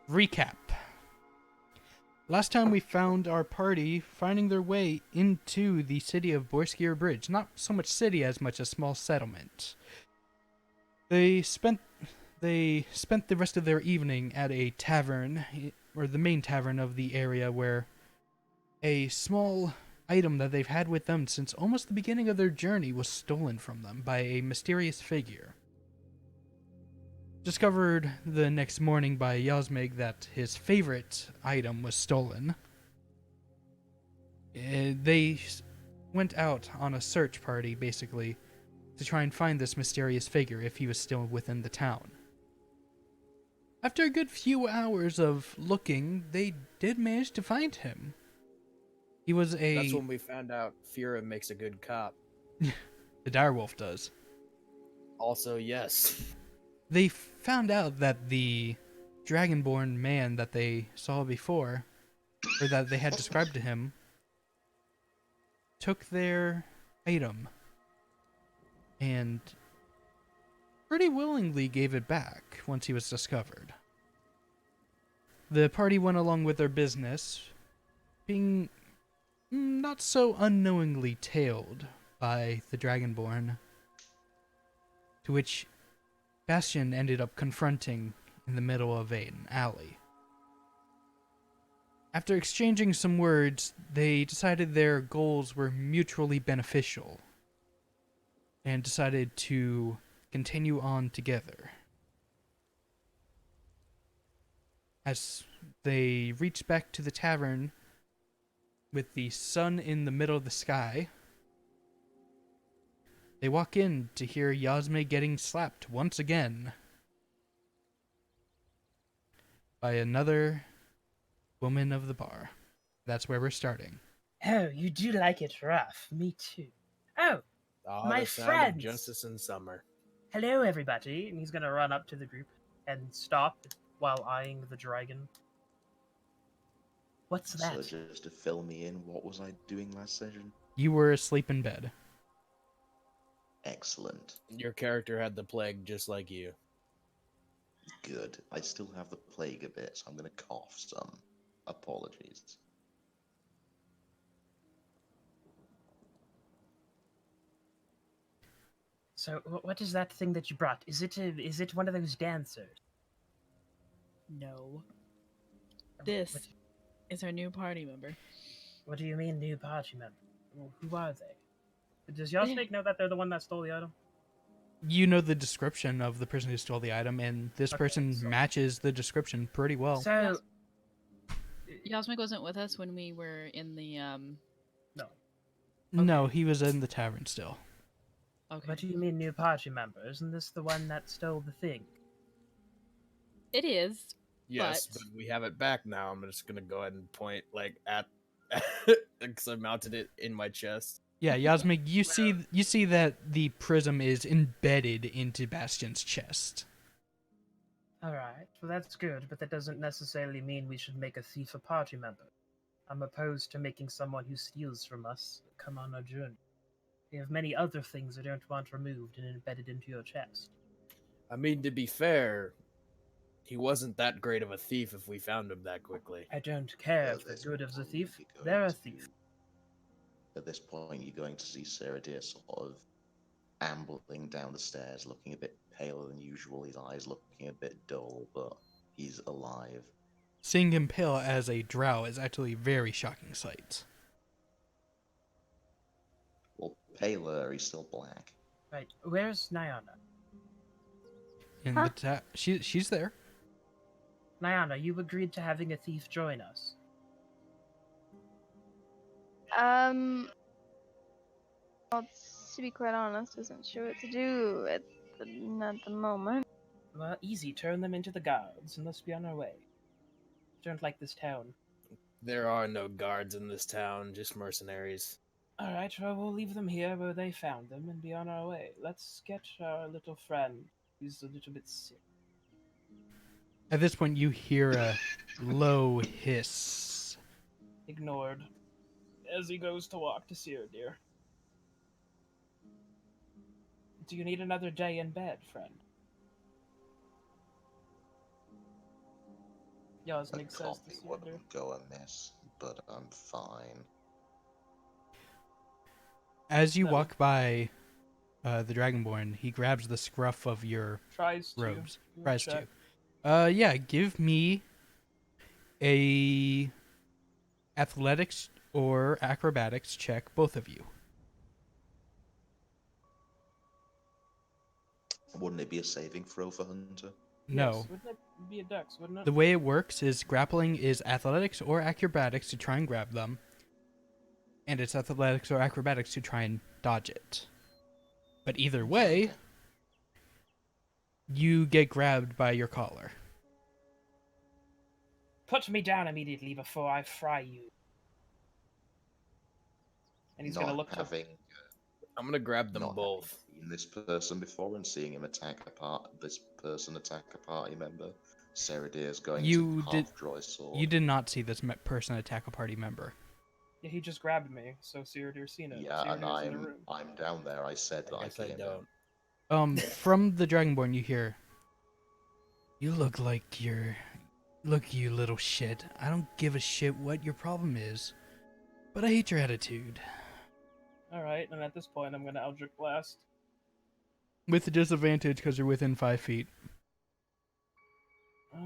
Recap. Last time we found our party finding their way into the city of Borskier Bridge. Not so much city as much a small settlement. They spent the rest of their evening at a tavern, or the main tavern of the area, where a small item that they've had with them since almost the beginning of their journey was stolen from them by a mysterious figure. Discovered the next morning by Yasmig that his favorite item was stolen. They went out on a search party, basically, to try and find this mysterious figure if he was still within the town. After a good few hours of looking, they did manage to find him. He was That's a... when we found out Fira makes a good cop. the direwolf does. Also, yes. They found out that the dragonborn man that they saw before, or that they had described to him, took their item and pretty willingly gave it back once he was discovered. The party went along with their business, being not so unknowingly tailed by the Dragonborn, to which Bastion ended up confronting in the middle of an alley. After exchanging some words, they decided their goals were mutually beneficial and decided to continue on together. As they reached back to the tavern with the sun in the middle of the sky, they walk in to hear Yasme getting slapped once again by another woman of the bar. That's where we're starting. Oh, you do like it rough. Me too. Oh, my The sound friends. of justice in summer. Hello, everybody. And he's going to run up to the group and stop while eyeing the dragon. What's that? So just to fill me in, what was I doing last session? You were asleep in bed. Excellent. Your character had the plague just like you. Good. I still have the plague a bit, so I'm going to cough some. Apologies. So, what is that thing that you brought? Is it one of those dancers? No. What- This What, is our new party member. what do you mean, new party member? Well, who are they? Does Yasmik know that they're the one that stole the item? You know the description of the person who stole the item, and this Okay, person so- matches the description pretty well. So, Yasmik wasn't with us when we were in the no. No, he was in the tavern still. Okay. What do you mean, new party member? Isn't this the one that stole the thing? It is. Yes, But- but we have it back now. I'm just gonna go ahead and point at because I mounted it in my chest. Yeah, Yasmig, you see that the prism is embedded into Bastion's chest. Alright, well that's good, but that doesn't necessarily mean we should make a thief a party member. I'm opposed to making someone who steals from us come on our journey. We have many other things I don't want removed and embedded into your chest. I mean, to be fair, he wasn't that great of a thief if we found him that quickly. I don't care At for the this good of the point, thief. you're going They're a to- thief. At this point, you're going to see Sarah Deer sort of ambling down the stairs, looking a bit paler than usual, his eyes looking a bit dull, but he's alive. Seeing him pale as a drow is actually a very shocking sight. Well, paler, he's still black. Right, where's Nyana? In Huh? the she's there. Nyana, you agreed to having a thief join us. Well, to be quite honest, isn't sure what to do at the moment. Well, easy, turn them into the guards, and let's be on our way. Don't like this town. There are no guards in this town, just mercenaries. Alright, well, we'll leave them here where they found them and be on our way. Let's get our little friend, who's a little bit sick. At this point, you hear a low hiss. Ignored. As he goes to walk to Seer Deer. Do you need another day in bed, friend? A Yasmik says to coffee Seander. wouldn't go amiss, but I'm fine. As you No. walk by the Dragonborn, he grabs the scruff of your Tries to. robes. Do a Tries check. to. Yeah, give me a athletics or acrobatics check, both of you. Wouldn't it be a saving throw for Hunter? No. Yes, wouldn't it be a dex, wouldn't it? The way it works is grappling is athletics or acrobatics to try and grab them, and it's athletics or acrobatics to try and dodge it. But either way, Okay. you get grabbed by your collar. Put me down immediately before I fry you. And he's Not gonna look to. having I'm gonna grab them not both. having seen this person before and seeing him attack a party member, Saradir's going You to did- half draw his sword. You did not see this person attack a party member. Yeah, he just grabbed me, so Seardir's seen it. Yeah, and Seardir's in the room. I'm down there. I said that I I guess I came don't. down. From the Dragonborn, you hear, "You look like you're... Look, you little shit. I don't give a shit what your problem is, but I hate your attitude." Alright, and at this point I'm gonna Eldritch Blast. With a disadvantage because you're within 5 feet. I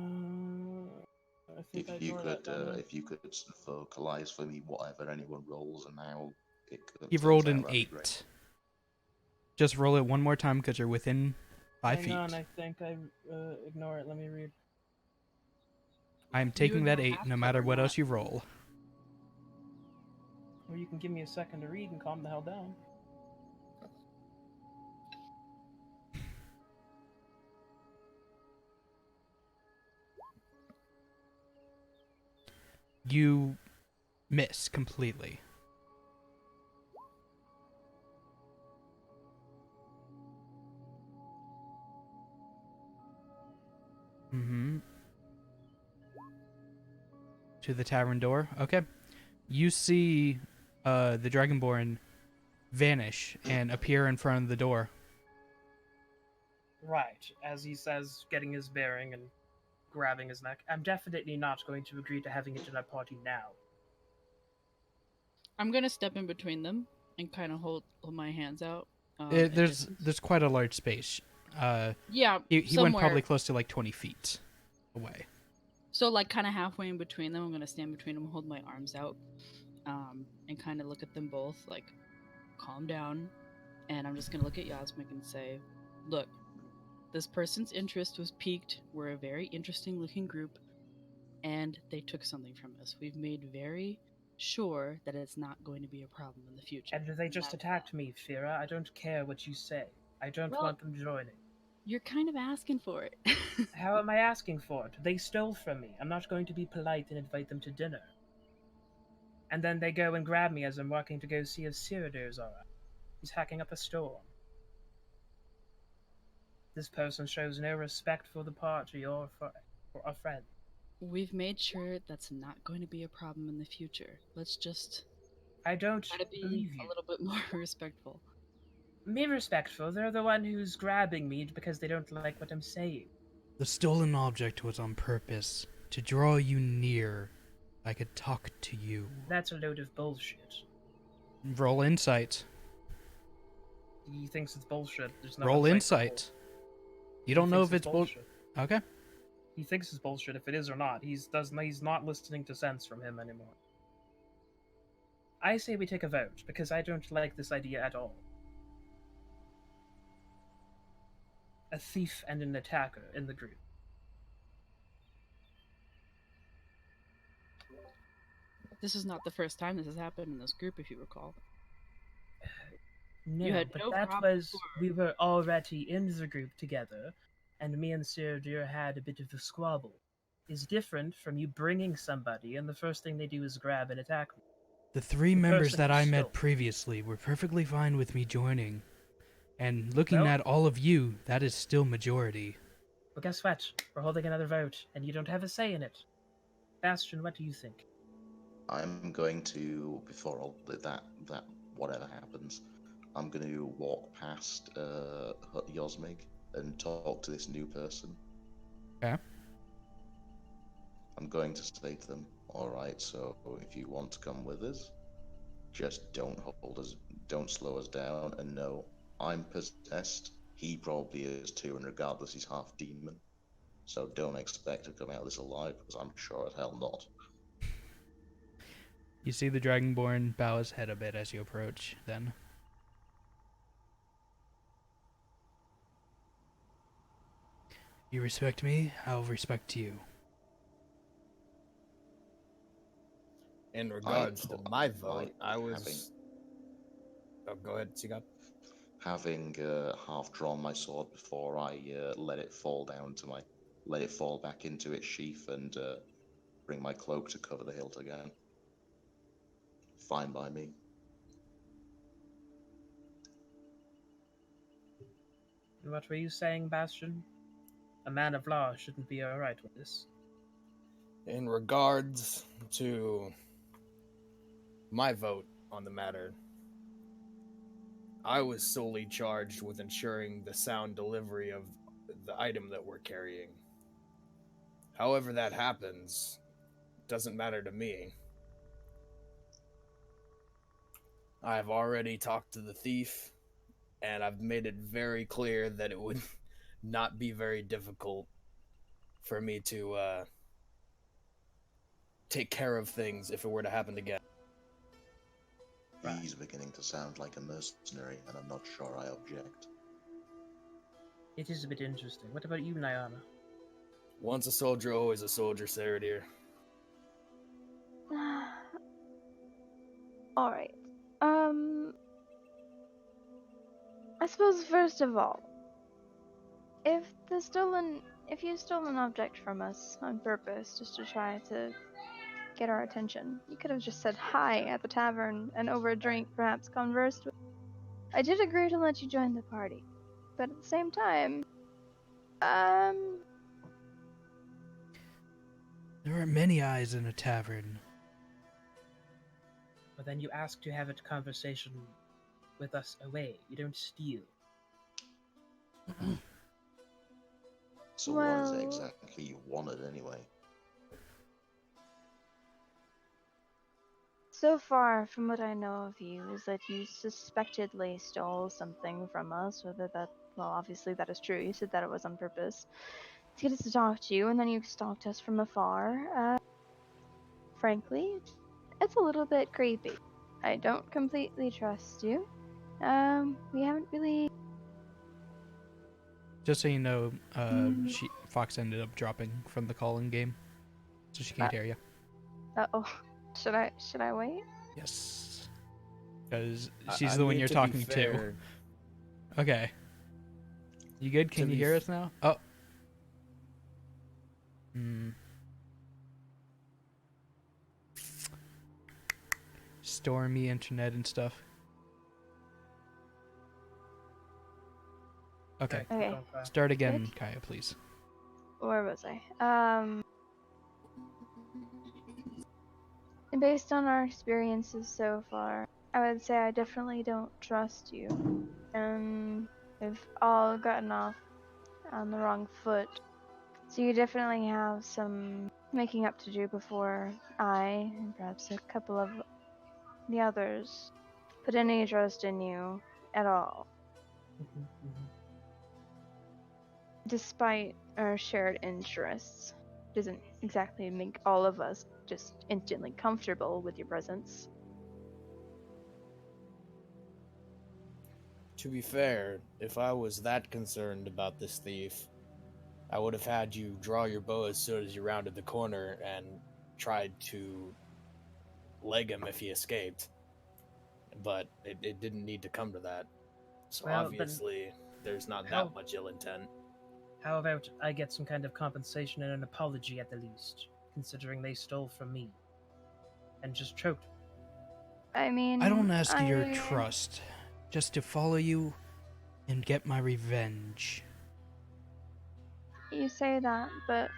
think I If you ignore could, that, don't I? if you could vocalize for me whatever anyone rolls and how it You've turns rolled out, an that'd be 8. great. Just roll it one more time because you're within 5 Hang feet. on, I think I ignore it. Let me read. I'm taking that ignore 8 half no of matter or what not? else you roll. Or you can give me a second to read and calm the hell down. You miss completely. Mm-hmm. To the tavern door. Okay. You see the Dragonborn vanish and appear in front of the door. Right, as he says, getting his bearing and grabbing his neck. I'm definitely not going to agree to having a dinner party now. I'm gonna step in between them and kind of hold my hands out. at There's distance. quite a large space. Yeah, He went somewhere. probably close to like 20 feet away. So like kind of halfway in between them, I'm gonna stand between them, hold my arms out, and kind of look at them both, like, calm down. And I'm just gonna look at Yasmik and say, "Look, this person's interest was piqued. We're a very interesting looking group, and they took something from us. We've made very sure that it's not going to be a problem in the future." And they just That's attacked all. me, Fira. I don't care what you say. I don't Well- want them joining. You're kind of asking for it. How am I asking for it? They stole from me. I'm not going to be polite and invite them to dinner. And then they go and grab me as I'm walking to go see if Cyrodiil's alright. He's hacking up a storm. This person shows no respect for the party or for a friend. We've made sure that's not going to be a problem in the future. Let's just I don't try to be believe a you. little bit more respectful. Be respectful. They're the one who's grabbing me because they don't like what I'm saying. The stolen object was on purpose to draw you near. I could talk to you. That's a load of bullshit. Roll insight. He thinks it's bullshit. There's no Roll insight. insight. You don't know if it's bullshit. Okay. He thinks it's bullshit. If it is or not, he's not listening to sense from him anymore. I say we take a vote because I don't like this idea at all. A thief and an attacker in the group. This is not the first time this has happened in this group, if you recall. No, You had but no that problem was before. we were already in the group together, and me and Cyrodiil had a bit of a squabble. Is different from you bringing somebody, and the first thing they do is grab and attack me. The 3 The members person that who I stole. met previously were perfectly fine with me joining. And looking Well- at all of you, that is still majority. But guess what? We're holding another vote, and you don't have a say in it. Bastion, what do you think? I'm going to, before all that whatever happens, I'm going to walk past Yosmig and talk to this new person. Okay. I'm going to say to them, alright, so if you want to come with us, just don't slow us down, and no, I'm possessed. He probably is too, and regardless, he's half demon. So don't expect to come out of this alive, because I'm sure as hell not. You see the Dragonborn bow his head a bit as you approach, then. You respect me, I'll respect you. In regards to my vote, I having- was. Oh, go ahead, Sigurd. Having half drawn my sword before I let it fall back into its sheath and bring my cloak to cover the hilt again. Fine by me. What were you saying, Bastion? A man of law shouldn't be alright with this. In regards to my vote on the matter, I was solely charged with ensuring the sound delivery of the item that we're carrying. However that happens, doesn't matter to me. I've already talked to the thief, and I've made it very clear that it would not be very difficult for me to take care of things if it were to happen again. He's beginning to sound like a mercenary, and I'm not sure I object. It is a bit interesting. What about you, Nyana? Once a soldier, always a soldier, Saradir. Alright. I suppose first of all, if you stole an object from us on purpose just to try to get our attention, you could have just said hi at the tavern and over a drink perhaps conversed with. I did agree to let you join the party, but at the same time, There are many eyes in a tavern. But then you ask to have a conversation with us away. You don't steal. So what is it Well- exactly you wanted anyway? so far from what I know of you is that you suspectedly stole something from us, whether that, well, obviously that is true. You said that it was on purpose to get us to talk to you, and then you stalked us from afar. Frankly, it's a little bit creepy. I don't completely trust you. We haven't really. Just so you know, Fox ended up dropping from the calling game, so she can't hear you. Oh, should I wait? Yes, because I she's the one mean, you're to be talking to. fair, Okay. You good? Can To you be hear f- us now? Oh. Hmm. Stormy internet and stuff. Okay. Okay. Start again, Kaya, please. Where was I? Based on our experiences so far, I would say I definitely don't trust you. And we've all gotten off on the wrong foot. So you definitely have some making up to do before I, and perhaps a couple of the others, put any trust in you at all. Despite our shared interests, doesn't exactly make all of us just instantly comfortable with your presence. to be fair, if I was that concerned about this thief, I would have had you draw your bow as soon as you rounded the corner and tried to leg him if he escaped. But it didn't need to come to that. So Well, then obviously, there's not how- that much ill intent. How about I get some kind of compensation and an apology at the least, considering they stole from me and just choked me? I mean, I don't ask your trust, just to follow you and get my revenge. You say that, but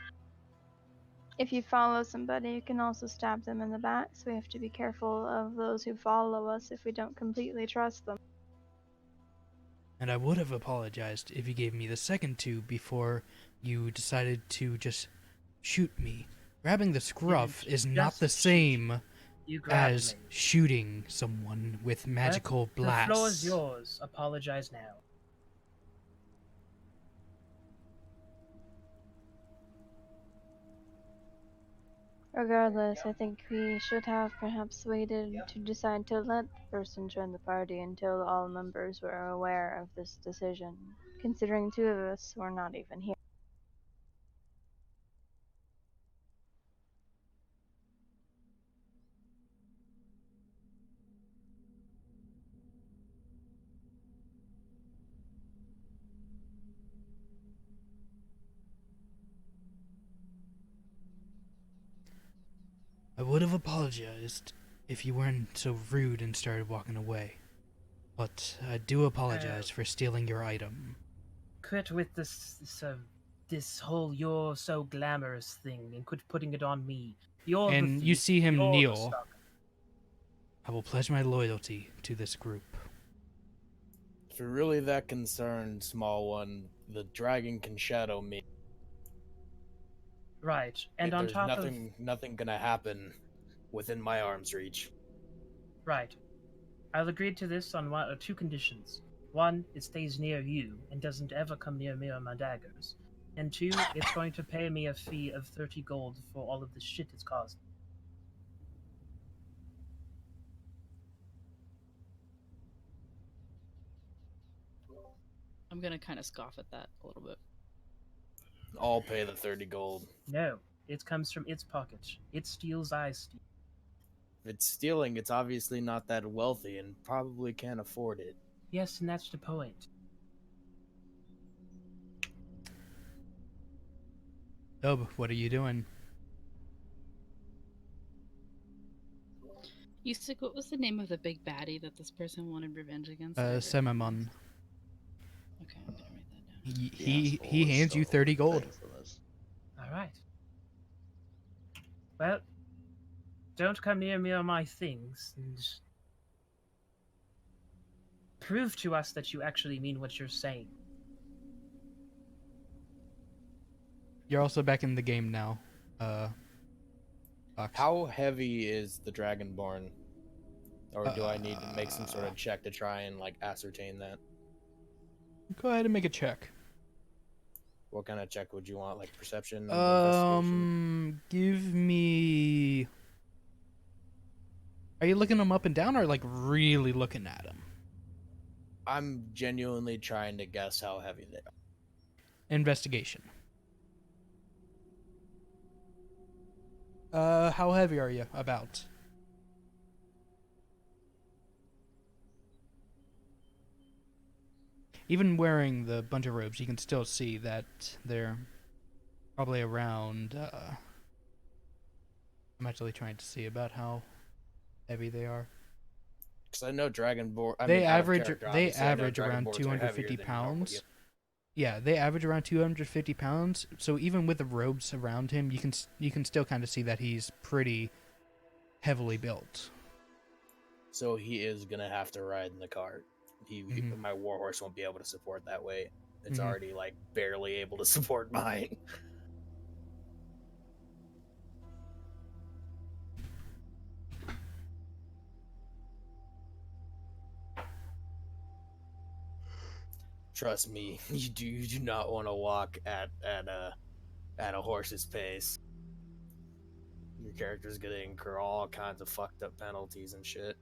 if you follow somebody, you can also stab them in the back, so we have to be careful of those who follow us if we don't completely trust them. And I would have apologized if you gave me the second two before you decided to just shoot me Grabbing the scruff is not just the shoot. same You grabbed as me. shooting someone with magical But the floor is blasts. yours. Apologize now. Regardless, I think we should have perhaps waited to decide to let the person join the party until all members were aware of this decision, considering two of us were not even here. I would have apologized if you weren't so rude and started walking away. But I do apologize for stealing your item. Quit with this whole "you're so glamorous" thing, and quit putting it on me. You're the And thief. you see him You're the kneel. stalker. I will pledge my loyalty to this group. If you're really that concerned, small one, the dragon can shadow me. Right, and on There's top of nothing gonna happen within my arm's reach. right, I'll agree to this on two conditions. One, it stays near you and doesn't ever come near me or my daggers. And two, it's going to pay me a fee of 30 gold for all of the shit it's caused. I'm gonna kind of scoff at that a little bit. I'll pay the 30 gold. No, it comes from its pocket. It steals, I steal. If it's stealing, it's obviously not that wealthy and probably can't afford it. Yes, and that's the point. Dub, what are you doing? Yusik, what was the name of the big baddie that this person wanted revenge against? I already Semimon. Okay, I'm gonna write that down. He hands you 30 gold. Alright. Well, don't come near me or my things, and prove to us that you actually mean what you're saying. You're also back in the game now. Fox. How heavy is the Dragonborn? Or do I need to make some sort of check to try and ascertain that? Go ahead and make a check. What kind of check would you want? Like perception? Investigation? Give me. Are you looking him up and down, or really looking at him? I'm genuinely trying to guess how heavy they are. Investigation. How heavy are you? About. Even wearing the bunch of robes, you can still see that they're probably around. I'm actually trying to see about how heavy they are. Because I know Dragonborn. They average around 250 pounds. Yeah, they average around 250 pounds. So even with the robes around him, you can still kind of see that he's pretty heavily built. So he is gonna have to ride in the cart. My warhorse won't be able to support that weight. It's already barely able to support mine. Trust me, you do not want to walk at a horse's pace. Your character's gonna incur all kinds of fucked up penalties and shit.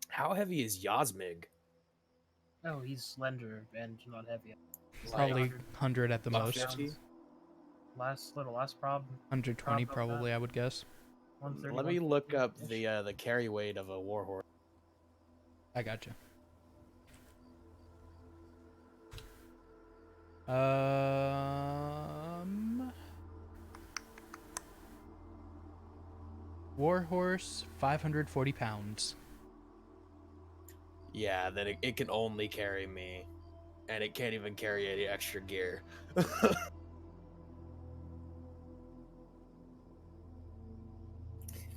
How heavy is Yasmig? Oh, he's slender and not heavy. Probably 100 at the most. 50? Last prob. 120 probably, I would guess. 130, Let me look up the carry weight of a warhorse. I gotcha. Warhorse, 540 pounds. Yeah, then it can only carry me. And it can't even carry any extra gear.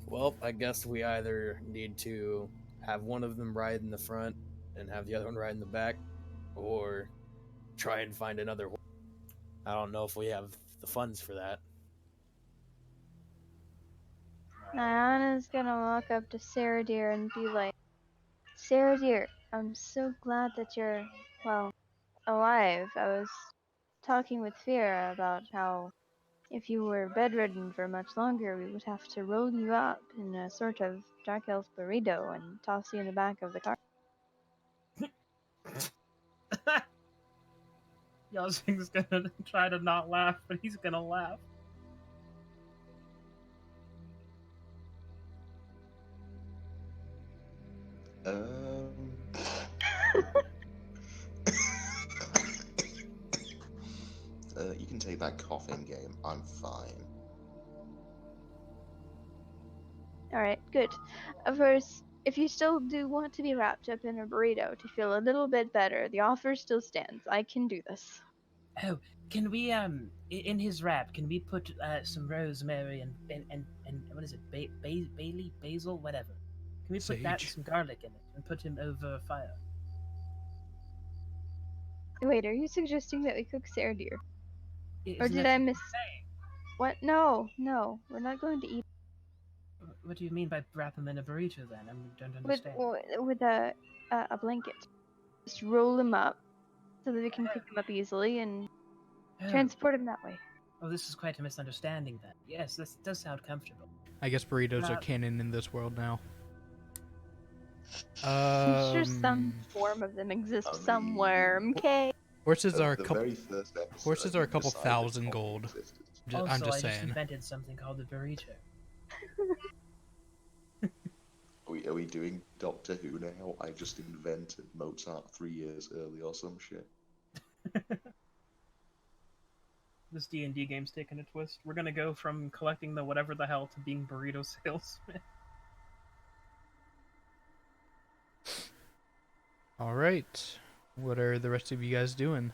Well, I guess we either need to have one of them ride in the front and have the other one ride in the back, or try and find another. I don't know if we have the funds for that. Nyana's gonna walk up to Sarah Deer and be like, Sarah Deer, I'm so glad that you're, well, alive. I was talking with Fira about how if you were bedridden for much longer, we would have to roll you up in a sort of dark elf burrito and toss you in the back of the car. Yasming's gonna try to not laugh, but he's gonna laugh. Um. You can take that coughing game. I'm fine. Alright, good. Of course, if you still do want to be wrapped up in a burrito to feel a little bit better, the offer still stands. I can do this. Oh, can we in his wrap? Can we put some rosemary and what is it? Bailey, basil, whatever. Can we put that and Sage. some garlic in it and put him over a fire? Wait, are you suggesting that we cook Sarah Deer? Or Isn't did that I what miss? you're saying? What? No, no, we're not going to eat What do you mean by wrap him in a burrito? Then I don't with understand. with a blanket. Just roll him up so that we can pick him up easily and Oh. transport him that way. Oh, this is quite a misunderstanding then. Yes, this does sound comfortable. I guess burritos are Uh, canon in this world now. I'm sure some Um, form of them exists I mean- somewhere. Okay. horses are a The couple. very first episode, Horses I are a couple decided thousand coffee gold. existed. Also, I'm just I just saying. invented something called the burrito. Are we doing Doctor Who now? I just invented Mozart 3 years early or some shit. This D&D game's taking a twist. We're gonna go from collecting the whatever the hell to being burrito salesmen. All right. What are the rest of you guys doing?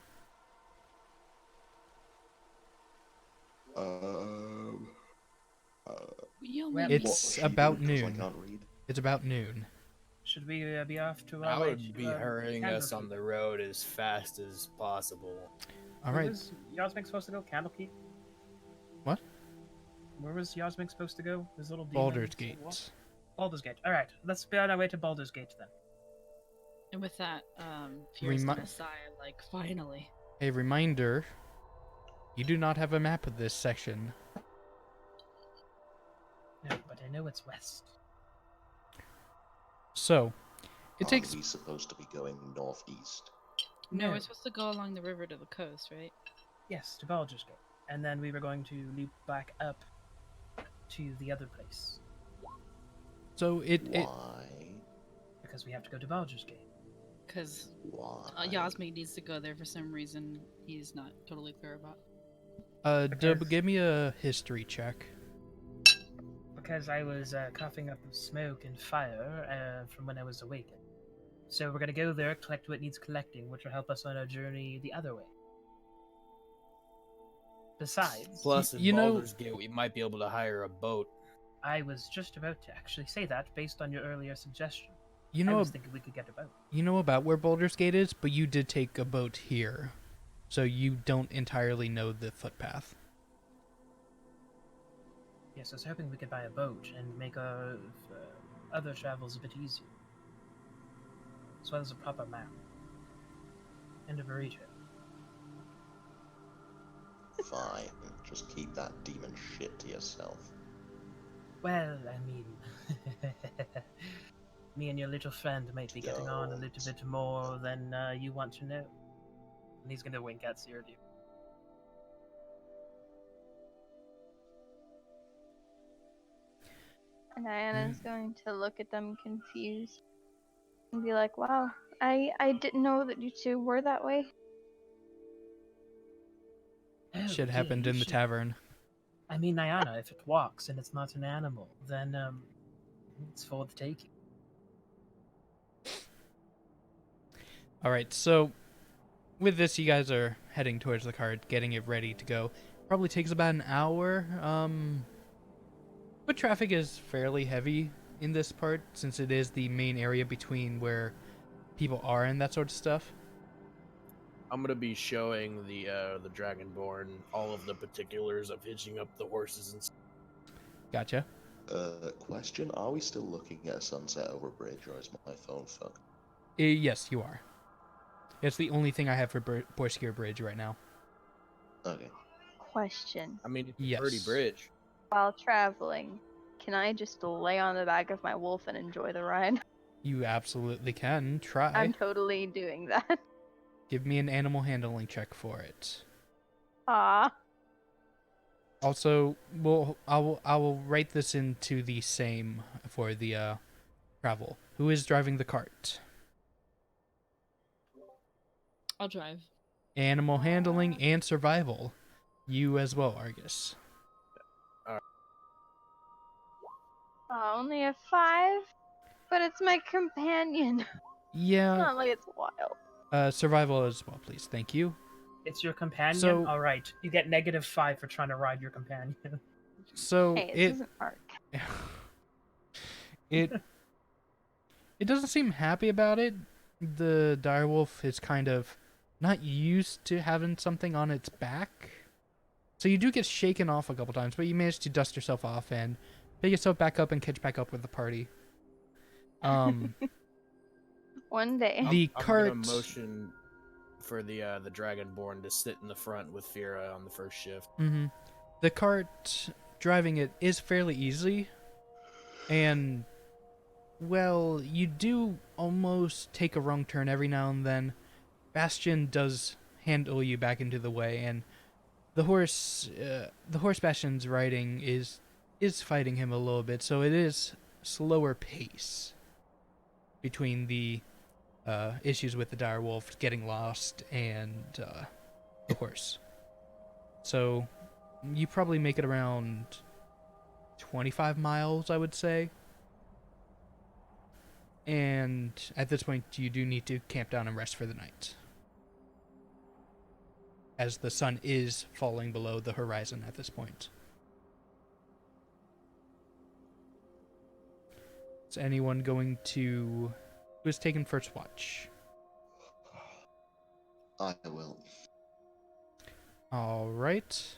You Well, only It's What, about because I noon. can't read. It's about noon. Should we be off to I our way would to, be hurrying us on Candlekeep? the road as fast as possible. All Where right. was Yasmik supposed to go? Candlekeep? What? Where was Yasmik supposed to go? His little Baldur's demon- Gate. what? Baldur's Gate. Alright, let's be on our way to Baldur's Gate then. And with that, Fierce Remi- gonna sigh, like, finally. A reminder: you do not have a map of this section. No, but I know it's west. So, it takes. Are we supposed to be going northeast? No, we're supposed to go along the river to the coast, right? Yes, to Baldur's Gate. And then we were going to loop back up to the other place. So it Why? Because we have to go to Baldur's Gate. Because Why? Yasmik needs to go there for some reason he's not totally clear about. Dub, Because- give me a history check. Because I was coughing up smoke and fire from when I was awakened. So we're going to go there, collect what needs collecting, which will help us on our journey the other way. Besides, Plus, in you know- Baldur's Gate, we might be able to hire a boat. I was just about to actually say that based on your earlier suggestion. You I know, was thinking we could get a boat. you know about where Baldur's Gate is, but you did take a boat here, so you don't entirely know the footpath. Yes, I was hoping we could buy a boat and make our other travels a bit easier. As well as a proper map. And a burrito. Fine. Just keep that demon shit to yourself. Well, I mean, me and your little friend might be getting on a little bit more than you want to know. And he's gonna wink at Cyrodiil. And Diana's going to look at them confused and be like, wow, I didn't know that you two were that way. Oh, Shit dear, happened you in the should- tavern. I mean, Nyana, if it walks and it's not an animal, then it's for the taking. All right, so with this, you guys are heading towards the cart, getting it ready to go. Probably takes about an hour. But traffic is fairly heavy in this part since it is the main area between where people are and that sort of stuff. I'm gonna be showing the Dragonborn all of the particulars of hitching up the horses and. Gotcha. Question: are we still looking at a sunset over a bridge, or is my phone fucked? Yes, you are. It's the only thing I have for Borskier Bridge right now. Okay. Question. I mean, it's a Yes. pretty bridge. While traveling, can I just lay on the back of my wolf and enjoy the ride? You absolutely can. Try. I'm totally doing that. Give me an animal handling check for it. Ah. Also, I will write this into the same for the travel. Who is driving the cart? I'll drive. Animal handling and survival. You as well, Argus. Only a 5? But it's my companion. Yeah. Not like it's wild. Survival as well, please. Thank you. It's your companion? So- Alright. You get -5 for trying to ride your companion. So Hey, this it isn't Ark. it doesn't seem happy about it. The direwolf is kind of not used to having something on its back. So you do get shaken off a couple times, but you manage to dust yourself off and pick yourself back up and catch back up with the party. One day. The I'm cart. gonna motion for the Dragonborn to sit in the front with Fira on the first shift. The cart, driving it is fairly easy. And, well, you do almost take a wrong turn every now and then. Bastion does handle you back into the way, and the horse Bastion's riding is fighting him a little bit, so it is slower pace between the issues with the direwolf getting lost and the horse. So you probably make it around 25 miles, I would say. And at this point, you do need to camp down and rest for the night, as the sun is falling below the horizon at this point. Is anyone going to... Who is taking first watch? I will. All right.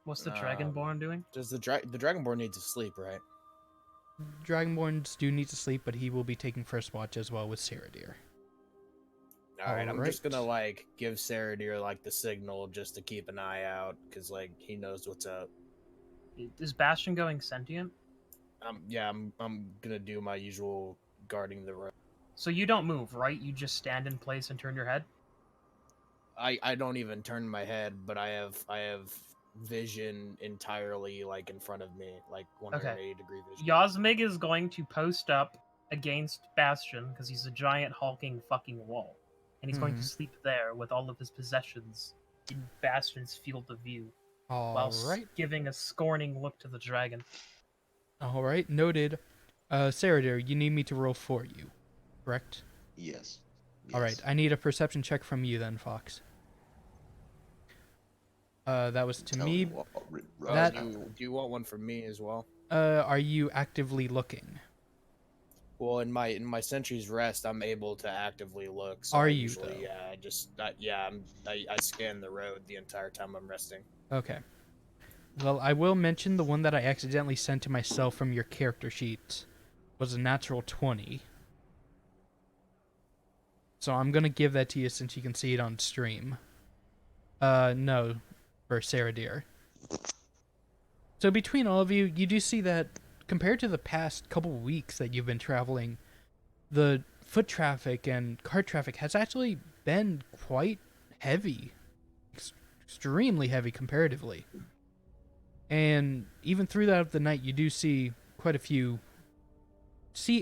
What's the Dragonborn doing? Does the Dragonborn need to sleep, right? Dragonborns do need to sleep, but he will be taking first watch as well with Saradir. All right, I'm just Alright. gonna like give Saradir like the signal just to keep an eye out, cause like he knows what's up. Is Bastion going sentient? Yeah, I'm gonna do my usual guarding the road. So you don't move, right? You just stand in place and turn your head? I don't even turn my head, but I have vision entirely like in front of me, like 180-degree vision. Yasmig is going to post up against Bastion because he's a giant hulking fucking wall. And he's going to sleep there with all of his possessions in Bastion's field of view, while Alright. giving a scorning look to the dragon. Alright, noted. Saradir, you need me to roll for you, correct? Yes. Alright, I need a perception check from you then, Fox. That was to Tell me. what, That- Do you want one from me as well? Are you actively looking? Well, in my sentry's rest, I'm able to actively look. So Are I you, usually, though? I scan the road the entire time I'm resting. Okay. Well, I will mention the one that I accidentally sent to myself from your character sheet was a natural 20. So I'm gonna give that to you since you can see it on stream. No, for Saradir. So between all of you, you do see that compared to the past couple weeks that you've been traveling, the foot traffic and cart traffic has actually been quite heavy. Extremely heavy comparatively. And even through that of the night, you do see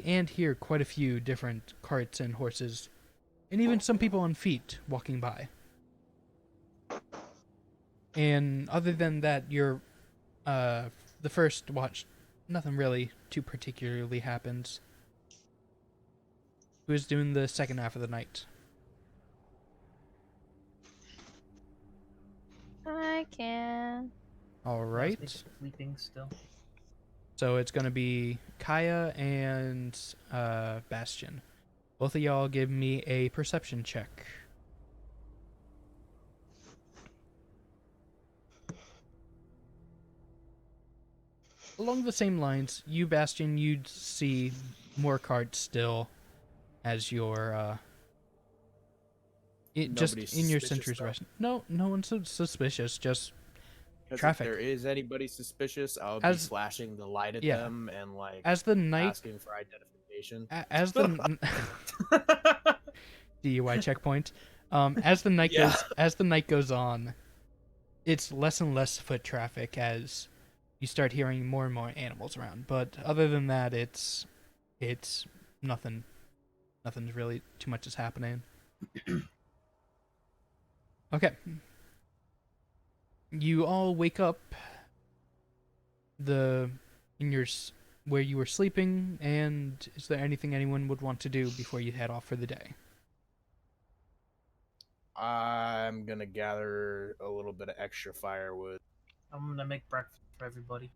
and hear quite a few different carts and horses, and even some people on feet walking by. And other than that, the first watch, nothing really too particularly happens. Who is doing the second half of the night? I can. All Yasmig right. is sleeping still. So it's going to be Kaya and Bastion. Both of y'all give me a perception check. along the same lines, you, Bastion, you'd see more carts still as your just Nobody's in your suspicious, sentry's though? rest. No, no one's suspicious. Just Because if traffic. there is anybody suspicious, I'll be As flashing the light at yeah, them and like as the night asking for identification. as the DUI checkpoint. As the night Yeah. goes on, it's less and less foot traffic as you start hearing more and more animals around. But other than that, it's nothing. Nothing's really too much is happening. Okay. You all wake up in your where you were sleeping, and is there anything anyone would want to do before you head off for the day? I'm gonna gather a little bit of extra firewood. I'm gonna make breakfast for everybody.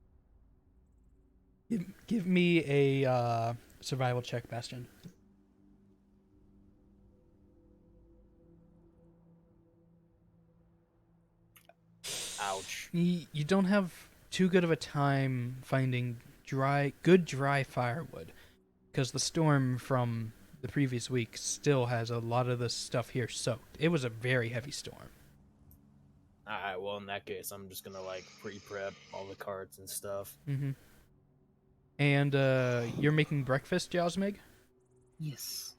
Give me a survival check, Bastion. Ouch. You don't have too good of a time finding good dry firewood, because the storm from the previous week still has a lot of the stuff here soaked. It was a very heavy storm. Alright, well in that case I'm just gonna like pre-prep all the carts and stuff. Mm-hmm. And you're making breakfast, Josmig? Yes.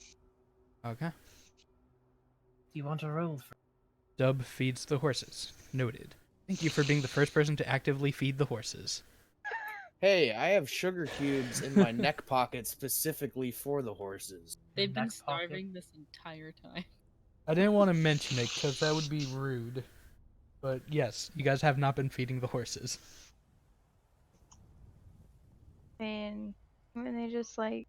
Okay. Do you want to roll for? Dub feeds the horses. Noted. Thank you for being the first person to actively feed the horses. Hey, I have sugar cubes in my neck pocket specifically for the horses. They've been Back pocket? starving this entire time. I didn't want to mention it because that would be rude. But yes, you guys have not been feeding the horses. And when they just like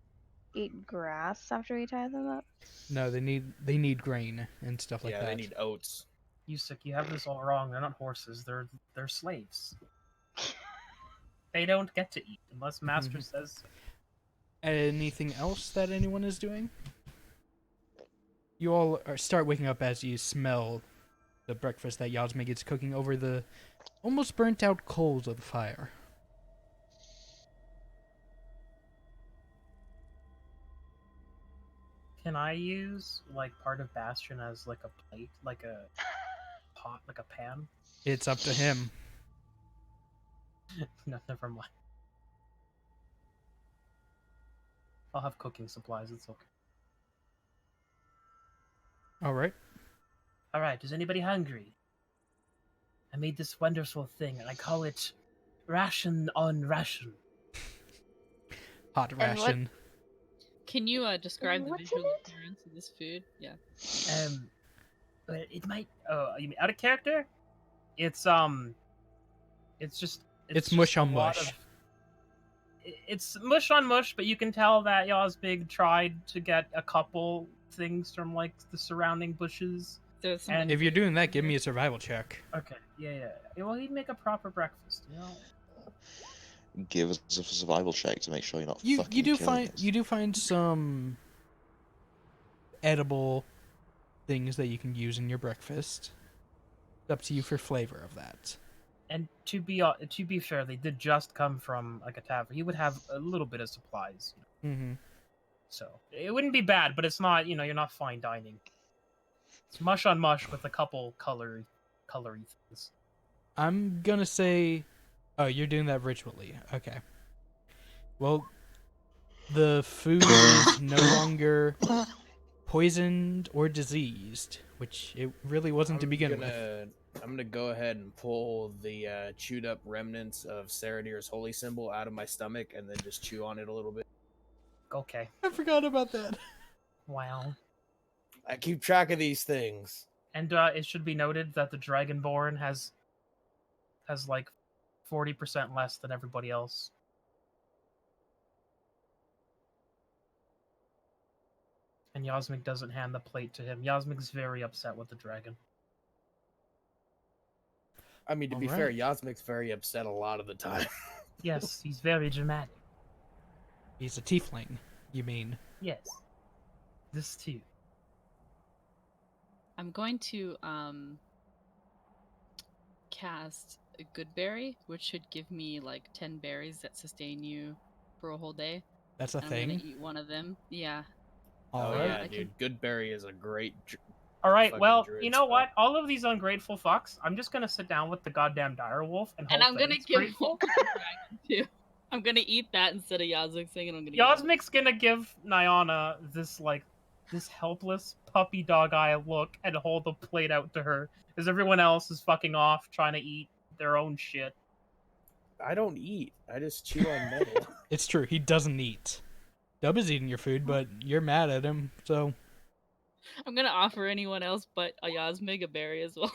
eat grass after we tie them up. No, they need grain and stuff like Yeah, that. they need oats. Yusuk, you have this all wrong. They're not horses. They're slaves. They don't get to eat unless master says so. Anything else that anyone is doing? You all start waking up as you smell the breakfast that Yasmig is cooking over the almost burnt out coals of the fire. Can I use like part of Bastion as like a plate, like a pot, like a pan? It's up to him. No, never mind. I'll have cooking supplies. It's okay. All right. All right. Is anybody hungry? I made this wonderful thing, and I call it ration on ration. Hot And what- ration. Can you describe the What's in visual it? appearance of this food? Yeah. But it might. Oh, you mean out of character? It's just. It's just mush a on lot mush. of- It's mush on mush, but you can tell that Yosbig tried to get a couple things from like the surrounding bushes. There's some And- If you're doing that, give me a survival check. Okay, yeah. Well, he'd make a proper breakfast, you know. Give us a survival check to make sure you're not You fucking you do killing find us. you do find some edible things that you can use in your breakfast. It's up to you for flavor of that. And to be fair, they did just come from like a tavern. He would have a little bit of supplies, you know, Mm-hmm. so it wouldn't be bad. But it's not, you're not fine dining. It's mush on mush with a couple colory things. I'm gonna say, oh, you're doing that ritually. Okay. Well, the food is no longer poisoned or diseased, which it really wasn't to begin with. I'm gonna go ahead and pull the chewed up remnants of Saradir's holy symbol out of my stomach and then just chew on it a little bit. Okay. I forgot about that. Wow. I keep track of these things. And it should be noted that the Dragonborn has like 40% less than everybody else. And Yasmik doesn't hand the plate to him. Yasmik's very upset with the dragon. I mean, to be fair, Yasmik's very upset a lot of the time. Yes, he's very dramatic. He's a tiefling, you mean? Yes. This too. I'm going to cast a good berry, which should give me like 10 berries that sustain you for a whole day. That's a And I'm gonna thing. eat one of them. Yeah. All Oh right. yeah, I dude. can- Goodberry is a great. All right, fucking well, druid you know spell. what? All of these ungrateful fucks, I'm just gonna sit down with the goddamn direwolf and And hope I'm that gonna it's give grateful. one to the dragon too. I'm gonna eat that instead of Yazik's thing, and I'm gonna eat one. Yasmik's gonna give Nyana this helpless puppy dog eye look and hold the plate out to her as everyone else is fucking off trying to eat their own shit. I don't eat. I just chew on metal. It's true. He doesn't eat. Dub is eating your food, but you're mad at him, so I'm gonna offer anyone else but a Yasmig a berry as well.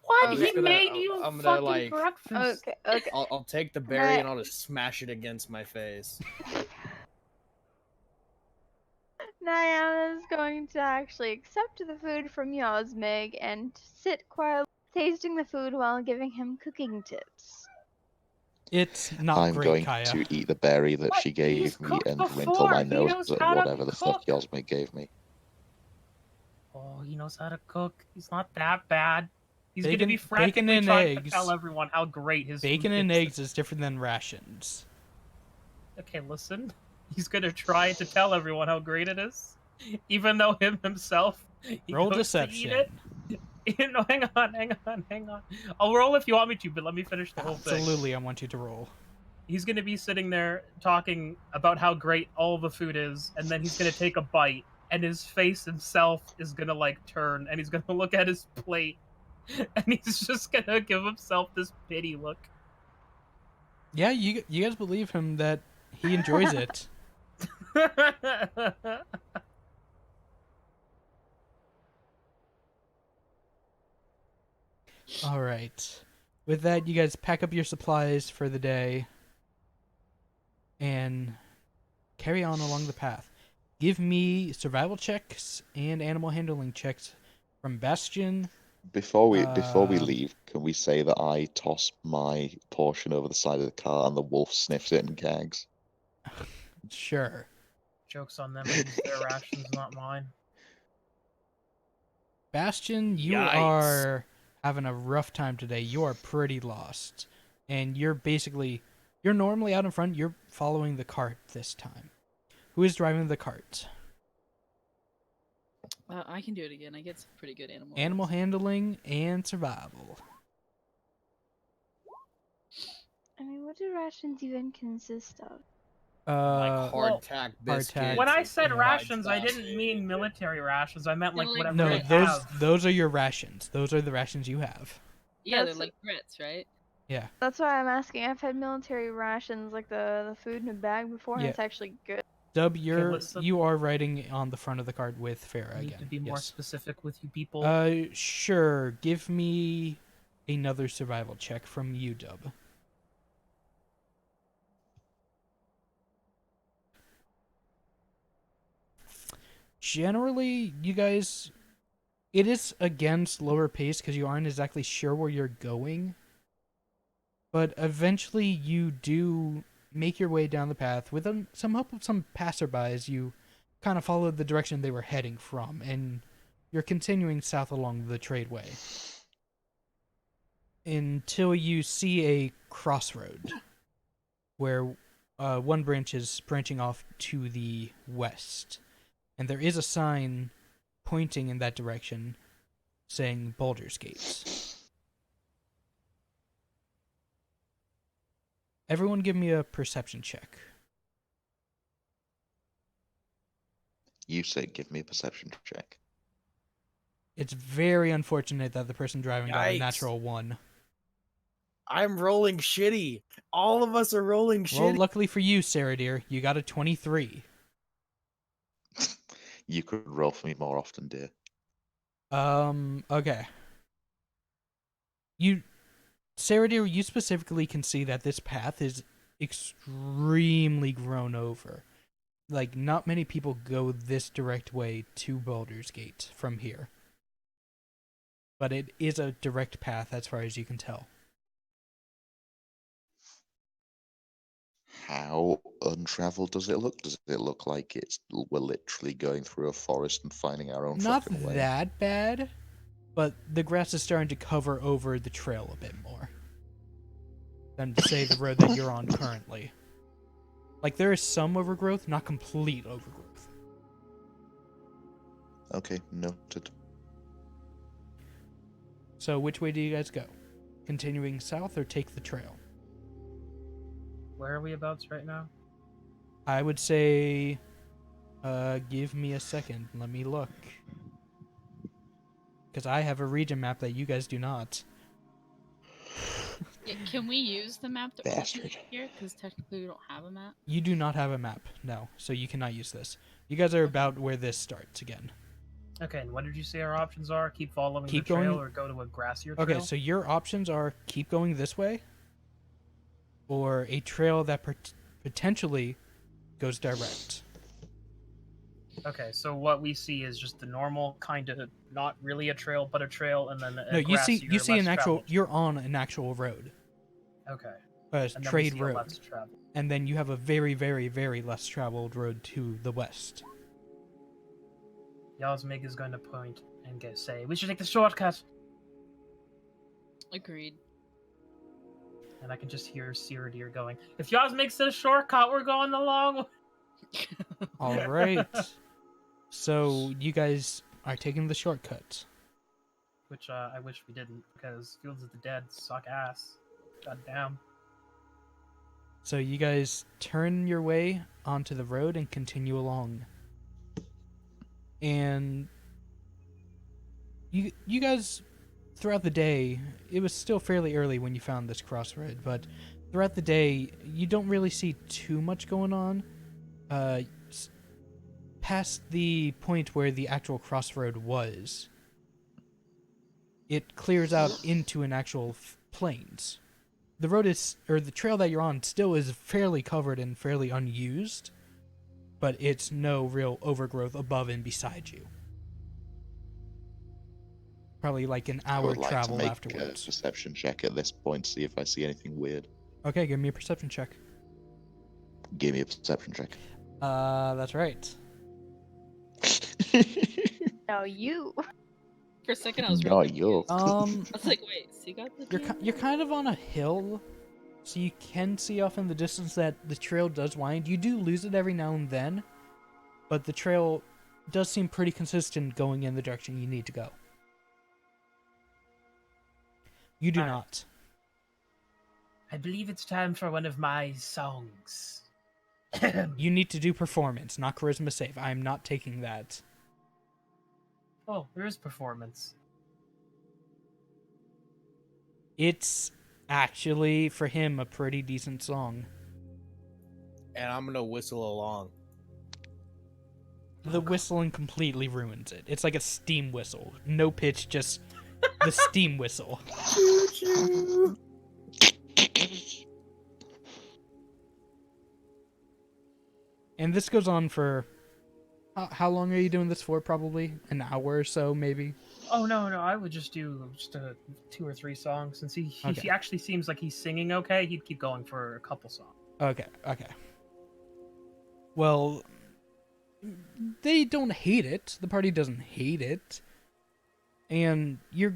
What? I'm He just made you I'm gonna, fucking like- breakfast. Okay. I'll take the berry and I'll just smash it against my face. Nyana's going to actually accept the food from Yosmig and sit quietly tasting the food while giving him cooking tips. it's not I'm great, going Kaya. to eat the berry that What? she He's gave me cooked and before. wrinkle my He nose knows at how to whatever the fuck cook. Yosme gave me. Oh, he knows how to cook. He's not that bad. He's gonna Bacon- be bacon frantically and trying to eggs. tell everyone how great his Bacon food and is. eggs is different than rations. Okay, listen. He's gonna try to tell everyone how great it is, even though himself he Roll goes to eat deception. it. No, hang on. I'll roll if you want me to, but let me finish the whole thing. Absolutely, I want you to roll. He's gonna be sitting there talking about how great all the food is, and then he's gonna take a bite, and his face himself is gonna like turn, and he's gonna look at his plate, and he's just gonna give himself this pity look. Yeah, you guys believe him that he enjoys it. All right. With that, you guys pack up your supplies for the day and carry on along the path. Give me survival checks and animal handling checks from Bastion. Before we Uh, leave, can we say that I toss my portion over the side of the car and the wolf sniffs it and gags? Sure. Joke's on them. I use their rations, not mine. Bastion, you Yikes. are having a rough time today. You are pretty lost. And you're normally out in front. You're following the cart this time. Who is driving the cart? I can do it again. I get some pretty good animal. Animal rolls. handling and survival. I mean, what do rations even consist of? Like Uh, Well, hardtack biscuits. hardtack. when I and said Yeah. rations, I fried didn't sausage. mean military rations. I meant like They're like whatever no, they bread. have. those are your rations. Those are the rations you have. Yeah, they're That's- like grits, right? Yeah. That's why I'm asking. I've had military rations, like the food in a bag before, and Yeah. it's actually good. Dub, listen. you are riding on the front of the cart with Farah I need again. to be more Yes. specific with you people. Sure. Give me another survival check from you, Dub. Generally, you guys, it is again slower pace because you aren't exactly sure where you're going. But eventually, you do make your way down the path with some help of some passerbys. You kind of follow the direction they were heading from, and you're continuing south along the tradeway until you see a crossroad where one branch is branching off to the west, and there is a sign pointing in that direction saying Baldur's Gate. Everyone give me a perception check. You say give me a perception check. It's very unfortunate that the person driving got a Yikes. natural 1. I'm rolling shitty. All of us are rolling Well, shitty. luckily for you, Sarah dear, you got a 23. You could roll for me more often, dear. Okay. Sarah dear, you specifically can see that this path is extremely grown over. Like, not many people go this direct way to Baldur's Gate from here. But it is a direct path as far as you can tell. How untraveled does it look? Does it look like we're literally going through a forest and finding our own Not fucking way? that bad. but the grass is starting to cover over the trail a bit more than, say, the road that you're on currently. Like, there is some overgrowth, not complete overgrowth. Okay, noted. So which way do you guys go? Continuing south or take the trail? Where are we abouts right now? I would say, give me a second. Let me look. Because I have a region map that you guys do not. Yeah, can we use the map that we're Bastard. looking at here? Because technically we don't have a map. You do not have a map, no. So you cannot use this. You guys are about where this starts again. Okay, and what did you say our options are? Keep following Keep the trail going- or go to a grassier trail? Okay, so your options are keep going this way, or a trail that potentially goes direct. Okay, so what we see is just the normal kind of not really a trail, but a trail, and then a No, you see grassier, an less actual. traveled- You're on an actual road, Okay, a and then we trade see a road, less traveled. and then you have a very, very, very less traveled road to the west. Yasmig is going to point and say, "We should take the shortcut." Agreed. And I can just hear Cyrodiil going, "If Yasmig says shortcut, we're going the long way." All right. So you guys are taking the shortcut. Which I wish we didn't, because Fields of the Dead suck ass. God damn. So you guys turn your way onto the road and continue along. And you guys, throughout the day, it was still fairly early when you found this crossroad, but throughout the day, you don't really see too much going on. Past the point where the actual crossroad was, it clears out into an actual plains. The road is, or the trail that you're on still is fairly covered and fairly unused, but it's no real overgrowth above and beside you. Probably like an I hour would like travel to make afterwards. a perception check at this point, see if I see anything weird. Okay, give me a perception check. Give me a perception check. That's right. No, you. For a second, I was No, really you. confused. I was like, wait, so you got the You're kind of on a hill, so you can see off in the distance that the trail does wind. You do lose it every now and then, but the trail does seem pretty consistent going in the direction you need to go. You do Alright. not. I believe it's time for one of my songs. You need to do performance, not charisma save. I'm not taking that. Oh, there is performance. It's actually, for him, a pretty decent song. And I'm gonna whistle along. The whistling completely ruins it. It's like a steam whistle. No pitch, just the steam whistle. And this goes on for... How long are you doing this for? Probably an hour or so, maybe? Oh no, I would just do just 2 or 3 songs. Since he Okay. actually seems like he's singing okay, he'd keep going for a couple songs. Okay. Well, they don't hate it. The party doesn't hate it. And you're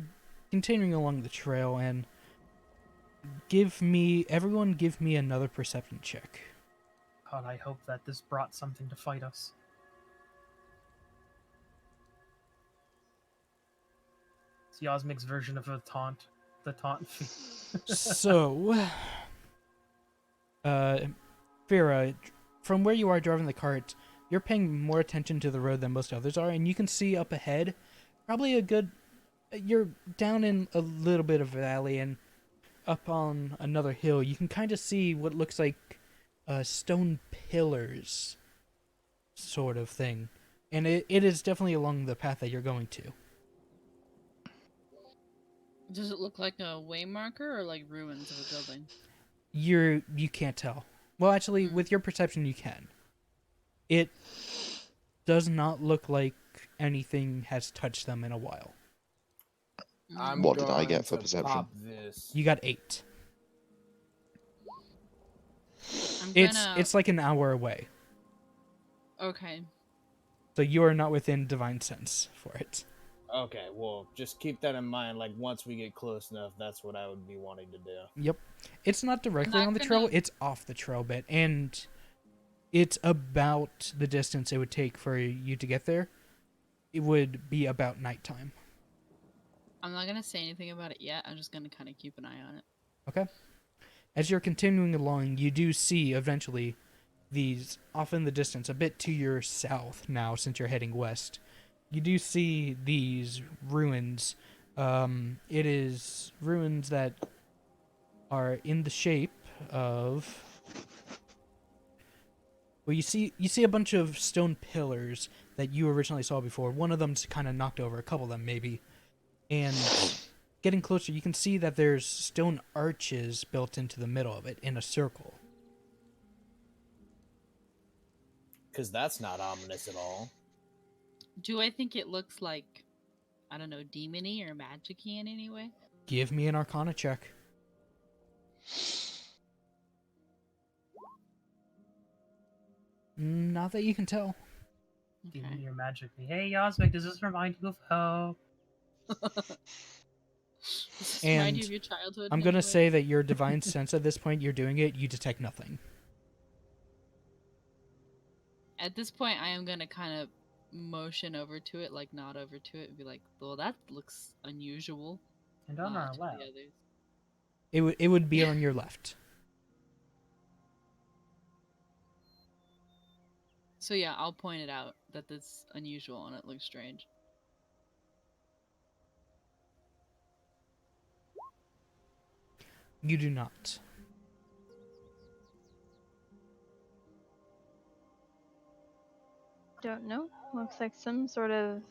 continuing along the trail, and everyone give me another perception check. God, I hope that this brought something to fight us. It's Yasmic's version of a taunt. The taunt. So, Vera, from where you are driving the cart, you're paying more attention to the road than most others are, and you can see up ahead, you're down in a little bit of a valley, and up on another hill, you can kind of see what looks like stone pillars, sort of thing. And it is definitely along the path that you're going to. Does it look like a way marker or like ruins of a building? You can't tell. Well, actually, with your perception, you can. It does not look like anything has touched them in a while. I'm What did I going get for to perception? pop this. You got 8. I'm It's gonna... it's like an hour away, Okay. so you are not within divine sense for it. Okay, well, just keep that in mind. Like, once we get close enough, that's what I would be wanting to do. Yep. It's not directly not on the trail, gonna- it's off the trail bit, and it's about the distance it would take for you to get there. It would be about nighttime. I'm not gonna say anything about it yet. I'm just gonna kind of keep an eye on it. Okay? As you're continuing along, you do see eventually these, off in the distance, a bit to your south now, since you're heading west. You do see these ruins. It is ruins that are in the shape of. Well, you see a bunch of stone pillars that you originally saw before. One of them's kind of knocked over, a couple of them maybe. And getting closer, you can see that there's stone arches built into the middle of it in a circle. Because that's not ominous at all. Do I think it looks like, I don't know, demony or magic-y in any way? Give me an Arcana check. Not that you can tell. Give Okay. me your magic. Hey, Yasmik, does this remind you of hope? Does this And remind you of your childhood? I'm in going to any way? say that your divine sense at this point, you're doing it, you detect nothing. At this point, I am gonna kind of motion over to it, like nod over to it, and be like, "Well, that looks unusual." And on our To left. the others. It would be on your left. So yeah, I'll point it out that that's unusual and it looks strange. You do not. Don't know. Looks like some sort of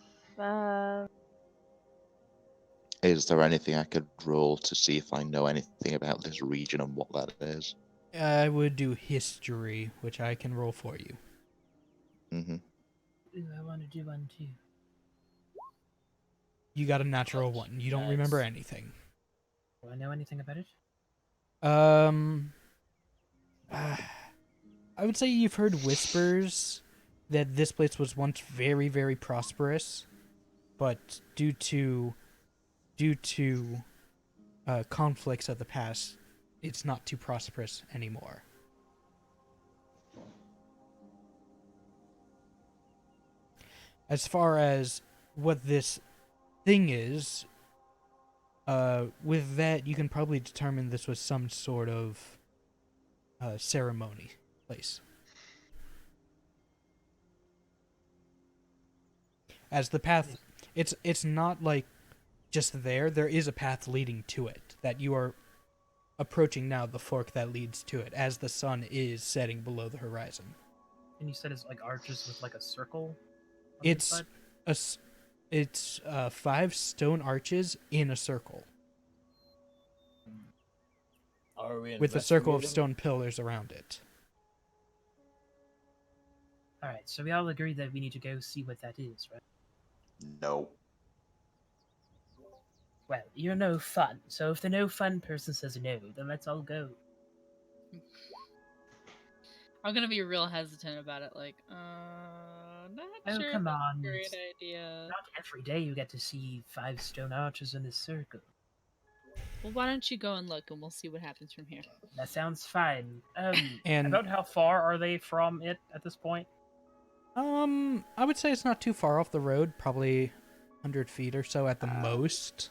Is there anything I could roll to see if I know anything about this region and what that is? I would do history, which I can roll for you. Mm-hmm. Ooh, I want to do one too. You got a natural one. You don't Nice. remember anything. Do I know anything about it? I would say you've heard whispers that this place was once very, very prosperous, but due to conflicts of the past, it's not too prosperous anymore. As far as what this thing is, with that, you can probably determine this was some sort of ceremony place. As the path, it's not like just there. There is a path leading to it that you are approaching now, the fork that leads to it, as the sun is setting below the horizon. And you said it's like arches with like a circle? On the It's inside? it's 5 stone arches in a circle Are we with a circle of investigating? stone pillars around it. Alright, so we all agree that we need to go see what that is, right? No. Well, you're no fun, so if the no fun person says no, then let's all go. I'm gonna be real hesitant about it, like, not Oh, sure if come that's on. a great idea. Not every day you get to see 5 stone arches in a circle. Well, why don't you go and look, and we'll see what happens from here. That sounds fine. And About how far are they from it at this point? I would say it's not too far off the road, probably 100 feet or so at the most.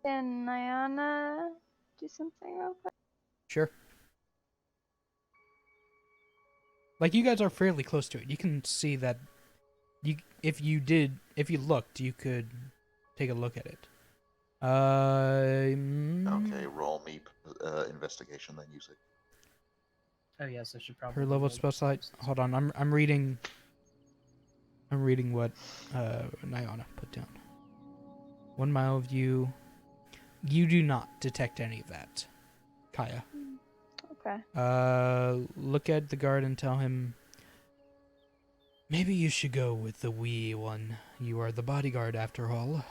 Can Nyana do something real quick? Sure. Like, you guys are fairly close to it. You can see that if you looked, you could take a look at it. Okay, roll me investigation then, you say. Oh yes, I should probably. Her level of spell slot. Hold on, I'm reading what Nyana put down. 1 mile view. You do not detect any of that, Kaya. Okay. Look at the guard and tell him, maybe you should go with the wee one. You are the bodyguard after all.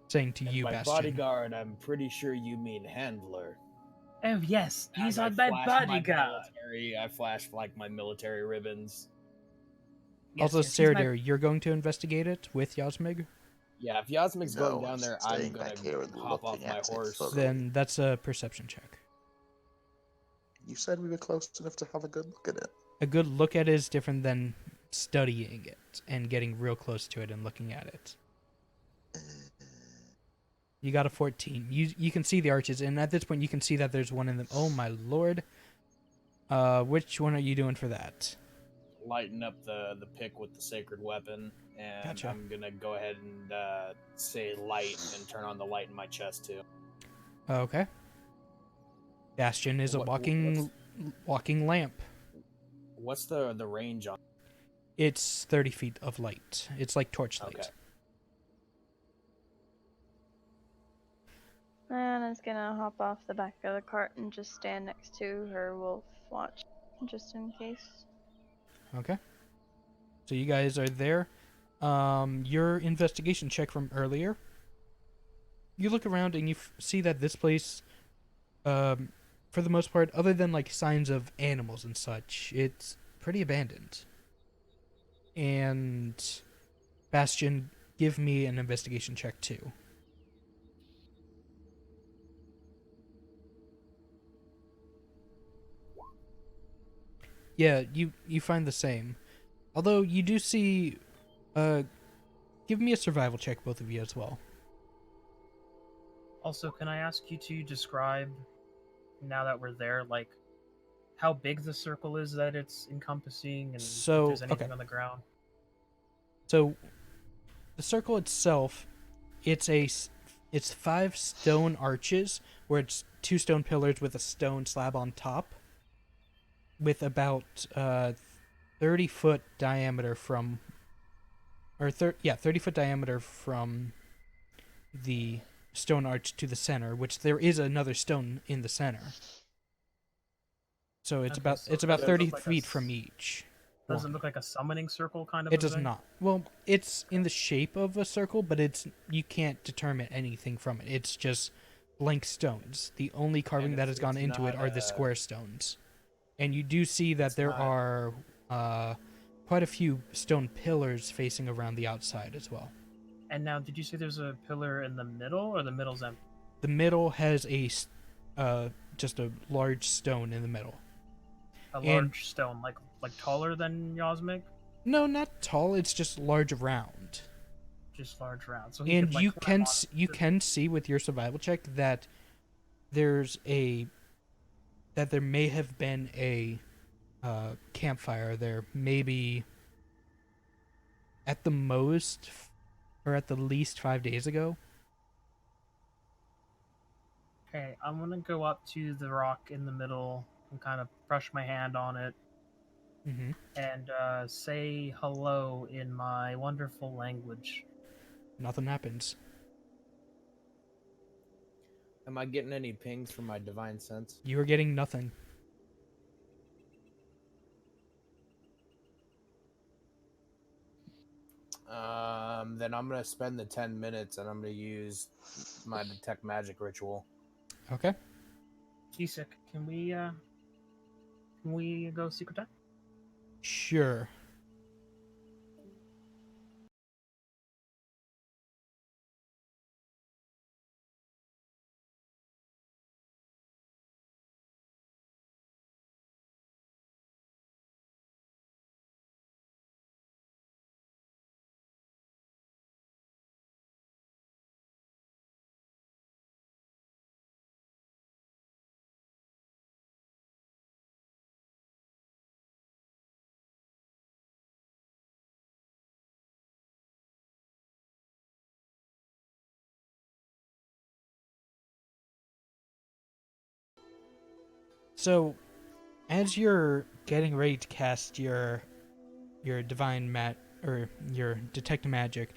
Saying to And you, by Bastion. bodyguard, I'm pretty sure you mean handler. Oh yes, he's As I on my flash bodyguard. I flash like my military ribbons. Also, yes, he's my- Serdar, you're going to investigate it with Yasmig? Yeah, if Yasmic's going No, down I'm there, I'm staying gonna back here and hop off looking my at it horse. thoroughly. Then that's a perception check. You said we were close enough to have a good look at it. A good look at it is different than studying it and getting real close to it and looking at it. You got a 14. You can see the arches, and at this point you can see that there's one in them. Oh my lord. Which one are you doing for that? Lighten up the pick with the sacred weapon, and Gotcha. I'm gonna go ahead and say light and turn on the light in my chest too. Okay. Bastion is a walking lamp. What's the range on? It's 30 feet of light. It's like torchlight. Okay. And I was gonna hop off the back of the cart and just stand next to her wolf watch, just in case. Okay. So you guys are there. Your investigation check from earlier. You look around and you see that this place, for the most part, other than like signs of animals and such, it's pretty abandoned. And Bastion, give me an investigation check too. Yeah, you find the same. Although you do see, give me a survival check, both of you as well. Also, can I ask you to describe, now that we're there, like how big the circle is that it's encompassing, and So, if there's anything okay. on the ground? So, the circle itself, it's 5 stone arches where it's 2 stone pillars with a stone slab on top, with about 30-foot diameter from, 30-foot diameter from the stone arch to the center, which there is another stone in the center. So it's Okay, about so it's about does it 30 look like a feet from each. Does it one. look like a summoning circle kind of? It a does thing? not. Well, it's in the shape of a circle, but you can't determine anything from it. It's just blank stones. The only carving And that has gone it's into it not, are the square stones. And you do see that It's there not- are quite a few stone pillars facing around the outside as well. And now, did you say there's a pillar in the middle, or the middle's empty? The middle has just a large stone in the middle. A And- large stone, like taller than Yasmik? No, not tall. It's just large around. Just large round. So he And could, like, you climb on it. you can see with your survival check that there may have been a campfire there, maybe at the most or at the least 5 days ago. Okay, I'm gonna go up to the rock in the middle and kind of brush my hand on it Mm-hmm. and say hello in my wonderful language. Nothing happens. Am I getting any pings from my divine sense? You are getting nothing. Then I'm gonna spend the 10 minutes and I'm gonna use my detect magic ritual. Okay. Kisik, can we go secret time? Sure. So, as you're getting ready to cast your divine or your detect magic,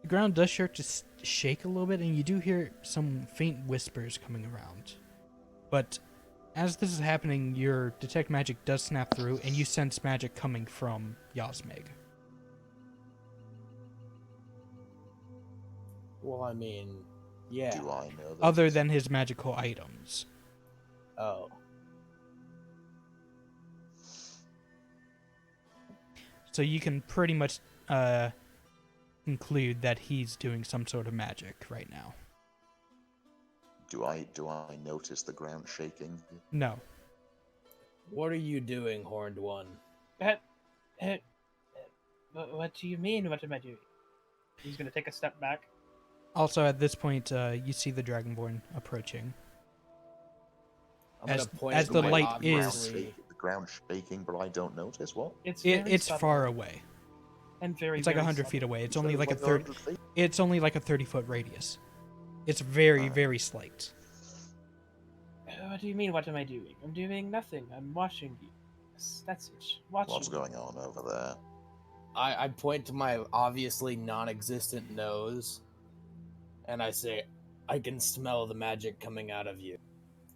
the ground does start to shake a little bit, and you do hear some faint whispers coming around. But as this is happening, your detect magic does snap through, and you sense magic coming from Yasmig. Well, I mean, yeah. Do I know that? Other than his magical items. Oh. So you can pretty much conclude that he's doing some sort of magic right now. Do I notice the ground shaking? No. What are you doing, Horned One? What do you mean? What am I doing? He's gonna take a step back. Also, at this point, you see the Dragonborn approaching. I'm gonna As- point as at the my light obviously- is- The ground shaking, but I don't notice. What? It's very It's subtle far away. and very. It's like very 100 subtle. feet away. It's You only said like a it was 30. 100 feet? It's only like a 30-foot radius. It's very, Ah. very slight. What do you mean? What am I doing? I'm doing nothing. I'm watching you. That's it. Watching. What's going on over there? I point to my obviously non-existent nose, and I say, "I can smell the magic coming out of you."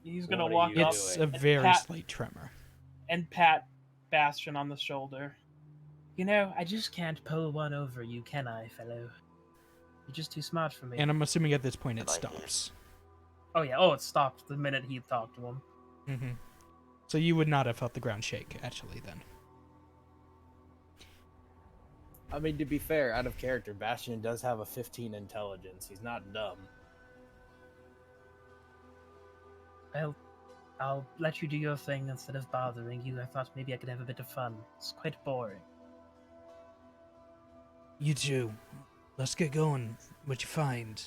He's gonna What are walk you up It's doing? a very pat- slight tremor. and pat Bastion on the shoulder. You know, I just can't pull one over you, can I, fellow? You're just too smart for me. And I'm assuming at this point it And I hit. stops. Oh yeah, oh, it stopped the minute he talked to him. Hmm. So you would not have felt the ground shake, actually, then. I mean, to be fair, out of character, Bastion does have a 15 intelligence. He's not dumb. Well, I'll let you do your thing instead of bothering you. I thought maybe I could have a bit of fun. It's quite boring. You two, let's get going. What you find?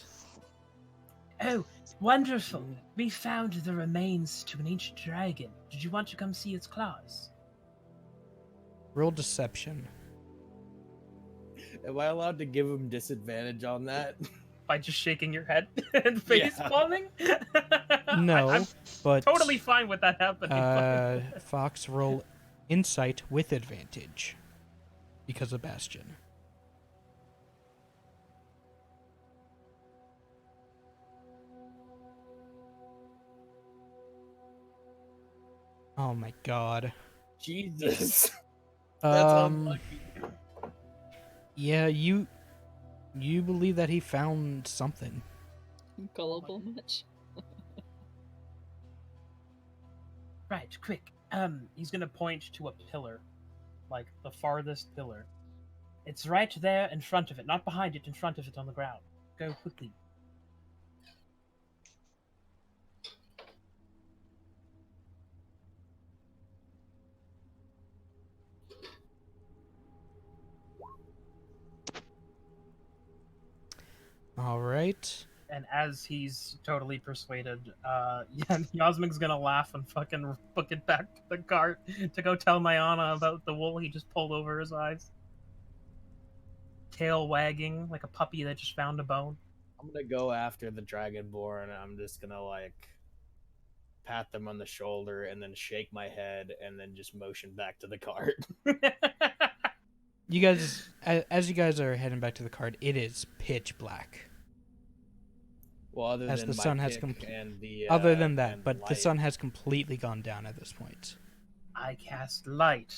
Oh, wonderful! We found the remains to an ancient dragon. Did you want to come see its claws? Roll deception. Am I allowed to give him disadvantage on that? By just shaking your head and face palming? No, I'm but totally fine with that happening. Fox, roll insight with advantage because of Bastion. Oh my god. Jesus. That's unlucky. Yeah, you believe that he found something. Gullible much? Right, quick. He's gonna point to a pillar, like the farthest pillar. It's right there in front of it, not behind it, in front of it on the ground. Go quickly. All right. And as he's totally persuaded, Yasmic's gonna laugh and fucking book it back to the cart to go tell Mayana about the wool he just pulled over his eyes. Tail wagging like a puppy that just found a bone. I'm gonna go after the Dragonborn. I'm just gonna like pat them on the shoulder and then shake my head and then just motion back to the cart. You guys, as you guys are heading back to the cart, it is pitch black. Well, other As than the my sun has kick and the Other than that, and but the light. sun has completely gone down at this point. I cast light.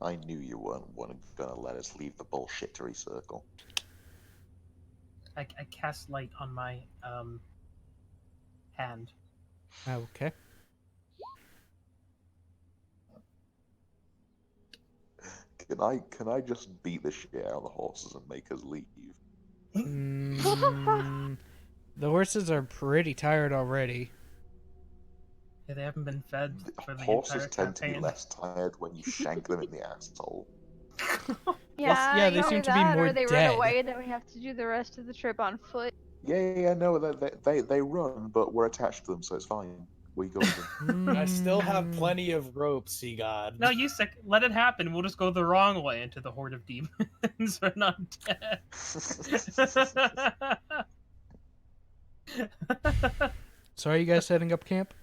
I knew you weren't gonna let us leave the bullshittery circle. I cast light on my hand. Okay. Can I just beat the shit out of the horses and make us leave? Mm, the horses are pretty tired already. Yeah, they haven't been fed for the Horses entire tend to be campaign. less tired when you shank them in the asshole. Yeah, they either seem to be that more or they dead. run away, then we have to do the rest of the trip on foot. Yeah, no, they run, but we're attached to them, so it's fine. We go with them. I still have Mm, plenty of rope, sea god. No, you sick. Let it happen. We'll just go the wrong way into the horde of demons. We're not dead. So are you guys setting up camp?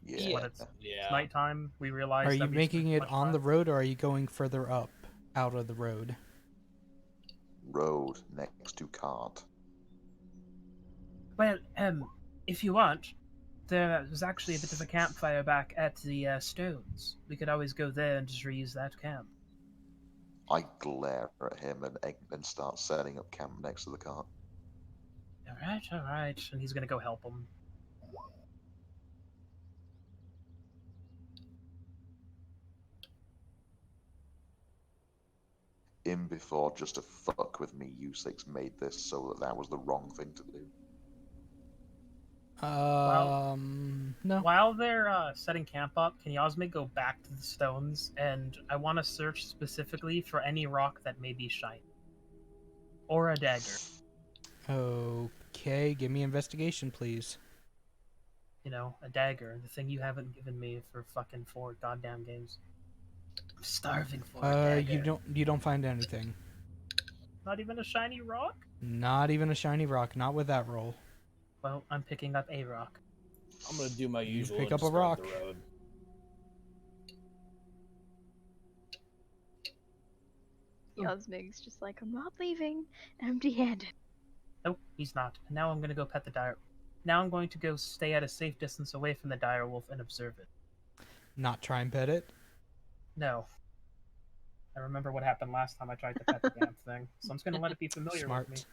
Yeah. When it's Yeah. nighttime, we realize. Are that you we making spent it much on time. the road, or are you going further up, out of the road? Road next to cart. Well, if you want, there's actually a bit of a campfire back at the Stones. We could always go there and just reuse that camp. I glare at him and start setting up camp next to the cart. All right. And he's gonna go help him. in before just to fuck with me, U6 made this so that was the wrong thing to do. No. While they're setting camp up, can Yasme go back to the stones? And I want to search specifically for any rock that may be shiny. Or a dagger. Okay, give me investigation, please. You know, a dagger. The thing you haven't given me for fucking 4 goddamn games. I'm starving for a dagger. You don't find anything. Not even a shiny rock? Not even a shiny rock. Not with that roll. Well, I'm picking up a rock. I'm gonna do my You usual pick and up a just start rock. the road. Yasmig's just like, I'm not leaving empty-handed. Nope, he's not. And now I'm gonna go pet the dire. Now I'm going to go stay at a safe distance away from the dire wolf and observe it. Not try and pet it. No. I remember what happened last time I tried to pet the damn thing, so I'm just gonna let it be familiar Smart. with me.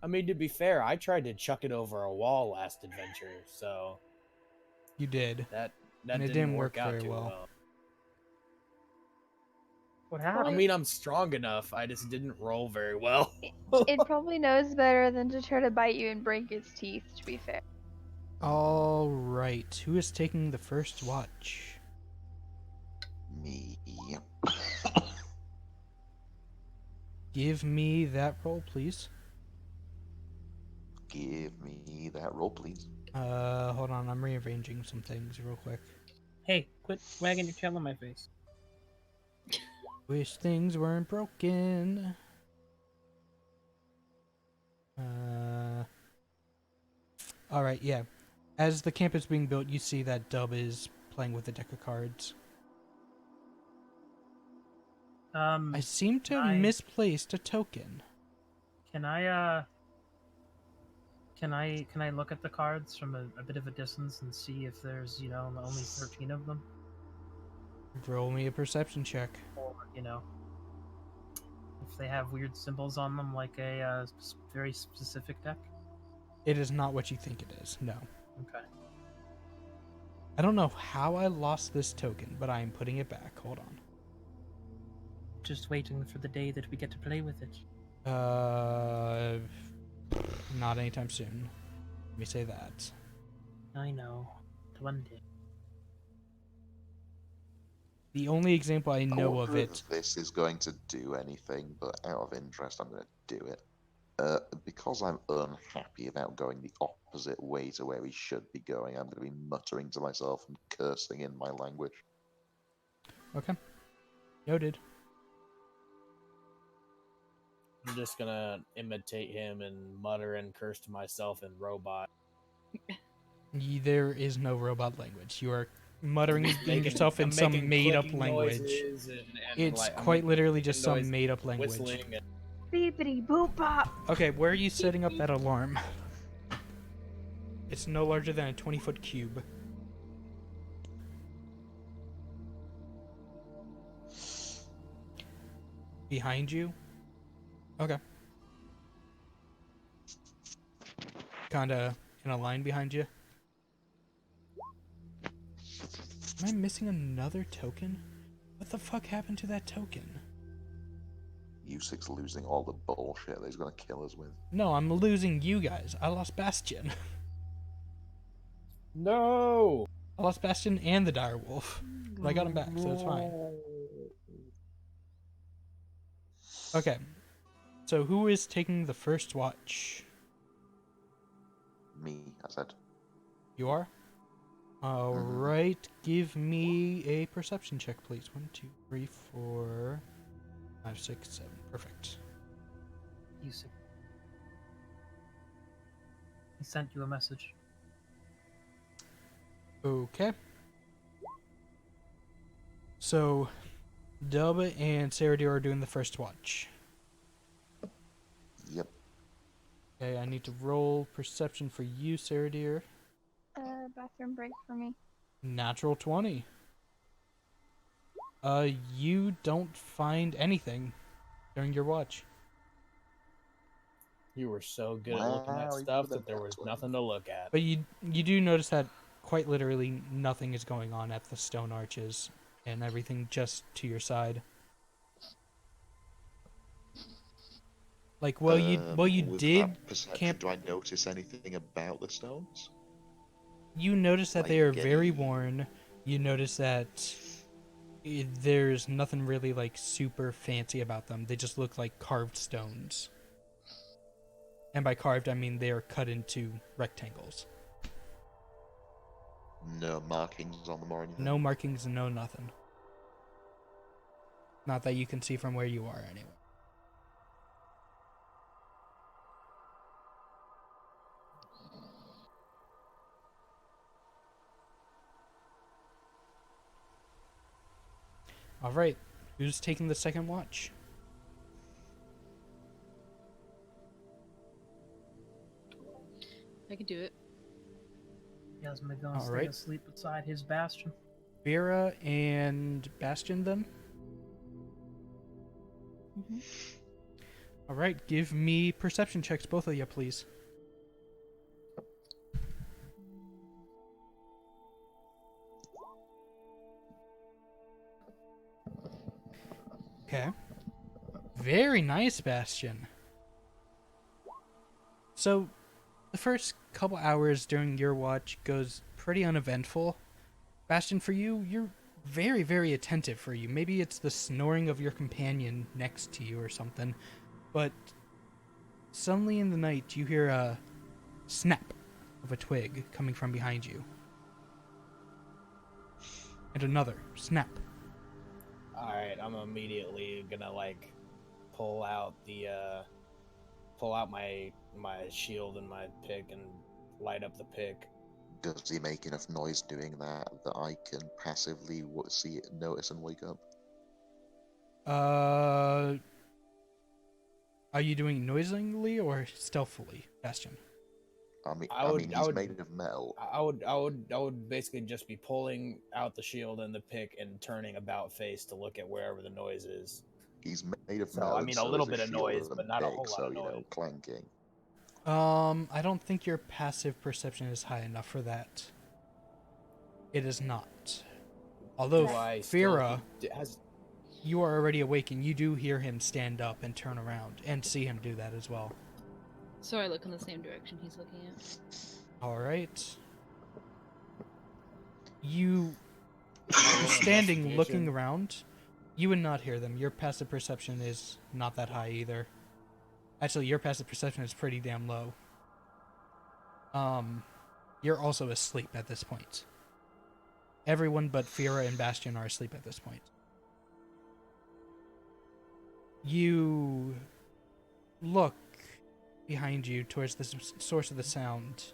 I mean, to be fair, I tried to chuck it over a wall last adventure, so You did. that And it didn't didn't work work out very too well. well. What I happened? mean, I'm strong enough. I just didn't roll very well. It probably knows better than to try to bite you and break its teeth, to be fair. All right. Who is taking the first watch? Me. Give me that roll, please. Give me that roll, please. Hold on. I'm rearranging some things real quick. Hey, quit wagging your tail in my face. Wish things weren't broken. All right, yeah. As the camp is being built, you see that Dub is playing with a deck of cards. I seem to have misplaced a token. Can I look at the cards from a bit of a distance and see if there's, you know, only 13 of them? Roll me a perception check. Or, you know, if they have weird symbols on them like a very specific deck? It is not what you think it is, no. Okay. I don't know how I lost this token, but I am putting it back. Hold on. Just waiting for the day that we get to play with it. Not anytime soon. Let me say that. I know. One day. The only example I know of wonder it. if this is going to do anything, but out of interest, I'm going to do it. Because I'm unhappy about going the opposite way to where we should be going, I'm going to be muttering to myself and cursing in my language. Okay. Noted. I'm just gonna imitate him and mutter and curse to myself in robot. There is no robot language. You are muttering Just in yourself in I'm some making made-up clicking language. noises and It's like, I'm quite making literally clicking just some noises, made-up language. whistling and Beepity boop bop. Okay, where are you setting up that alarm? It's no larger than a 20-foot cube. Behind you? Okay. Kinda in a line behind you. Am I missing another token? What the fuck happened to that token? U6 losing all the bullshit that he's going to kill us with. No, I'm losing you guys. I lost Bastion. no. I lost Bastion and the direwolf. But I got him back, so it's fine. Okay. So who is taking the first watch? Me, I said. You are? Alright, give me a perception check, please. 1, 2, 3, 4, 5, 6, 7. Perfect. You see. He sent you a message. Okay. So, Dub and Saradir are doing the first watch. Yep. Okay, I need to roll perception for you, Saradir. Bathroom break for me. Natural 20. You don't find anything during your watch. You were so good at looking Wow, at you stuff put that that there was down. nothing to look at. But you do notice that quite literally nothing is going on at the stone arches and everything just to your side. Like, well, you with did that perception, camp. do I notice anything about the stones? You notice that Like they are very any- worn. You notice that there's nothing really like super fancy about them. They just look like carved stones. And by carved, I mean they are cut into rectangles. No markings on them or anything? No markings, no nothing. Not that you can see from where you are, anyway. All right, who's taking the second watch? I can do it. Yasma gonna All stay right. asleep beside his bastion. Vera and Bastion, then? Mhm. All right, give me perception checks, both of you, please. Okay. Very nice, Bastion. So, the first couple hours during your watch goes pretty uneventful. Bastion, for you, you're very, very attentive for you. Maybe it's the snoring of your companion next to you or something, but suddenly in the night you hear a snap of a twig coming from behind you. And another snap. Alright, I'm immediately gonna like pull out my shield and my pick and light up the pick. Does he make enough noise doing that I can passively see it, notice, and wake up? Are you doing noisily or stealthily, Bastion? I mean, I would- he's made of metal. I would basically just be pulling out the shield and the pick and turning about face to look at wherever the noise is. He's made of So, metal. I and mean, a so little is bit of shield noise, and but not a pick, whole lot so, of noise. clanking. I don't think your passive perception is high enough for that. It is not. Although, Do I still- Fira, has you are already awake and you do hear him stand up and turn around and see him do that as well. So I look in the same direction he's looking at. Alright. You roll standing investigation? looking around, you would not hear them. Your passive perception is not that high either. Actually, your passive perception is pretty damn low. You're also asleep at this point. Everyone but Fira and Bastion are asleep at this point. You look behind you towards the source of the sound,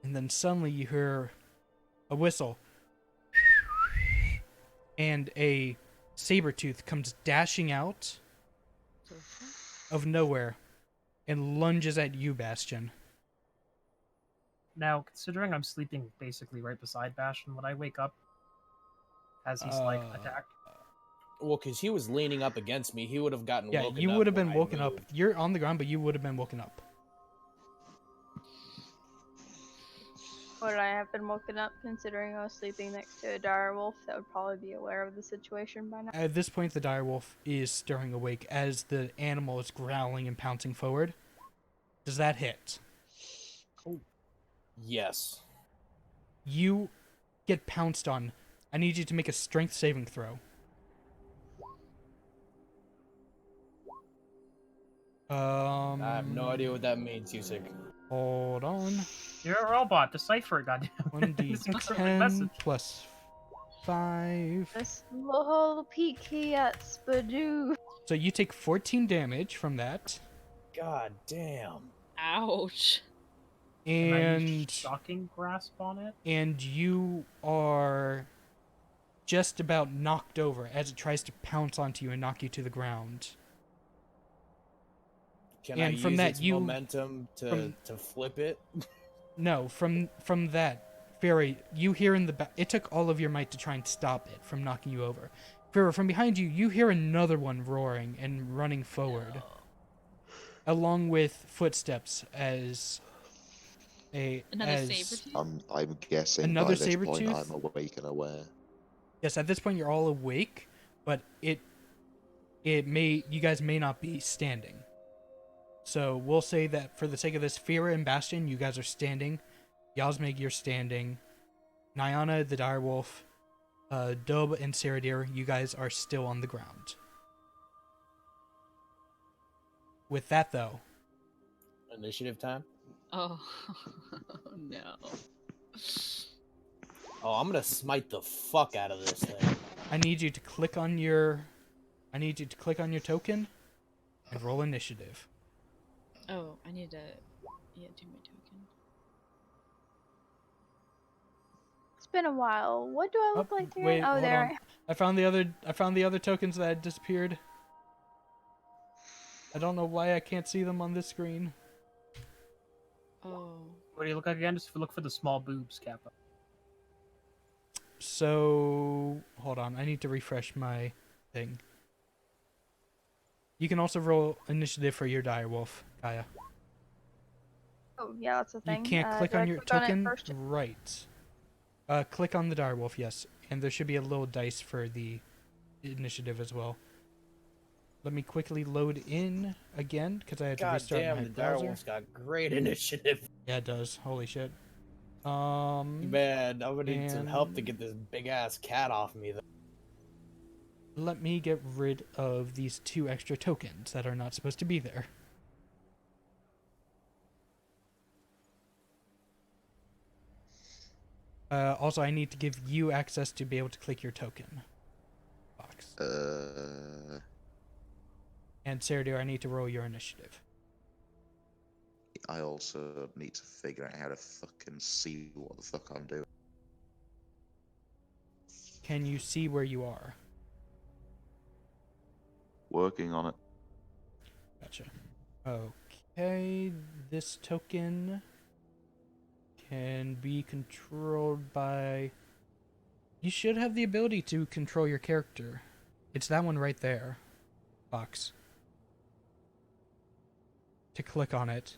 and then suddenly you hear a whistle, and a saber-tooth comes dashing out of nowhere and lunges at you, Bastion. Now, considering I'm sleeping basically right beside Bastion, would I wake up as he's attacked? Well, because he was leaning up against me, he would have gotten Yeah, woken you up would have when been I woken up. moved. You're on the ground, but you would have been woken up. Would I have been woken up considering I was sleeping next to a dire wolf that would probably be aware of the situation by now? At this point, the direwolf is stirring awake as the animal is growling and pouncing forward. Does that hit? Yes. You get pounced on. I need you to make a strength saving throw. I have no idea what that means, Yusik. Hold on. You're a robot. Decipher it, goddamn. It's an encrypted 1d10 message. plus 5. This little peeky at Spadoo. So you take 14 damage from that. God damn. Ouch. Can I use And shocking grasp on it? you are just about knocked over as it tries to pounce onto you and knock you to the ground. Can And I from use that, its you- momentum to flip it? No, from that, Fairy, you hear in the back. It took all of your might to try and stop it from knocking you over. Fairy, from behind you, you hear another one roaring and running forward, along with footsteps as Another saber-tooth? I'm guessing Another by this saber-tooth? point I'm awake and aware. Yes, at this point you're all awake, but you guys may not be standing. So we'll say that for the sake of this, Fira and Bastion, you guys are standing. Yasmig, you're standing. Nyana, the direwolf, Dub, and Saradir, you guys are still on the ground. With that, though, Initiative time. Oh no. Oh, I'm gonna smite the fuck out of this thing. I need you to click on your token and roll initiative. Oh, I need to do my token. It's been a while. What do I look like again? Wait, Oh, hold there. on. I found the other tokens that had disappeared. I don't know why I can't see them on this screen. Oh. What do you look like again? Just look for the small boobs, Kappa. So, hold on. I need to refresh my thing. You can also roll initiative for your direwolf, Kaya. Oh, yeah, that's the thing. You can't click do I on your click on it token. first? Right. Click on the direwolf, yes. And there should be a little dice for the initiative as well. Let me quickly load in again, because I had to God restart damn, my the browser. direwolf's got great initiative. Yeah, it does. Holy shit. Man, I'm gonna need some help to get this big ass cat off me. Though. Let me get rid of these 2 extra tokens that are not supposed to be there. Also, I need to give you access to be able to click your token box. And Saradir, I need to roll your initiative. I also need to figure out how to fucking see what the fuck I'm doing. Can you see where you are? Working on it. Gotcha. Okay, this token can be controlled by... You should have the ability to control your character. It's that one right there. Box. To click on it.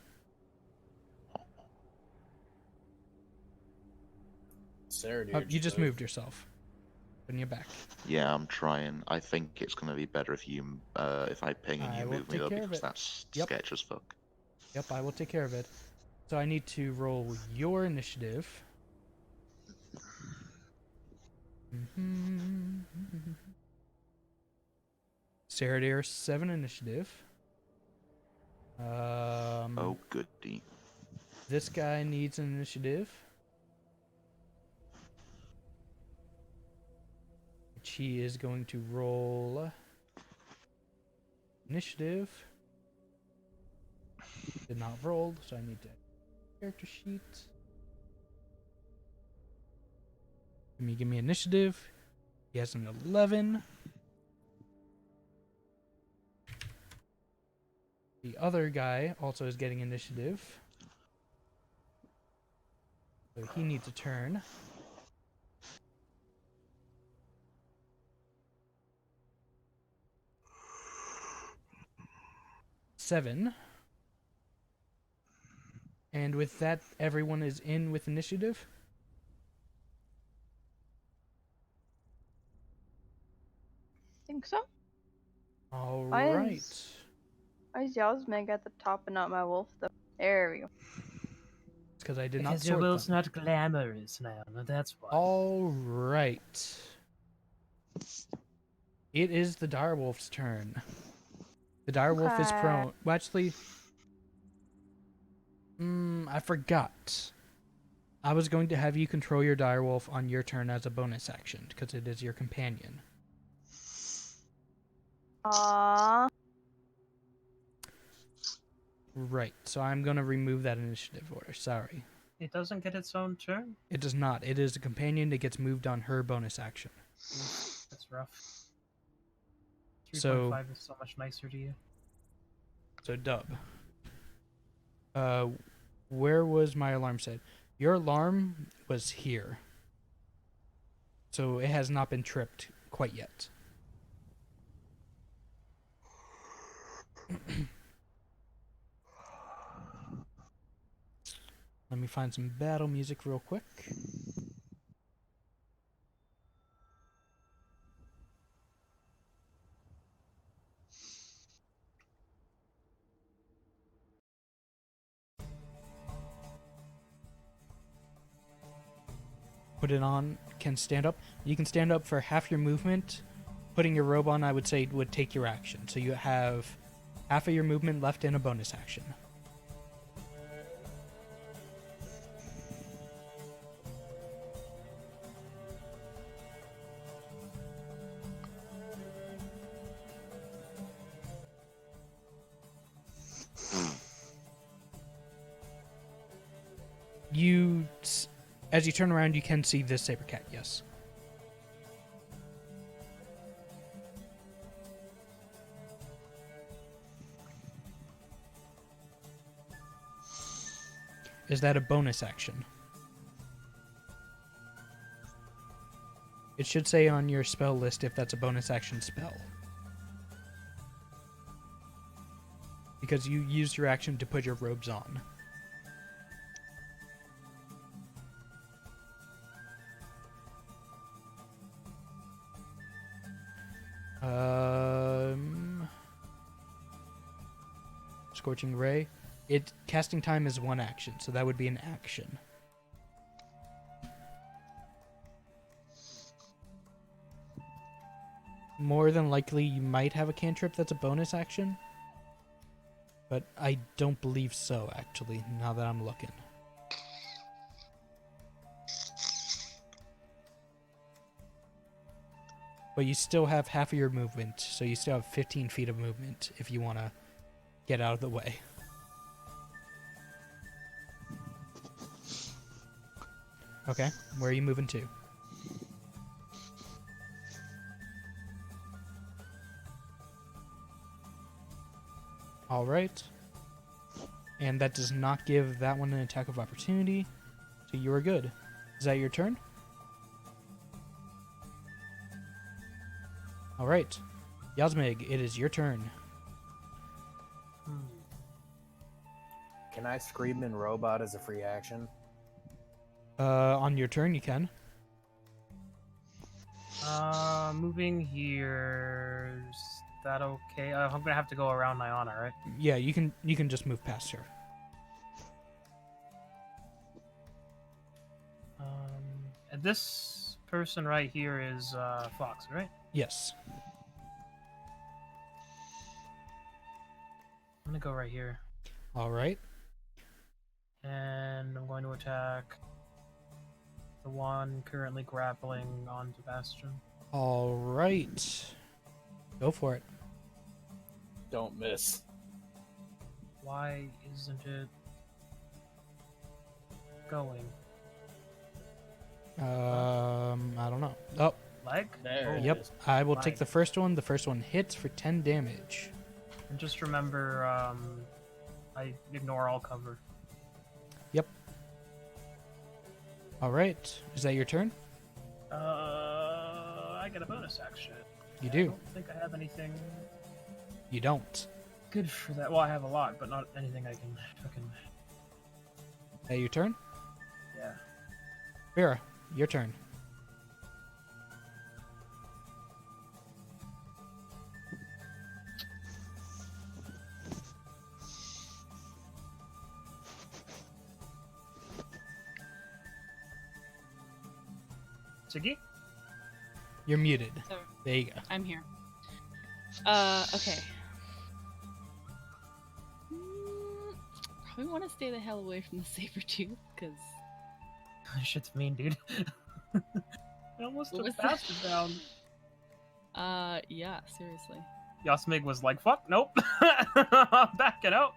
Sarah, Oh, you just moved yourself. Putting you back. Yeah, I'm trying. I think it's gonna be better if if I ping and I you will move me take though, care of because it. that's Yep. sketch as fuck. Yep, I will take care of it. So I need to roll your initiative. Saradir, 7 initiative. Oh goody. This guy needs an initiative. Which he is going to roll initiative. Did not roll, so I need to character sheet. Give me initiative. He has an 11. The other guy also is getting initiative. So he needs a turn. Seven. And with that, everyone is in with initiative. Think so? All Why right. Why is Yasmeg at the top and not my wolf, though? There we go. It's because I did not Because your sort will's them. not glamorous now, that's why. All right. It is the direwolf's turn. The direwolf is Okay. prone. Well, actually, I forgot. I was going to have you control your direwolf on your turn as a bonus action, because it is your companion. Aww. Right, so I'm going to remove that initiative order. Sorry. It doesn't get its own turn? It does not. It is a companion that gets moved on her bonus action. That's rough. So- 3.5 is so much nicer to you. So, Dub. Where was my alarm set? Your alarm was here. So it has not been tripped quite yet. Let me find some battle music real quick. put it on, can stand up. You can stand up for half your movement. Putting your robe on, I would say, would take your action. So you have half of your movement left in a bonus action. As you turn around, you can see this saber cat, yes. Is that a bonus action? It should say on your spell list if that's a bonus action spell. Because you used your action to put your robes on. Scorching Ray. Casting time is one action, so that would be an action. More than likely, you might have a cantrip that's a bonus action. But I don't believe so, actually, now that I'm looking. But you still have half of your movement, so you still have 15 feet of movement if you want to get out of the way. Okay, where are you moving to? Alright. And that does not give that one an attack of opportunity, so you are good. Is that your turn? Alright. Yasmig, it is your turn. Can I scream in robot as a free action? On your turn, you can. Moving here. Is that okay? I'm gonna have to go around Nyana, right? Yeah, you can just move past her. And this person right here is Fox, right? Yes. I'm gonna go right here, Alright. and I'm going to attack the one currently grappling onto Bastion. Alright. Go for it. Don't miss. Why isn't it going? I don't know. Oh, Leg? There it yep. is. I will take Fine. the first one. The first one hits for 10 damage. And just remember, I ignore all cover. Yep. Alright. Is that your turn? I get a bonus action. You I do. don't think I have anything You don't. good for that. Well, I have a lot, but not anything I can fucking. Is that your turn? Yeah. Vera, your turn. Siggy? You're muted. So There you go. I'm here. Okay. Probably want to stay the hell away from the saber tooth, because Shit's mean, dude. I almost What took was that? Bastard down. yeah, seriously. Yasmig was like, fuck, nope. I'm backing out.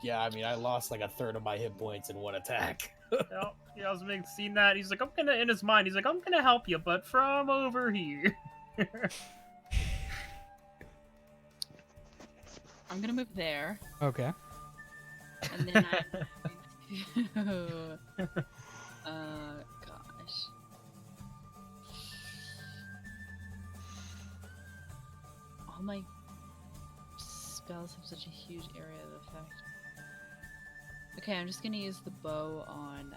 Yeah, I mean, I lost like a third of my hit points in one attack. Yep. Yasmig seen that. He's like, in his mind, he's like, I'm gonna help you, but from over here. I'm gonna move there, Okay. and then I'm going to... gosh. All my spells have such a huge area of effect. Okay, I'm just gonna use the bow on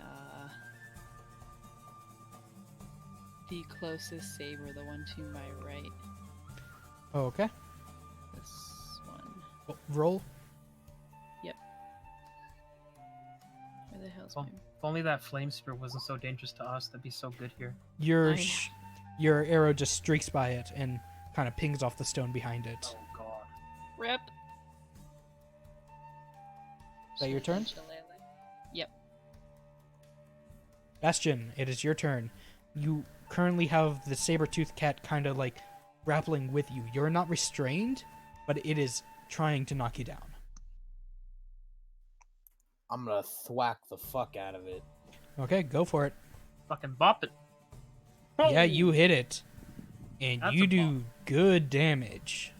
the closest saber, the one to my right. Okay. This one. Roll. Where the hell's Well, my... if only that flame spear wasn't so dangerous to us, that'd be so good here. Your I know. your arrow just streaks by it and kind of pings off the stone behind it. Oh god. Rip. Is that your turn? Yep. Bastion, it is your turn. You currently have the saber-toothed cat kind of like grappling with you. You're not restrained, but it is trying to knock you down. I'm gonna thwack the fuck out of it. Okay, go for it. Fucking bop it. Yeah, you hit it. And That's you a do good damage.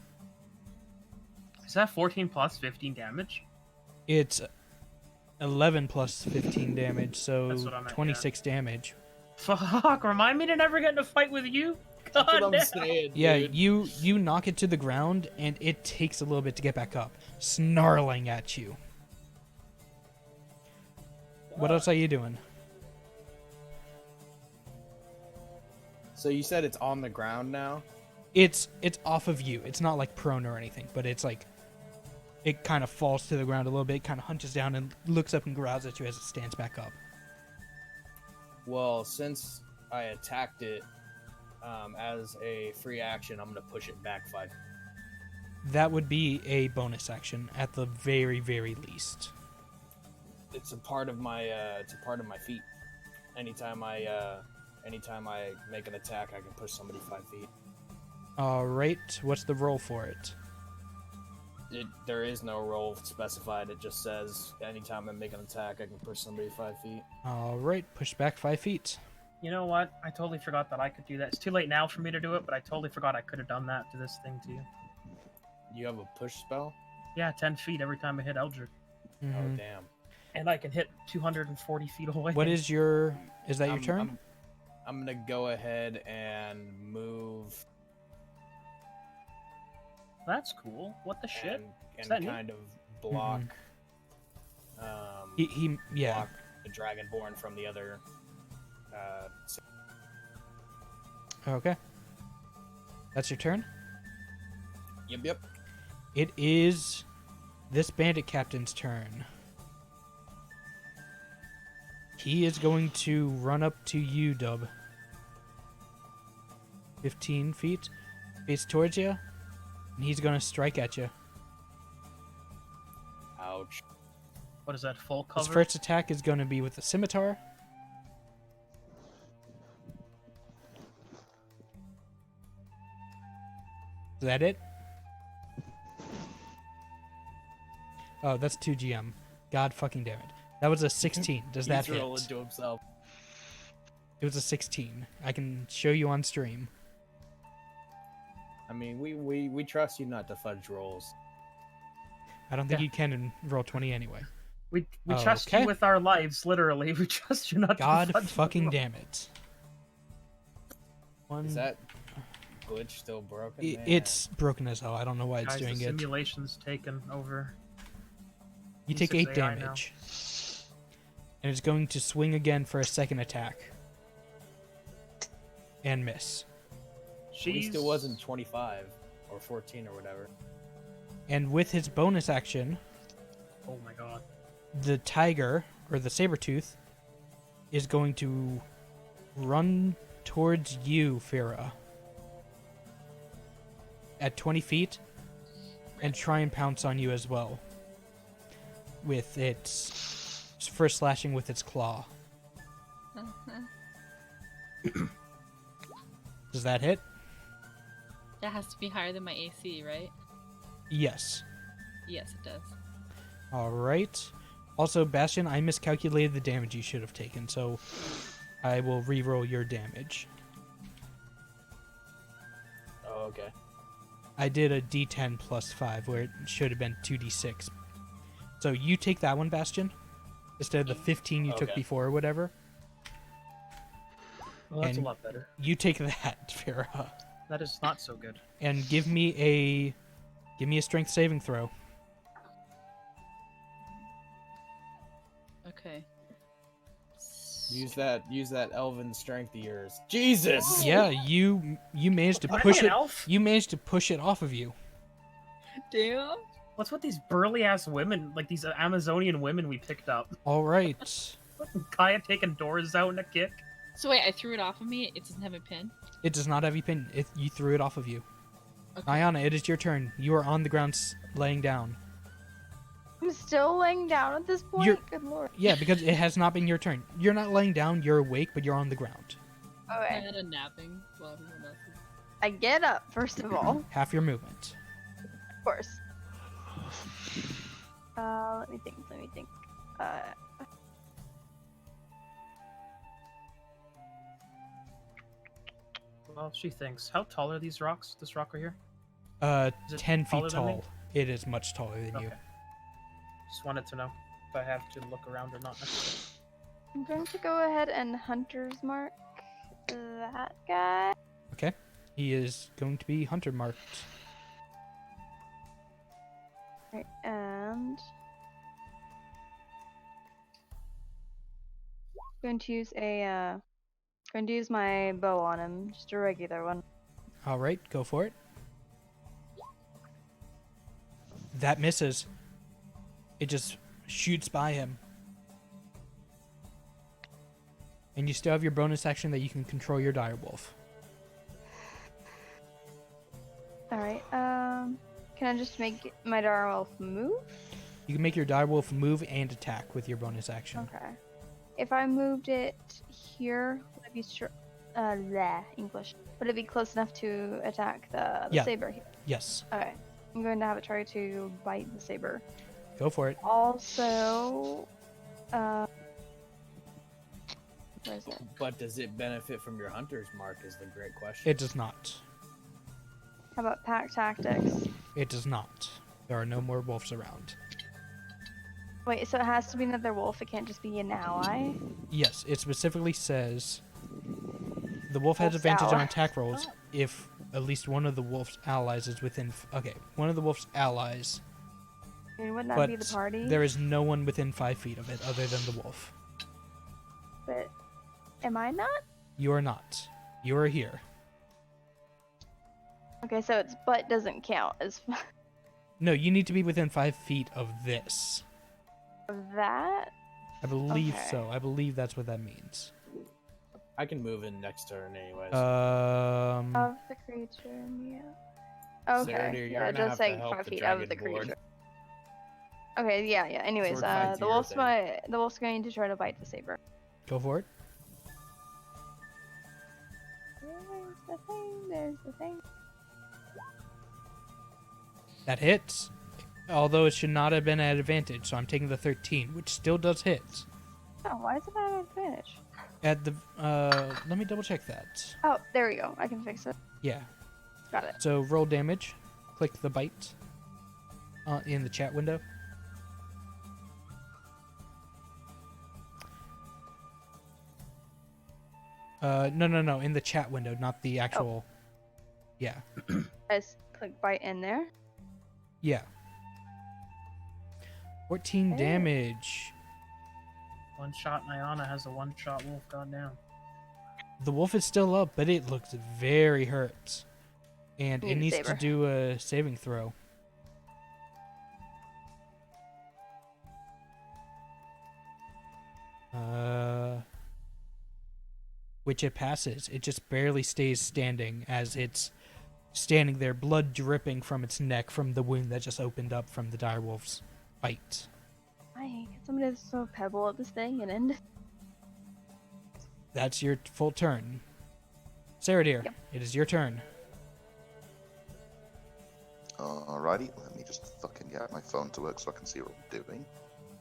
Is that 14 plus 15 damage? It's 11 plus 15 damage, so That's what I meant, 26 damage. Fuck, remind me to never get in a fight with you? God That's what I'm damn. saying, Yeah, dude. you knock it to the ground, and it takes a little bit to get back up, snarling at you. What else are you doing? So you said it's on the ground now? It's off of you. It's not like prone or anything, but it's like it kind of falls to the ground a little bit, kind of hunches down and looks up and growls at you as it stands back up. Well, since I attacked it as a free action, I'm gonna push it back 5. That would be a bonus action at the very, very least. It's a part of my feat. Anytime I make an attack, I can push somebody 5 feet. All right, what's the roll for it? There is no roll specified. It just says anytime I make an attack, I can push somebody 5 feet. All right, push back 5 feet. You know what? I totally forgot that I could do that. It's too late now for me to do it, but I totally forgot I could have done that to this thing too. You have a push spell? Yeah, 10 feet every time I hit Eldritch. Oh Mhm. damn! And I can hit 240 feet away. What is your? Is that your turn? I'm gonna go ahead and move. That's cool. What the shit? And that kind of block. Yeah. Block the Dragonborn from the other. Okay. That's your turn? Yep. It is this bandit captain's turn. He is going to run up to you, Dub. 15 feet. Face towards you. And he's going to strike at you. Ouch. What is that, full His cover? first attack is going to be with the scimitar. Is that it? Oh, that's 2 GM. God fucking damn it. That was a 16. Does that He's hit? rolling to himself. It was a 16. I can show you on stream. I mean, we trust you not to fudge rolls. I don't think Yeah. you can in roll 20 anyway. We Oh, trust okay. you with our lives, literally. We trust you not God to fudge fucking the damn it. One. Is that glitch still broken? Man. It's broken as hell. I don't know why it's Guys, doing the it. simulation's taken over. You take 8 P6 AI now. damage. And it's going to swing again for a second attack. And miss. At least it wasn't 25 or 14 or whatever. And with his bonus action, Oh my god. the tiger, or the saber-tooth, is going to run towards you, Farah, at 20 feet, and try and pounce on you as well. With its first slashing with its claw. Does that hit? That has to be higher than my AC, right? Yes. Yes, it does. Alright. Also, Bastion, I miscalculated the damage you should have taken, so I will re-roll your damage. Oh, okay. I did a d10 plus 5, where it should have been 2d6. So you take that one, Bastion, instead of the 15 you took Okay. before or whatever. Well, that's And- a lot better. You take that, Farah, That is not so good. and give me a strength saving throw. Okay. Use that elven strength of yours. Jesus! Yeah, you managed to Am I push an it. elf? You managed to push it off of you. Damn. What's with these burly ass women, like these Amazonian women we picked up? All right. Kaya taking doors out in a kick. So wait, I threw it off of me. It doesn't have a pin. It does not have you pinned. You threw it off of you. Okay. Ayana, it is your turn. You are on the ground laying down. I'm still laying down at this point. You're- Good lord. Yeah, because it has not been your turn. You're not laying down, you're awake, but you're on the ground. I Okay. had a napping while everyone else is. I get up first of all. Half your movement. Of course. Let me think. Well, she thinks. How tall are these rocks? This rock right here? Is it 10 taller feet than me? tall. It is much taller than you. Okay. Just wanted to know if I have to look around or not. I'm going to go ahead and hunter's mark that guy. Okay. He is going to be hunter marked. Right, and going to use my bow on him, just a regular one. All right, go for it. That misses. It just shoots by him. And you still have your bonus action that you can control your direwolf. All right. Can I just make my direwolf move? You can make your direwolf move and attack with your bonus action. Okay. If I moved it here, would it be English? Would it be close enough to attack the Yeah. saber here? Yes, Okay. I'm going to have it try to bite the saber. go for it. Also, where is it? But does it benefit from your hunter's mark is the great question. It does not. How about pack tactics? It does not. There are no more wolves around. Wait, so it has to be another wolf. It can't just be an ally. Yes, it specifically says the wolf has Wolf's advantage on ally. attack rolls if at least one of the wolf's allies is within. Okay, one of the wolf's allies, I mean, wouldn't that but be the party? there is no one within 5 feet of it other than the wolf. But am I not? You are not. You are here. Okay, so its butt doesn't count as No, you need to be within 5 feet of this. that. I believe Okay. so. I believe that's what that means. I can move in next turn anyways. Of the creature, yeah. Okay, Sarah, you're yeah, it gonna does have to say help 5 the feet of the dragon board. creature. Okay, yeah. Anyways, Sword fight the to your wolf's thing. the wolf's going to try to bite the saber. Go for it. There's the thing. That hits. Although it should not have been at advantage, so I'm taking the 13, which still does hit. Oh, why is it at advantage? At the let me double check that. Oh, there we go. I can fix it. Yeah. Got it. So roll damage. Click the bite in the chat window. No. In the chat window, not the actual. Yeah. I just click bite in there. Yeah. 14 Okay. damage. One shot Nyana has a one shot wolf gone down. The wolf is still up, but it looks very hurt. And Need it a needs to saber. do a saving throw. Which it passes. It just barely stays standing as it's standing there, blood dripping from its neck from the wound that just opened up from the direwolf's bite. Hi, can somebody just throw a pebble at this thing and end? That's your full turn. Sarah dear, Yep. it is your turn. Alrighty, let me just fucking get my phone to work so I can see what I'm doing.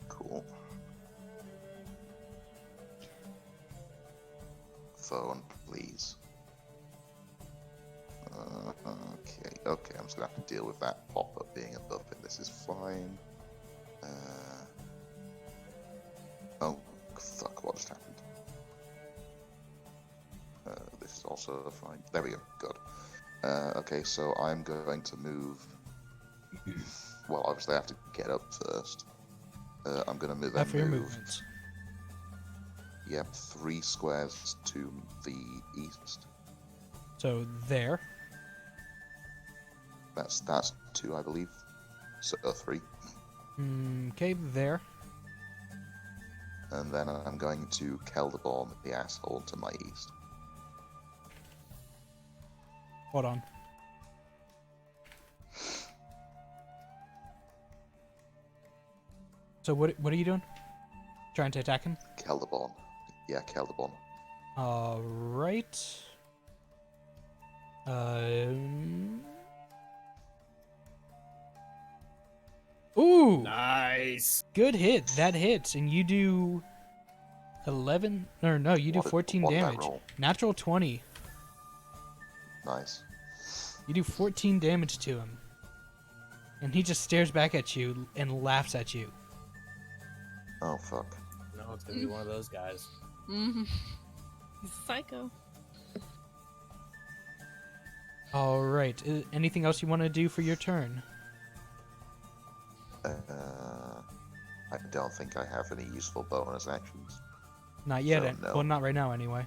Cool. Phone, please. Okay, I'm just gonna have to deal with that pop-up being above it. This is fine. Oh, fuck, what just happened? This is also fine. There we go, good. Okay, so I'm going to move. Well, obviously I have to get up first. I'm gonna move After your move. movements. Yep, 3 squares to the east. So there. That's 2, I believe. So 3. Okay, there. And then I'm going to Kelderborn the asshole to my east. Hold on. So what are you doing? Trying to attack him? Kelderborn. Yeah, Kelderborn. All right. Ooh, Nice. good hit. That hits, and you do 11. Or no, you do What did- 14 what did I damage. roll? Natural 20. Nice. You do 14 damage to him, and he just stares back at you and laughs at you. Oh, fuck. No, it's gonna be one of those guys. Mm-hmm. He's a psycho. All right. Anything else you want to do for your turn? I don't think I have any useful bonus actions. Not yet. So, no. Well, not right now, anyway.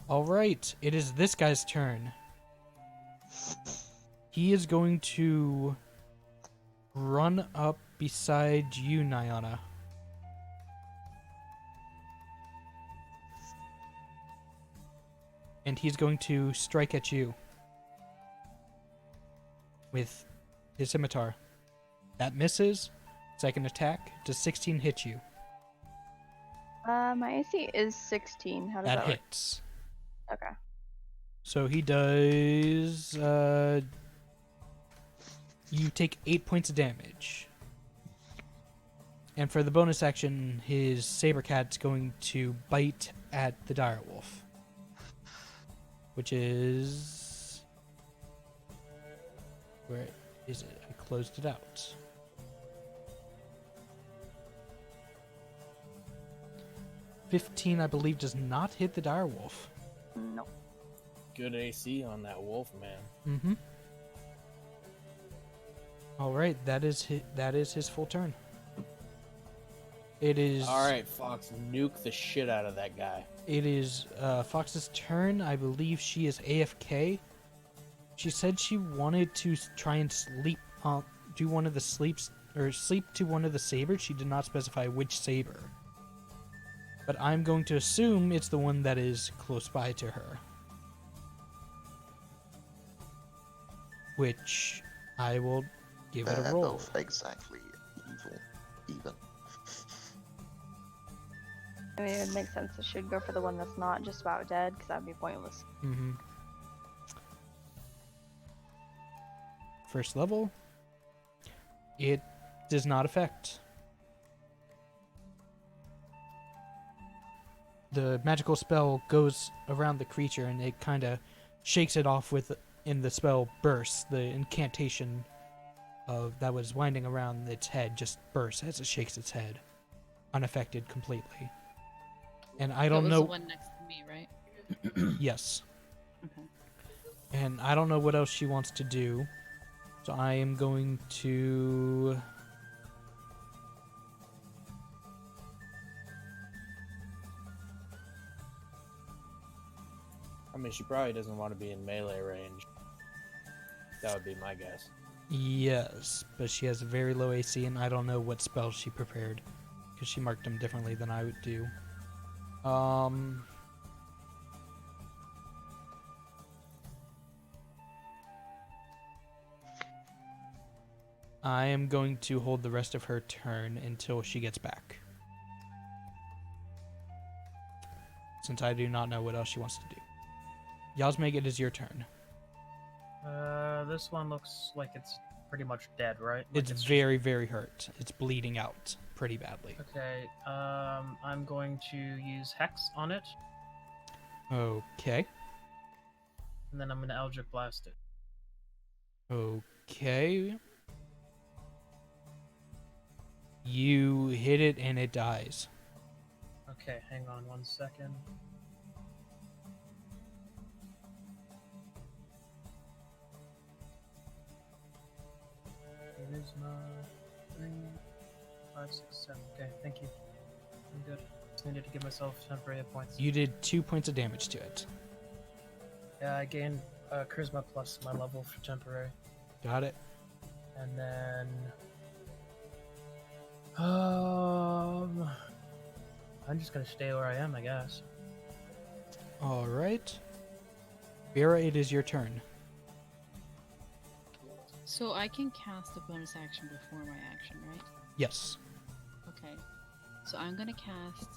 All right. It is this guy's turn. He is going to run up beside you, Nyana. And he's going to strike at you with his scimitar. That misses. Second attack. Does 16 hit you? My AC is 16. How does That that work? hits. Okay. So he does. You take 8 points of damage. And for the bonus action, his saber cat's going to bite at the direwolf, which is. Where is it? I closed it out. $15, I believe, does not hit the direwolf. Nope. Good AC on that wolf, man. Mm-hmm. All right, that is his full turn. It is. All right, Fox, nuke the shit out of that guy. It is Fox's turn. I believe she is AFK. She said she wanted to try and sleep, do one of the sleeps, or sleep to one of the sabers. She did not specify which saber. But I'm going to assume it's the one that is close by to her. Which I will give it a They're roll. both exactly evil. Even. I mean, it would make sense to should go for the one that's not just about dead, because that'd be pointless. Mm-hmm. First level. It does not affect. The magical spell goes around the creature and it kind of shakes it off in the spell bursts. The incantation that was winding around its head just bursts as it shakes its head, unaffected completely. And I don't that was know. the one next to me, right? Yes. Okay. And I don't know what else she wants to do. So I am going to. I mean, she probably doesn't want to be in melee range. That would be my guess. Yes, but she has a very low AC, and I don't know what spells she prepared because she marked them differently than I would do. I am going to hold the rest of her turn until she gets back. Since I do not know what else she wants to do. Yasmeg, it is your turn. This one looks like it's pretty much dead, right? Like It's just- very, very hurt. It's bleeding out pretty badly. Okay, I'm going to use Hex on it, Okay. and then I'm gonna Eldritch Blast it. Okay. You hit it and it dies. Okay, hang on 1 second. Charisma, 3, 5, 6, 7. Okay, thank you. I'm good. Just needed to give myself temporary hit points. You did 2 points of damage to it. Yeah, I gained Charisma plus my level for temporary. Got it. And then I'm just gonna stay where I am, I guess. All right. Vera, it is your turn. So I can cast a bonus action before my action, right? Yes. Okay. So I'm gonna cast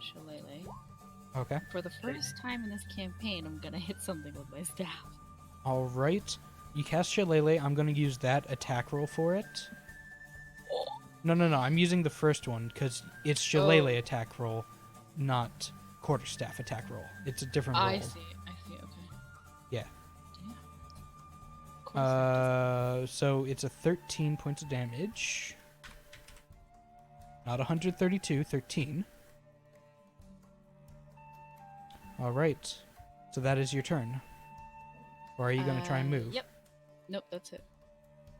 Shillelagh. Okay. For the first time in this campaign, I'm gonna hit something with my staff. All right. You cast Shillelagh. I'm going to use that attack roll for it. No. I'm using the first one because it's Shillelagh attack roll, not quarterstaff attack roll. It's a different roll. I see. Okay. Yeah. Damn. So it's a 13 points of damage. Not 132, 13. All right. So that is your turn. Or are you going to try and move? Yep. Nope, that's it.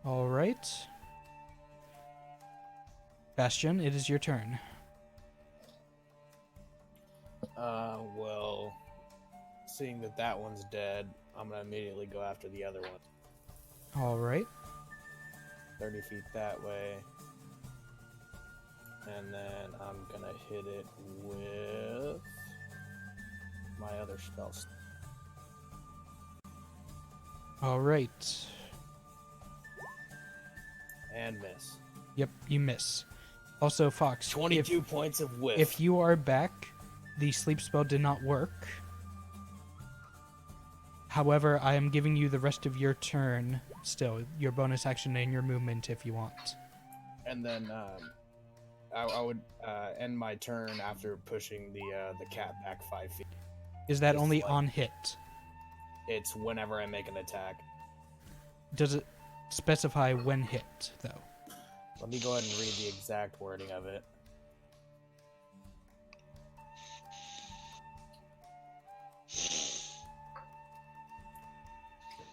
All right. Bastion, it is your turn. Well, seeing that that one's dead, I'm gonna immediately go after the other one. All right. 30 feet that way. And then I'm gonna hit it with my other spells. All right. And miss. Yep, you miss. Also, Fox, 22 points of whiff. if you are back, the sleep spell did not work. However, I am giving you the rest of your turn still, your bonus action and your movement if you want. And then I would end my turn after pushing the cat back 5 feet. Is that Just only like- on hit? It's whenever I make an attack. Does it specify when hit, though? Let me go ahead and read the exact wording of it.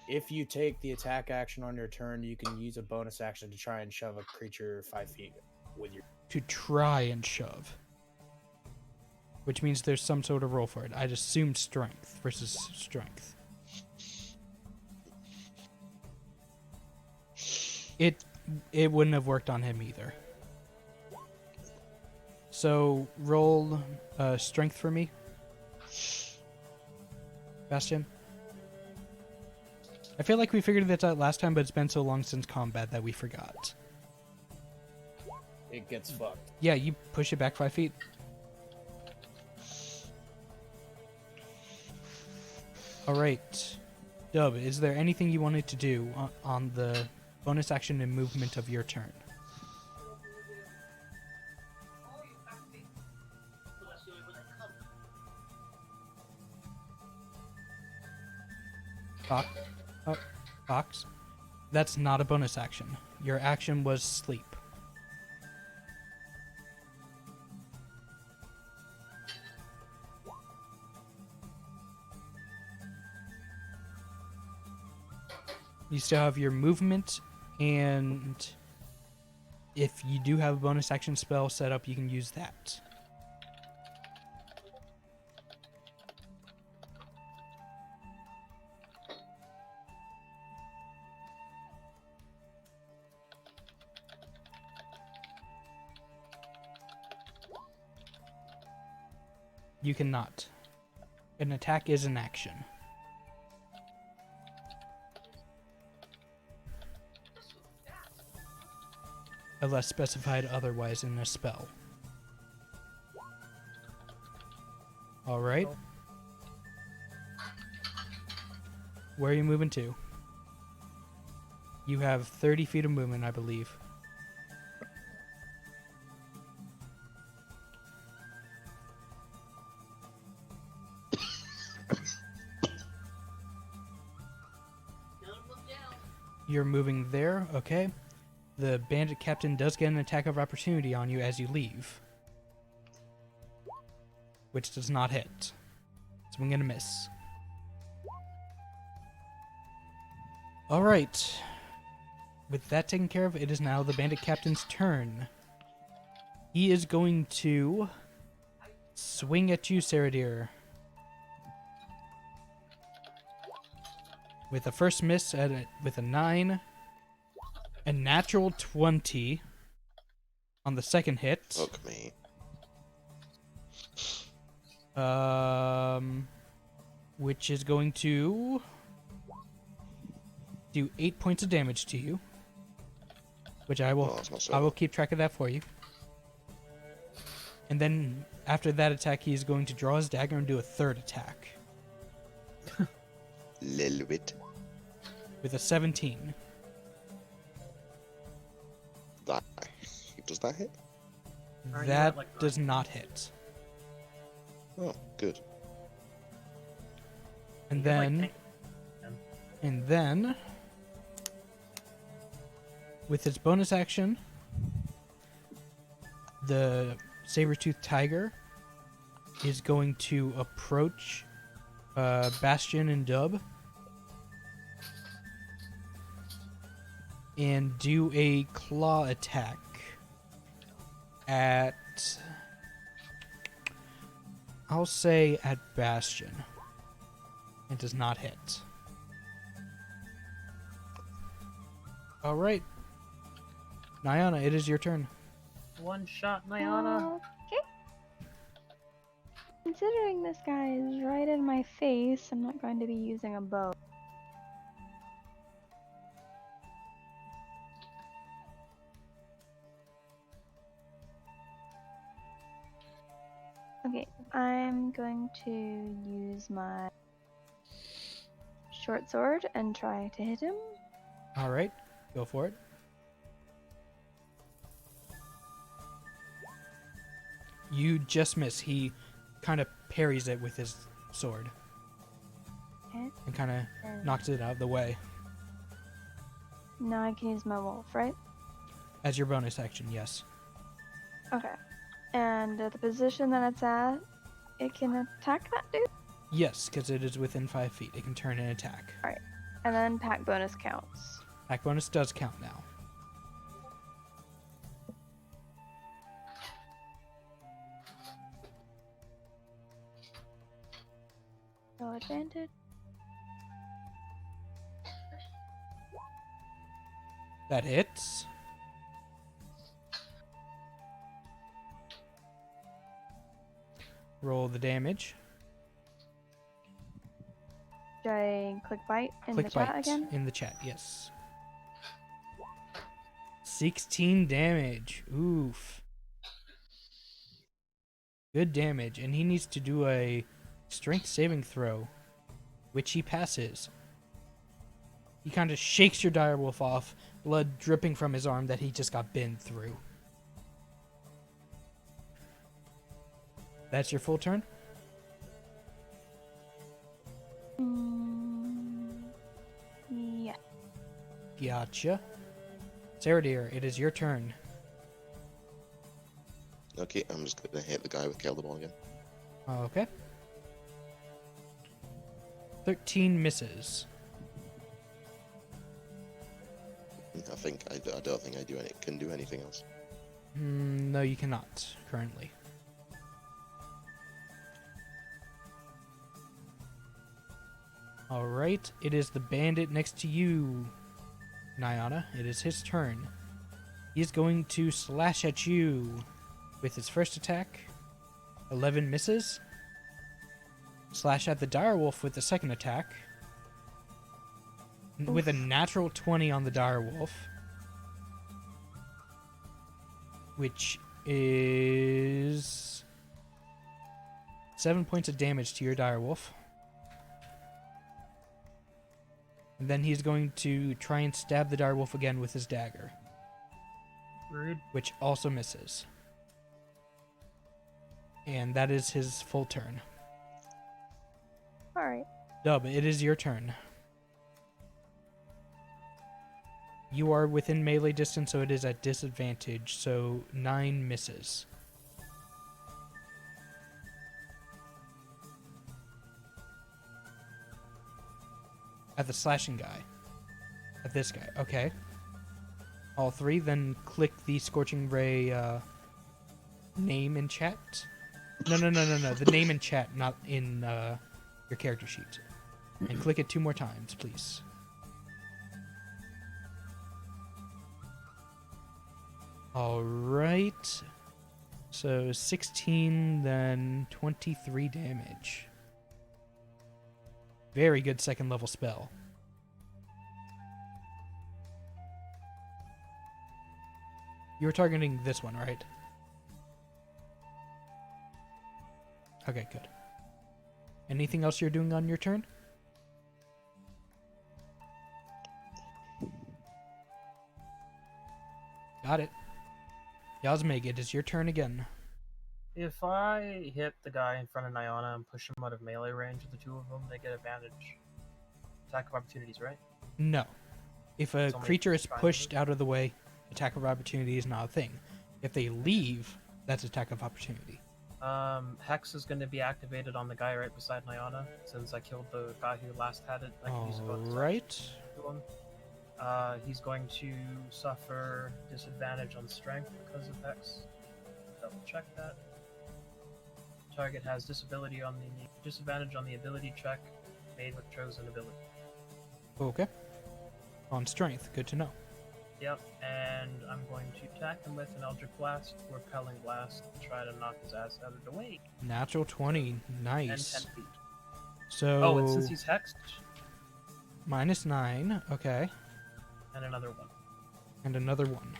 If you take the attack action on your turn, you can use a bonus action to try and shove a creature 5 feet with your. To try and shove. Which means there's some sort of roll for it. I'd assume strength versus strength. It wouldn't have worked on him either. So roll strength for me, Bastion. I feel like we figured this out last time, but it's been so long since combat that we forgot. It gets fucked. Yeah, you push it back 5 feet. All right, Dub. Is there anything you wanted to do on the bonus action and movement of your turn? Fox? Oh, Fox? That's not a bonus action. Your action was sleep. You still have your movement, and if you do have a bonus action spell set up, you can use that. You cannot. An attack is an action. Unless specified otherwise in a spell. Alright. Where are you moving to? You have 30 feet of movement, I believe. You're moving there, okay. The bandit captain does get an attack of opportunity on you as you leave. Which does not hit. So I'm gonna miss. Alright. With that taken care of, it is now the bandit captain's turn. He is going to swing at you, Saradir. With a first miss with a 9. A natural 20 on the second hit. Fuck me. Which is going to do 8 points of damage to you. Which I will Oh, that's not so I will bad. keep track of that for you. And then after that attack, he is going to draw his dagger and do a third attack Little bit. with a 17. That does that hit? Aren't you That at, like, does not hit. Oh, good. And You have, like, then, tank- and then, with his bonus action, the saber-toothed tiger is going to approach Bastion and Dub and do a claw attack at, I'll say at Bastion. It does not hit. All right. Nyana, it is your turn. One shot, Nyana. Okay. Considering this guy is right in my face, I'm not going to be using a bow. Okay, I'm going to use my short sword and try to hit him. All right, go for it. You just miss. He kind of parries it with his sword Okay. and kind of And knocks it out of the way. now I can use my wolf, right? As your bonus action, yes. Okay. And at the position that it's at, it can attack that dude? Yes, because it is within 5 feet. It can turn and attack. And then pack bonus counts. Attack bonus does count now. No advantage. That hits. Roll the damage. Should I click bite in Click the chat bite again? in the chat, yes. 16 damage. Oof. Good damage. And he needs to do a strength saving throw, which he passes. He kind of shakes your direwolf off, blood dripping from his arm that he just got bitten through. That's your full turn? Yeah. Gotcha. Sarah dear, it is your turn. Okay, I'm just gonna hit the guy with Kill the Ball again. Okay. 13 misses. I don't think I can do anything else. No, you cannot currently. Alright, it is the bandit next to you, Nyana. It is his turn. He is going to slash at you with his first attack. 11 misses. Slash at the direwolf with the second attack. With a natural 20 on the direwolf. Which is 7 points of damage to your direwolf. And then he's going to try and stab the direwolf again with his dagger, Rude. which also misses. And that is his full turn. Alright. Dub, it is your turn. You are within melee distance, so it is at disadvantage, so 9 misses. At the slashing guy. At this guy. Okay. All three. Then click the Scorching Ray name in chat. No. The name in chat, not in your character sheet. And click it 2 more times, please. All right. So 16, then 23 damage. Very good second level spell. You were targeting this one, right? Okay, good. Anything else you're doing on your turn? Got it. Yasmig, it is your turn again. If I hit the guy in front of Nyana and push him out of melee range of the two of them, they get advantage. Attack of opportunities, right? No. If a It's only creature is trying to pushed move? out of the way, attack of opportunity is not a thing. If they leave, that's attack of opportunity. Hex is going to be activated on the guy right beside Nyana, since I killed the guy who last had it. I can use a bonus action Alright. to him. He's going to suffer disadvantage on strength because of Hex. Double check that. Target has disadvantage on the ability check made with chosen ability. Okay. On strength, good to know. Yep, and I'm going to attack him with an Eldritch Blast, Repelling Blast, to try to knock his ass out of the way. Natural 20, And nice. 10 feet. So, Oh, and since he's hexed, -9, okay. and another one. And another one.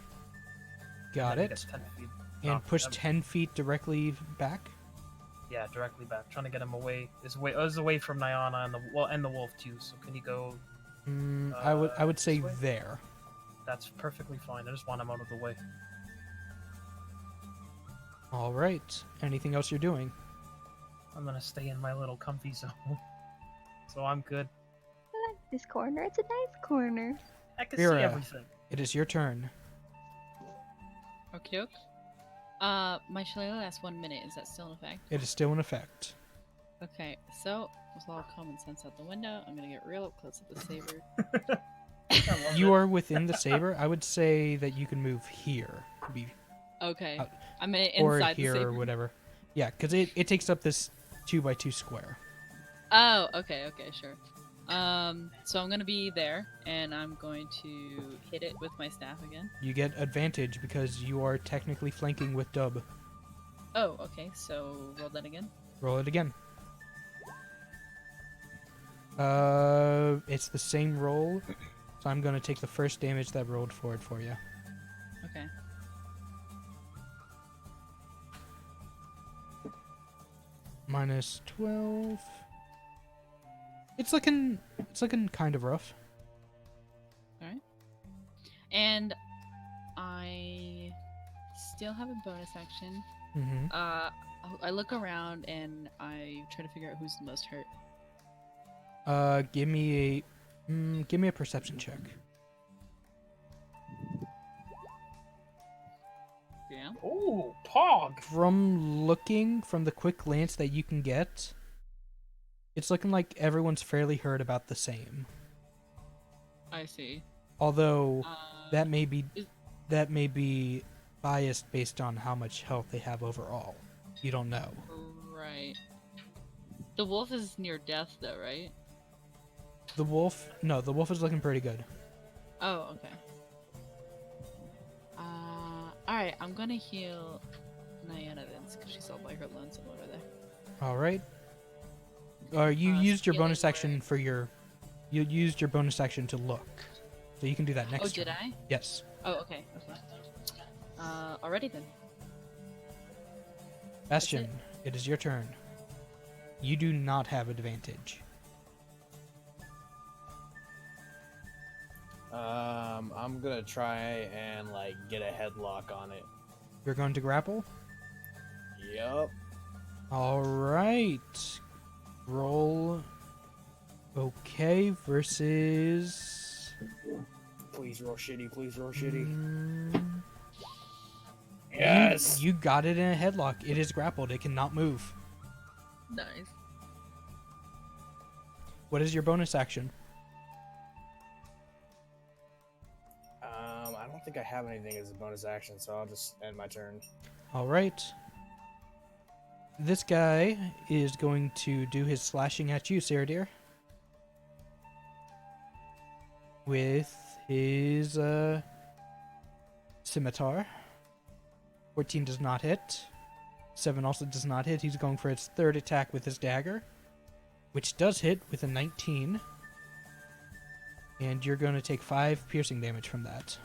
Got And then he it. gets 10 feet. And knocked push out. 10 feet directly back? Yeah, directly back. Trying to get him away. Is away from Nyana and the wolf too. So can you go? I would say this way? there. That's perfectly fine. I just want him out of the way. Alright. Anything else you're doing? I'm gonna stay in my little comfy zone. So I'm good. I like this corner. It's a nice corner. I can Vera. see everything. It is your turn. Okay. My shillelagh lasts 1 minute. Is that still in effect? It is still in effect. Okay, so with all common sense out the window, I'm gonna get real close to the saber. I love You it. are within the saber. I would say that you can move here. Okay, Out- I'm Or inside the here saber. or whatever. Yeah, because it takes up this 2x2 square. Oh, okay, sure. So I'm gonna be there, and I'm going to hit it with my staff again. You get advantage because you are technically flanking with Dub. Oh, okay. So roll that again. Roll it again. It's the same roll, so I'm gonna take the first damage that rolled for it for you. Okay. -12. It's looking kind of rough. All right. And I still have a bonus action. Mm-hmm. I look around and I try to figure out who's the most hurt. Give me a perception check. Yeah. Ooh, Pog! From the quick glance that you can get, it's looking like everyone's fairly hurt about the same. I see. Although that may is- be biased based on how much health they have overall. You don't know. Right. The wolf is near death, though, right? The wolf is looking pretty good. Oh, okay. Alright, I'm gonna heal Nyana then, because she's all by her lonesome over there. All right. You used your bonus healing action word. for your. You used your bonus action to look, so you can do that next Oh, did turn. I? Yes. Oh, okay. Alrighty then. Bastion, it is your turn. You do not have advantage. I'm gonna try and get a headlock on it. You're going to grapple? Yup. All right. Roll. Okay, versus. Please roll shitty. Please roll shitty. Mm, Yes. You got it in a headlock. It is grappled. It cannot move. Nice. What is your bonus action? I don't think I have anything as a bonus action, so I'll just end my turn. All right. This guy is going to do his slashing at you, Saradir. With his scimitar. 14 does not hit. 7 also does not hit. He's going for his third attack with his dagger, which does hit with a 19. And you're going to take 5 piercing damage from that.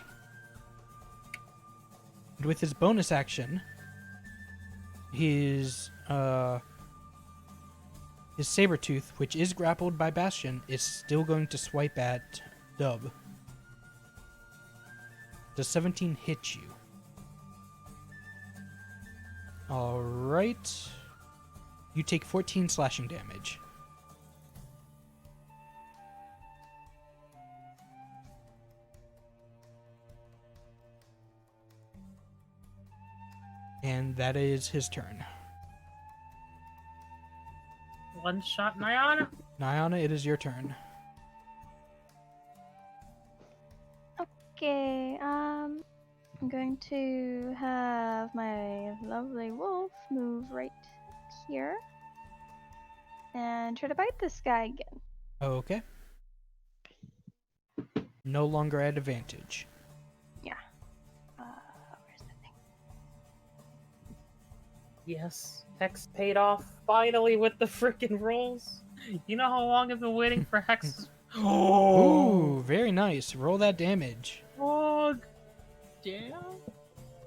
And with his bonus action, his Sabretooth, which is grappled by Bastion, is still going to swipe at Dub. Does 17 hit you? Alright. You take 14 slashing damage. And that is his turn. One shot, Nyana. Nyana, it is your turn. Okay, I'm going to have my lovely wolf move right here and try to bite this guy again. Okay. No longer at advantage. Where's the thing? Yes, Hex paid off finally with the freaking rolls. You know how long I've been waiting for Hex? Ooh, very nice. Roll that damage. Pog. Damn.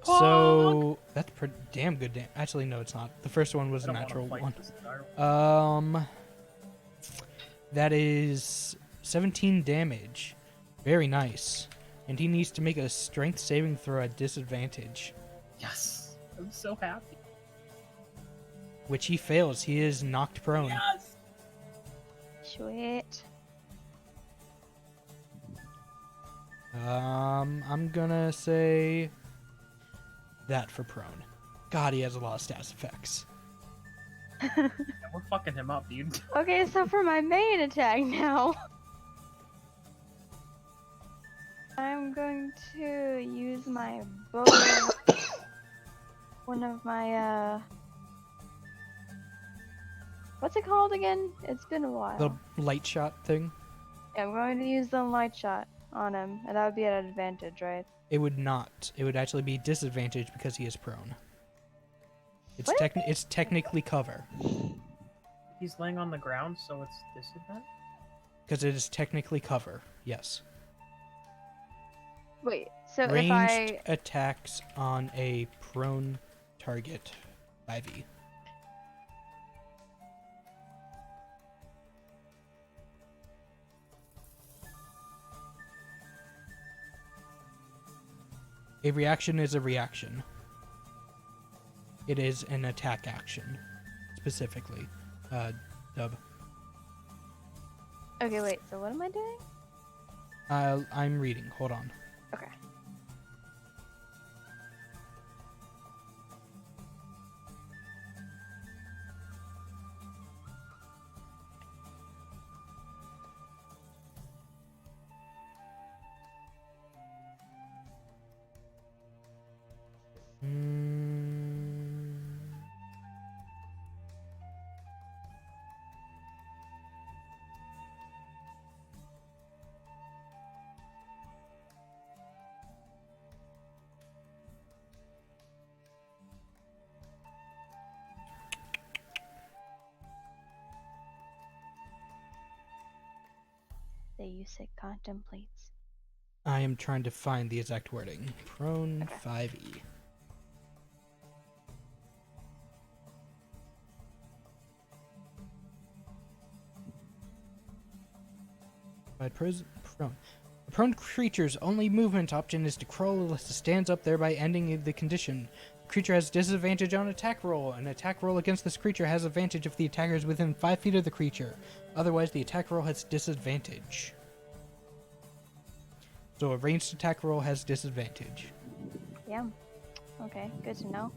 So that's pretty damn good. Actually, no, it's not. The first one was I a don't wanna natural fight one. this guy. That is 17 damage. Very nice. And he needs to make a strength saving throw at disadvantage, Yes, I'm so happy. which he fails. He is knocked prone. Yes. Sweet. I'm gonna say that for prone. God, he has a lot of stats effects. Yeah, we're fucking him up, dude. Okay, so for my main attack now, I'm going to use my bow. One of my, what's it called again? It's been a while. The light shot thing. Yeah, I'm going to use the light shot on him, and that would be at an advantage, right? It would not. It would actually be disadvantage because he is prone. It's What? it's technically cover He's laying on the ground, so it's disadvantage. because it is technically cover. Yes. Wait, so Ranged if I... attacks on a prone target. 5e. A reaction is a reaction. It is an attack action, specifically. Dub. Okay, wait, so what am I doing? I'm reading. Hold on. Okay. Mm. The use it contemplates. I am trying to find the exact wording. Prone Okay. 5e. By prone. A prone creature's only movement option is to crawl unless it stands up, thereby ending the condition. The creature has disadvantage on attack roll. An attack roll against this creature has advantage if the attacker is within 5 feet of the creature. Otherwise, the attack roll has disadvantage. So a ranged attack roll has disadvantage. Yeah. Okay, good to know.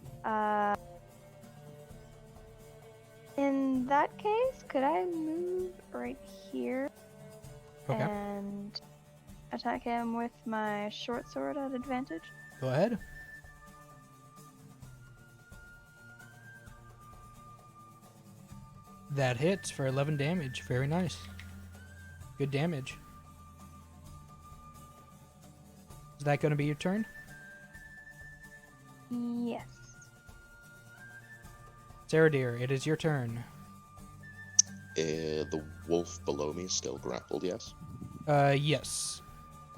In that case, could I move right here Okay, and attack him with my short sword at advantage? go ahead. That hits for 11 damage. Very nice. Good damage. Is that going to be your turn? Yes. Sarah dear, it is your turn. The wolf below me is still grappled, yes? Yes.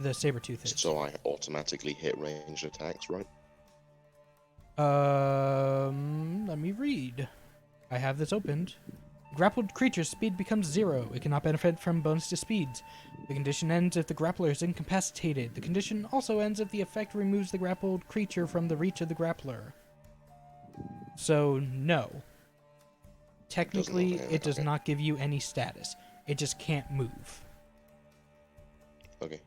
The saber-tooth is. So I automatically hit ranged attacks, right? Let me read. I have this opened. Grappled creature's speed becomes 0. It cannot benefit from bonus to speeds. The condition ends if the grappler is incapacitated. The condition also ends if the effect removes the grappled creature from the reach of the grappler. So, no. Technically, it does okay. not give you any status. It just can't move. Okay.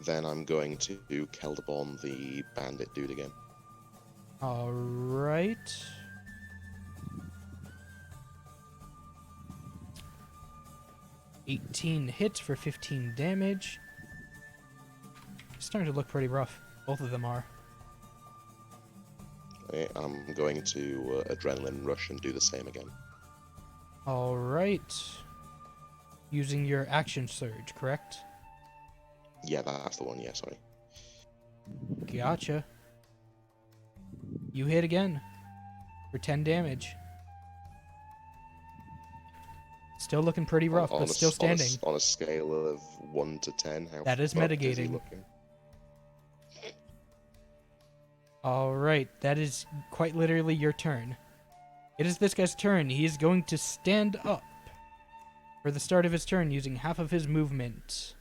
Then I'm going to Keldabon the bandit dude again. Alright. $18 hits for 15 damage. It's starting to look pretty rough. Both of them are. Okay, I'm going to adrenaline rush and do the same again. Alright. Using your action surge, correct? Yeah, that's the one. Yeah, sorry. Gotcha. You hit again for 10 damage. Still looking pretty rough, but still standing. On a scale of 1 to 10, how That is fucked mitigating. is he looking? Alright, that is quite literally your turn. It is this guy's turn. He is going to stand up for the start of his turn using half of his movement.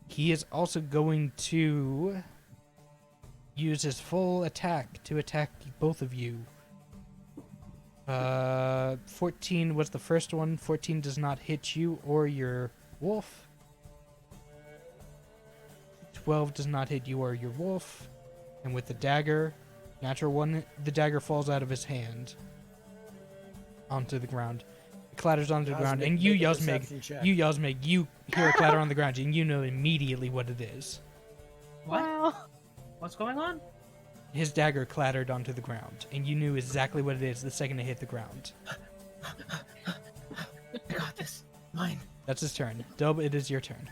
He is also going to use his full attack to attack both of you. 14 was the first one. 14 does not hit you or your wolf. 12 does not hit you or your wolf. And with the dagger, natural one, the dagger falls out of his hand onto the ground. It clatters onto the ground, and you, Yasmig, you hear a clatter on the ground, and you know immediately what it is. What? Wow. What's going on? His dagger clattered onto the ground, and you knew exactly what it is the second it hit the ground. I got this. Mine. That's his turn. Dub, it is your turn.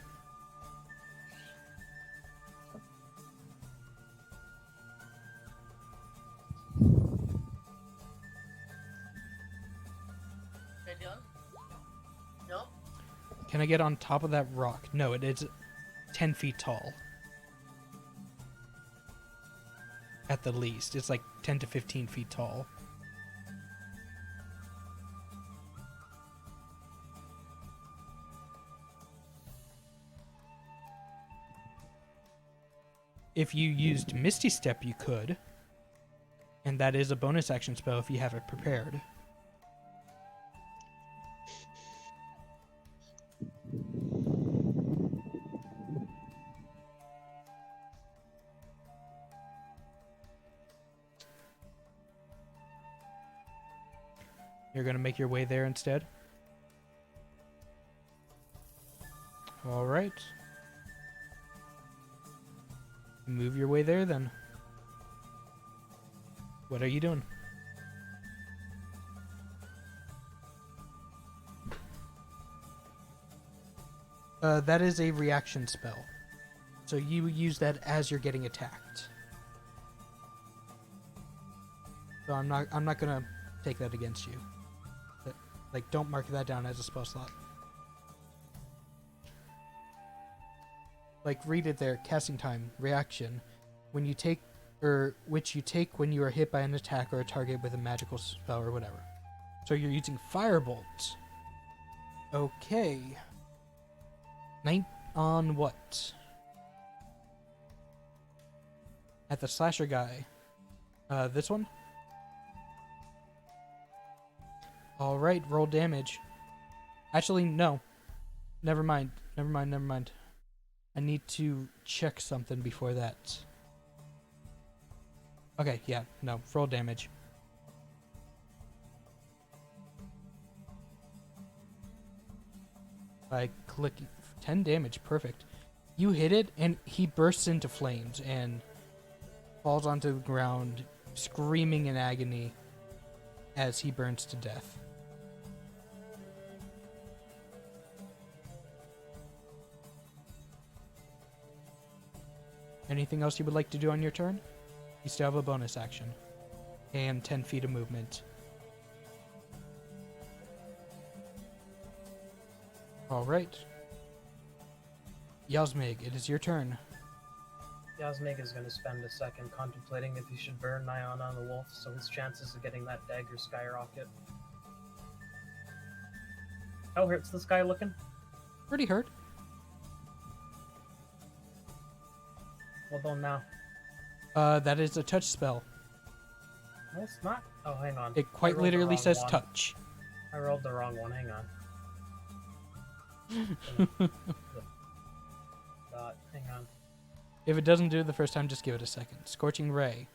No? Can I get on top of that rock? No, it is 10 feet tall. At the least. It's like 10 to 15 feet tall. If you used Misty Step, you could. And that is a bonus action spell if you have it prepared. You're going to make your way there instead? Alright. Move your way there then. What are you doing? That is a reaction spell. So you use that as you're getting attacked. So I'm not gonna take that against you. Like, don't mark that down as a spell slot. Like, read it there. Casting time, reaction. When you take, or which you take when you are hit by an attack or a target with a magical spell or whatever. So you're using Firebolt. Okay. On what? At the slasher guy. This one? Alright, roll damage. Actually, no. Never mind. I need to check something before that. Okay, yeah, no. Roll damage. By clicking 10 damage, perfect. You hit it, and he bursts into flames and falls onto the ground, screaming in agony as he burns to death. Anything else you would like to do on your turn? You still have a bonus action. And 10 feet of movement. Alright. Yasmig, it is your turn. Yasmig is going to spend a second contemplating if he should burn Nyana on the wolf, so his chances of getting that dagger skyrocket. How hurt's this guy looking? Pretty hurt. Well done now. That is a touch spell. No, it's not. Oh, hang on. It quite I rolled the literally wrong says one. touch. I rolled the wrong one. Hang on. Hang on. If it doesn't do it the first time, just give it a second. Scorching Ray.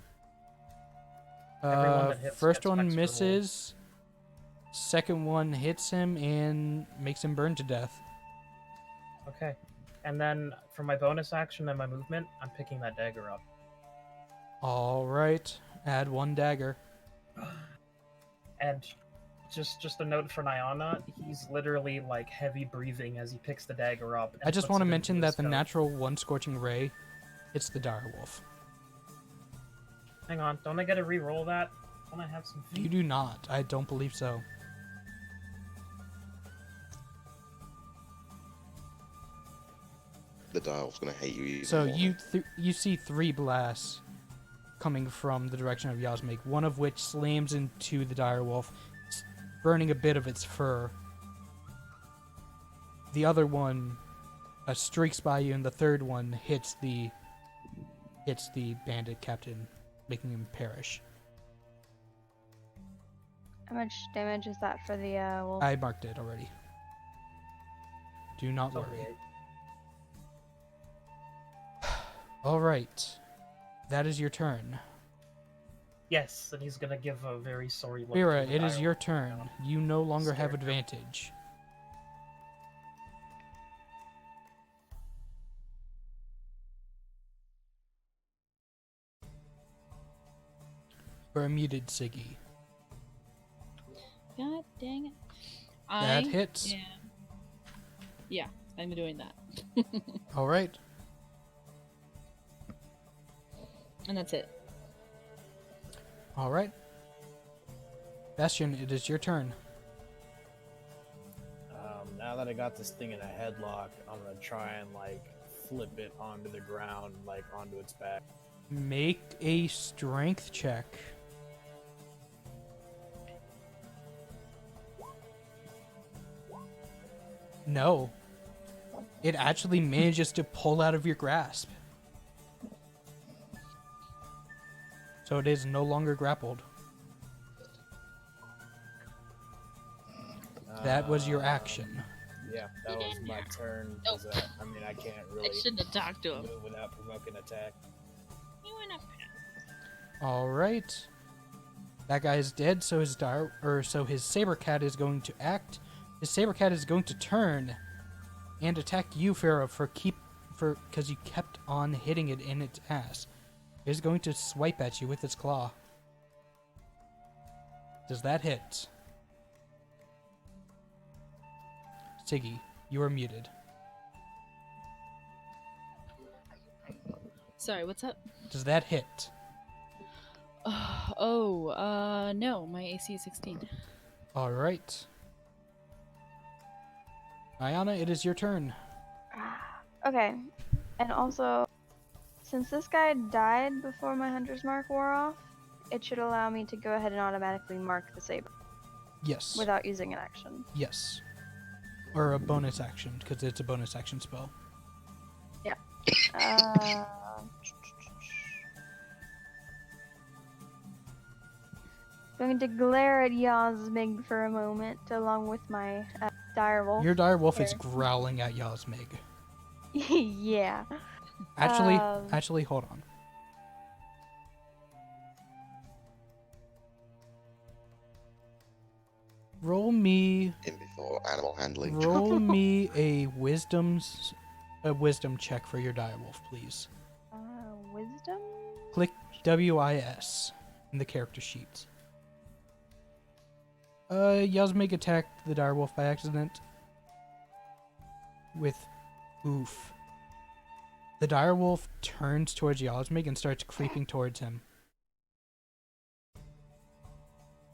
Everyone that hits First gets one extra misses. Second one hits him and makes him burn to death. Okay. And then for my bonus action and my movement, I'm picking that dagger up. Alright. Add 1 dagger. And just a note for Nyana, he's literally like heavy breathing as he picks the dagger up. I just want to mention that the natural. natural 1 Scorching Ray hits the direwolf. Hang on, don't I get to re-roll that? Don't I have some You feet? do not. I don't believe so. The dial's gonna hate you even So more. you see 3 blasts coming from the direction of Yasmig, one of which slams into the direwolf, burning a bit of its fur. The other one streaks by you, and the third one hits the bandit captain, making him perish. How much damage is that for the wolf? I marked it already. Do not It's only worry. 8. Alright. That is your turn. Yes, and he's gonna give a very sorry look. Vera, to the it is dial. your turn. You no longer have Scared. advantage. You're muted, Siggy. God dang it. That hits. Yeah, I'm doing that. Alright. And that's it. Alright. Bastion, it is your turn. Now that I got this thing in a headlock, I'm gonna try and like flip it onto the ground, like onto its back. Make a strength check. No. It actually manages to pull out of your grasp. So it is no longer grappled. That was your action. Yeah, that was my turn. 'Cause, I mean, I can't really I shouldn't have talked to him. move without provoking attack. You went up. Alright. That guy is dead, so his saber cat is going to act. His saber cat is going to turn and attack you, Pharaoh, because you kept on hitting it in its ass. It is going to swipe at you with its claw. Does that hit? Siggy, you are muted. Sorry, what's up? Does that hit? No, my AC is 16. Alright. Ayana, it is your turn. Okay, and also, since this guy died before my hunter's mark wore off, it should allow me to go ahead and automatically mark the saber Yes. without using an action. Yes. Or a bonus action, because it's a bonus action spell. Going to glare at Yasmig for a moment, along with my direwolf. Your direwolf is Here. growling at Yasmig. Yeah. Actually, hold on. Roll me In before animal handling. Roll me a wisdom check for your direwolf, please. Wisdom? Click WIS in the character sheet. Yasmig attacked the direwolf by accident with oof. The direwolf turns towards Yasmig and starts creeping towards him.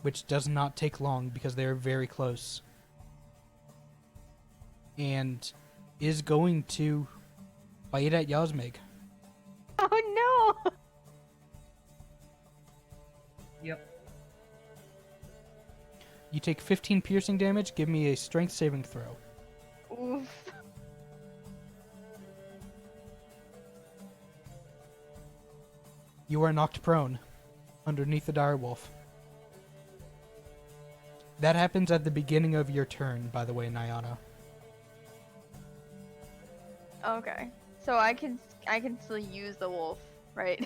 Which does not take long because they are very close. And is going to bite at Yasmig. Oh no! Yep. You take 15 piercing damage. Give me a strength saving throw. Oof. You are knocked prone underneath the direwolf. That happens at the beginning of your turn, by the way, Nyana. Okay. So I can still use the wolf, right?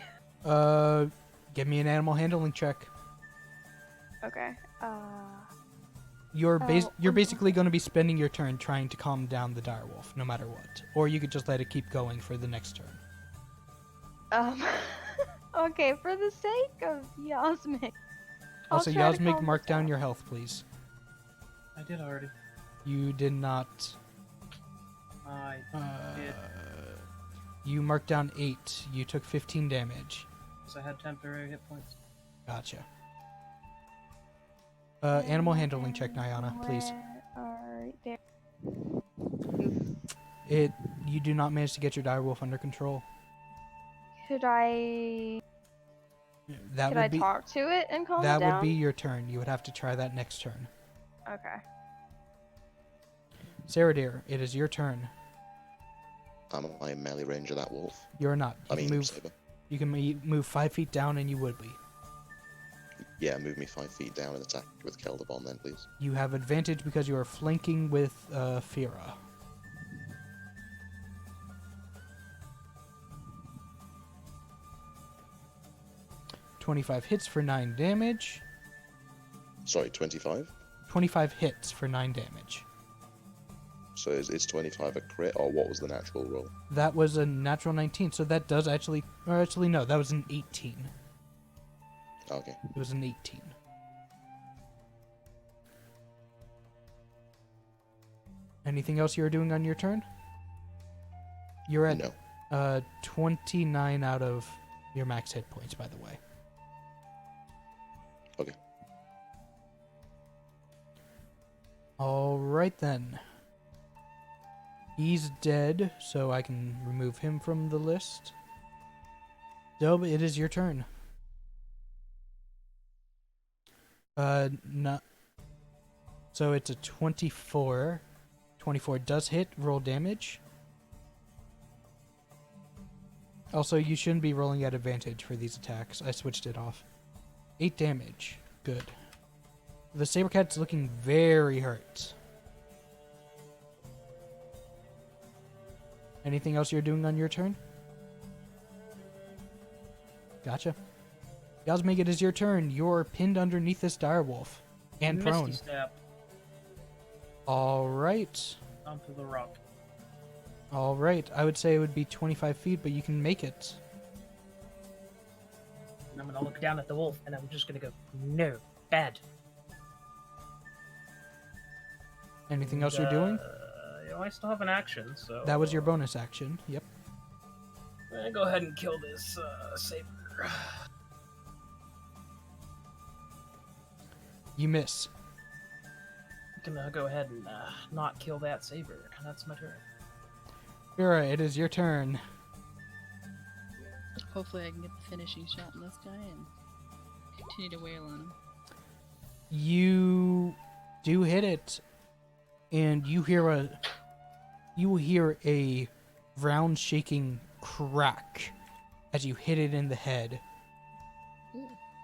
Give me an animal handling check. Okay. You're Oh, basically going to be spending your turn trying to calm down the direwolf, no matter what. Or you could just let it keep going for the next turn. Okay, for the sake of Yasmik. I'll Also, try to Yasmik, calm mark this down down. your health, please. I did already. You did not. I did. You marked down 8. You took 15 damage. Because I had temporary hit points. Gotcha. Animal handling check, Nyana, please. Alright, there. You do not manage to get your direwolf under control. Could I That could would I be talk to it and calm it that would down? be your turn. You would have to try that next turn. Okay. Sarah dear, it is your turn. Am I in melee range of that wolf? You're not. I mean, move. saber. You can move 5 feet down, and you would be. Yeah, move me 5 feet down and attack with Keldabon then, please. You have advantage because you are flanking with Fira. $25 hits for 9 damage. Sorry, 25? 25 hits for 9 damage. So is 25 a crit, or what was the natural roll? That was a natural 19, so that does actually... Or actually, no, that was an 18. Okay. It was an 18. Anything else you're doing on your turn? You're at No. 29 out of your max hit points, by the way. Okay. Alright then. He's dead, so I can remove him from the list. Dob, it is your turn. No. So it's a 24. 24 does hit. Roll damage. Also, you shouldn't be rolling at advantage for these attacks. I switched it off. 8 damage. Good. The Sabercat's looking very hurt. Anything else you're doing on your turn? Gotcha. Yasmig, it is your turn. You're pinned underneath this direwolf. And Misty prone. Step Alright. onto the rock. Alright. I would say it would be 25 feet, but you can make it. And I'm gonna look down at the wolf, and I'm just gonna go, no, bad. Anything else you're doing? I still have an action, so... That was your bonus action. Yep. Go ahead and kill this saber. You miss. I'm gonna go ahead and not kill that saber. That's my turn. Fira, it is your turn. Hopefully I can get the finishing shot on this guy and continue to wail on him. You do hit it, and you hear a round shaking crack as you hit it in the head,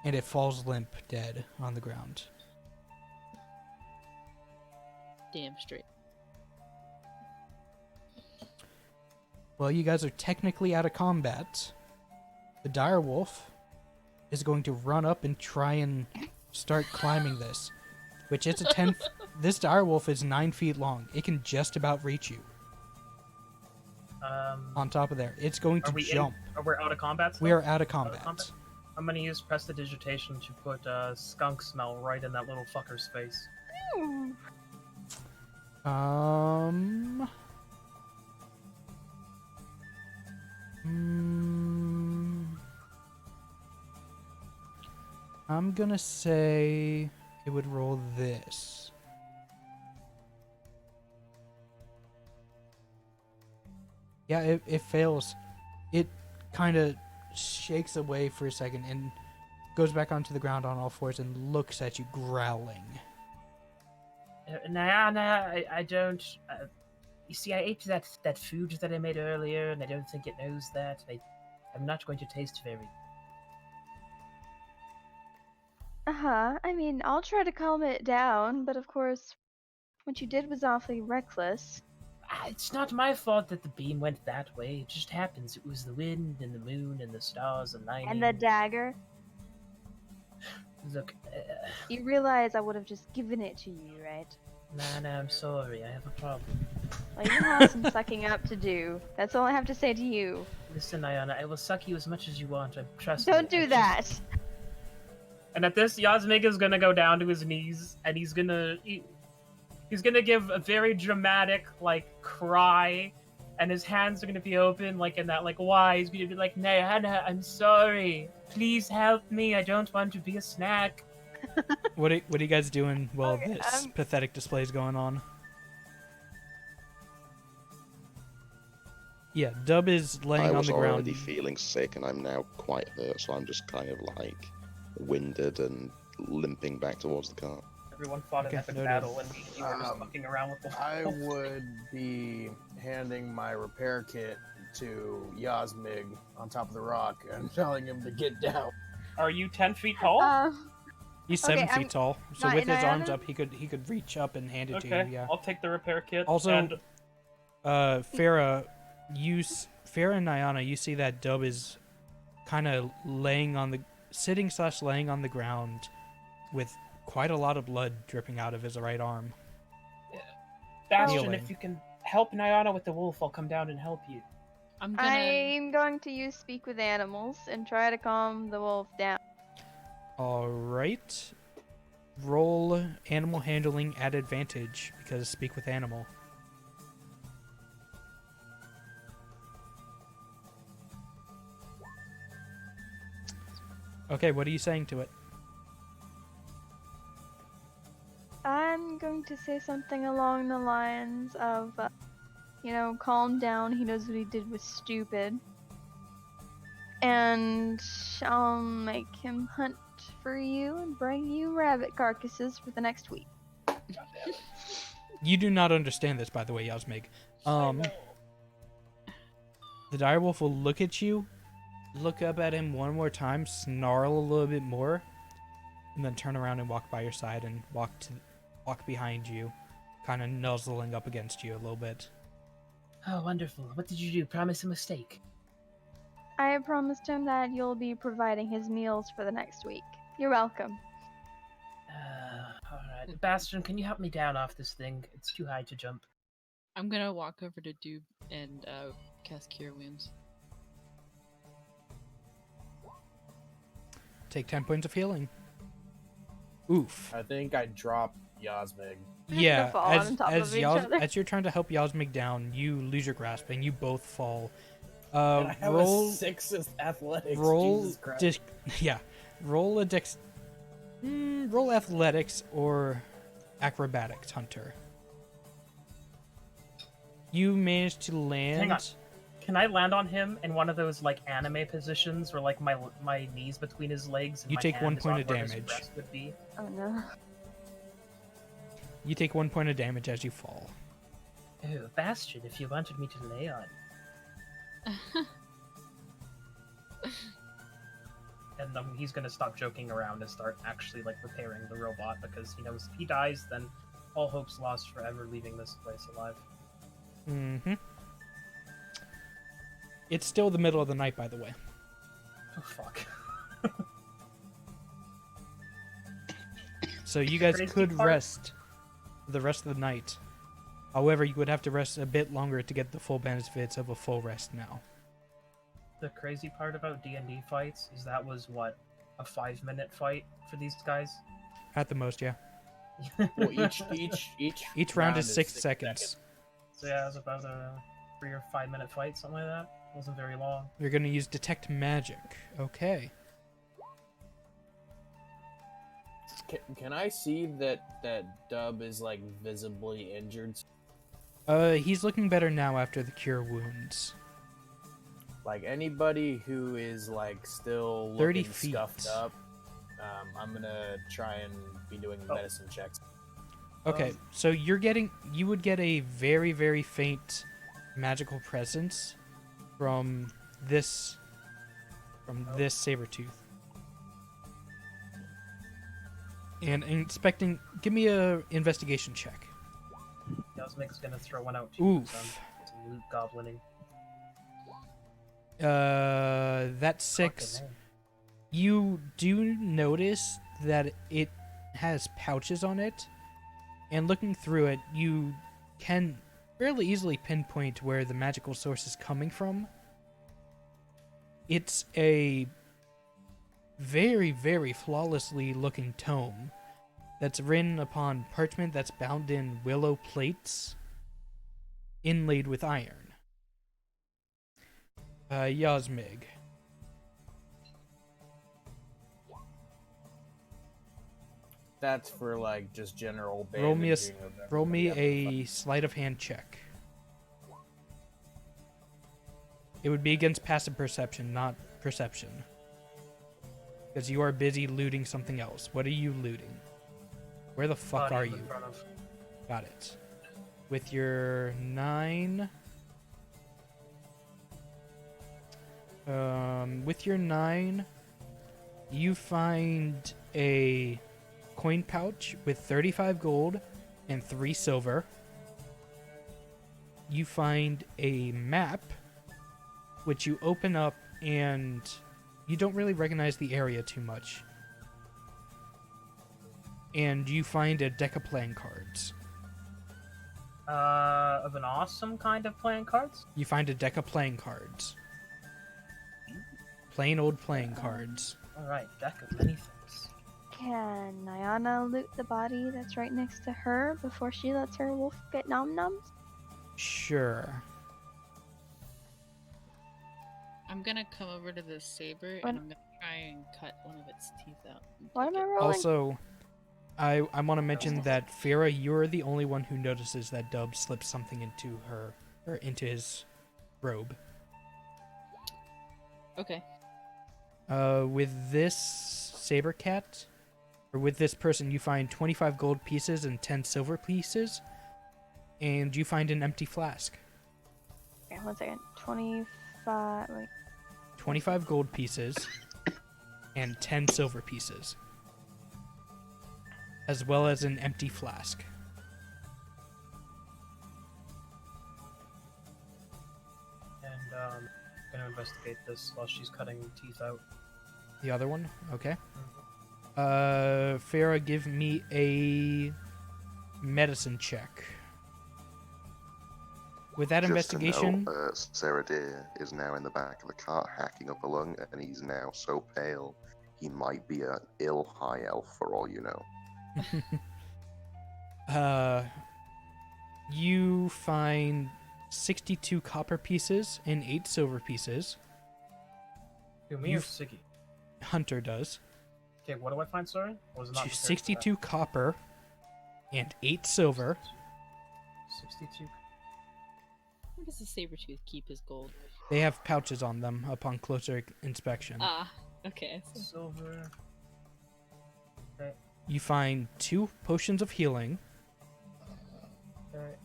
and it falls limp, dead on the ground. Damn straight. Well, you guys are technically out of combat. The direwolf is going to run up and try and start climbing this, which it's a 10. This direwolf is 9 feet long. It can just about reach you. On top of there, it's going to jump. Are we out of combat still? We are out of Out of combat. combat? I'm gonna use Prestidigitation to put skunk smell right in that little fucker's face. Ooh. I'm gonna say it would roll this. Yeah, it fails. It kind of shakes away for a second and goes back onto the ground on all fours and looks at you growling. Nyana, I don't. You see, I ate that food that I made earlier, and I don't think it knows that. I'm not going to taste very. I mean, I'll try to calm it down, but of course, what you did was awfully reckless. It's not my fault that the beam went that way. It just happens. It was the wind and the moon and the stars aligning. And the dagger. Look, You realize I would have just given it to you, right? Nana, I'm sorry. I have a problem. Well, you have some sucking up to do. That's all I have to say to you. Listen, Ayana, I will suck you as much as you want. Trust me. Don't do that. And at this, Yasmig is gonna go down to his knees, and he's gonna give a very dramatic cry, and his hands are gonna be open in that why. He's gonna be like, Nayana, I'm sorry. Please help me. I don't want to be a snack. What are you guys doing while Okay, this pathetic display is going on? Yeah, Dub is laying I on was the ground. already feeling sick, and I'm now quite hurt, so I'm just kind of winded and limping back towards the car. Everyone fought Okay, an epic noted. battle, and you were just fucking around with the I would be handing my repair kit to Yasmig on top of the rock and telling him to get down. Are you 10 feet tall? He's 7 Okay, feet tall, so Ni- with his arms Nyana? up, he could reach up and hand it to Okay, you. Yeah. I'll take the repair kit. Also, and Farah, Farah and Nyana, you see that Dub is kind of laying on the ground with quite a lot of blood dripping out of his right arm. Bastion, healing. if you can help Nyana with the wolf, I'll come down and help you. I'm gonna. I'm going to use Speak with Animals and try to calm the wolf down. All right. Roll animal handling at advantage because speak with animal. Okay, what are you saying to it? I'm going to say something along the lines of, calm down. He knows what he did was stupid. And I'll make him hunt for you and bring you rabbit carcasses for the next week. You do not understand this, by the way, Yasmig. The direwolf will look at you, look up at him one more time, snarl a little bit more, and then turn around and walk by your side and walk behind you, kind of nuzzling up against you a little bit. Oh, wonderful. What did you do? Promise him a steak. I promised him that you'll be providing his meals for the next week. You're welcome. Alright. Bastion, can you help me down off this thing? It's too high to jump. I'm gonna walk over to Dube and cast Cure Wounds. Take 10 points of healing. Oof. I think I dropped Yasmig. Yeah, fall on top of each other. as you're trying to help Yasmig down, you lose your grasp and you both fall. And I have Roll a 6 athletics. roll Jesus Christ. roll roll athletics or acrobatics, Hunter. You managed to land. Hang on. Can I land on him in one of those anime positions where my knees between his legs and You my take hand 1 is point on of where his damage. breast would be? Oh no. You take 1 point of damage as you fall. Oh, Bastion, if you wanted me to lay on. And he's gonna stop joking around and start actually repairing the robot because he knows if he dies, then all hope's lost forever leaving this place alive. Mm-hmm. It's still the middle of the night, by the way. Oh fuck. So you guys Crazy could part- rest the rest of the night. However, you would have to rest a bit longer to get the full benefits of a full rest now. The crazy part about D&D fights is that was what, a 5-minute fight for these guys? At the most, yeah. Well, each Round is is 6 seconds. So yeah, it was about a 3 or 5-minute fight, something like that. It wasn't very long. You're going to use Detect Magic. Okay. Can I see that Dub is like visibly injured? He's looking better now after the cure wounds. Like anybody who is like still 30 looking feet. scuffed up, I'm gonna try and be doing medicine checks. Okay, so you would get a very, very faint magical presence from this saber-tooth. And inspecting, give me a investigation check. Cosmic's gonna throw one out too. Oof. It's a loot goblining. That's 6. Fucking You do notice that it has pouches on it, and looking through it, you can fairly easily pinpoint where the magical source is coming from. It's a very, very flawlessly looking tome that's written upon parchment that's bound in willow plates inlaid with iron. Yasmig. That's for like just general Roll me bandaging of roll me everybody. a sleight of hand check. It would be against passive perception, not perception. Because you are busy looting something else. What are you looting? Where the fuck body are in you? front of- Got it. With your 9... with your 9, you find a coin pouch with 35 gold and 3 silver. You find a map, which you open up, and you don't really recognize the area too much. And you find a deck of playing cards. Of an awesome kind of playing cards? You find a deck of playing cards. Plain old playing cards. Alright, deck of many things. Can Nyana loot the body that's right next to her before she lets her wolf get nom noms? Sure. I'm gonna come over to the saber What? and I'm gonna try and cut one of its teeth out. and Why take am I it. rolling? Also, I want to mention that Farah, you're the only one who notices that Dub slips something into her or into his robe. Okay. With this saber cat, or with this person, you find 25 gold pieces and 10 silver pieces, and you find an empty flask. Okay, 1 second. 25. Wait. 25 gold pieces and 10 silver pieces, as well as an empty flask. And, gonna investigate this while she's cutting teeth out. The other one? Okay. Farah, give me a medicine check. With that investigation, To know, Sarah Deer is now in the back of the cart hacking up a lung, and he's now so pale he might be an ill high elf for all you know. you find 62 copper pieces and 8 silver pieces. Who, me or Siggy? Hunter does. Okay, what do I find, sorry? Or was it not prepared for that? 62 copper and 8 silver. 62. Where does the saber tooth keep his gold? They have pouches on them upon closer inspection. Ah, okay. I see. Silver. Okay, You find 2 potions of healing, okay.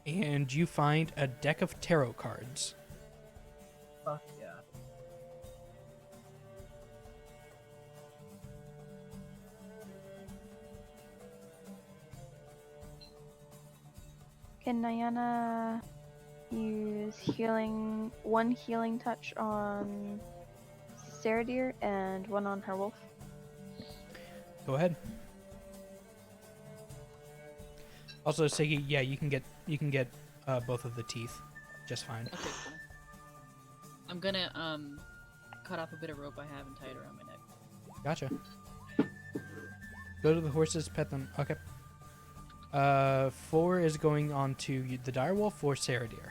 and you find a deck of tarot cards. Fuck yeah. Can Nyana use one healing touch on Saradir and one on her wolf? Go ahead. Also, Siggy, yeah, you can get both of the teeth, just fine. Okay, cool. I'm gonna cut off a bit of rope I have and tie it around my neck. Gotcha. Go to the horses, pet them. Okay. 4 is going on to the direwolf for Saradir.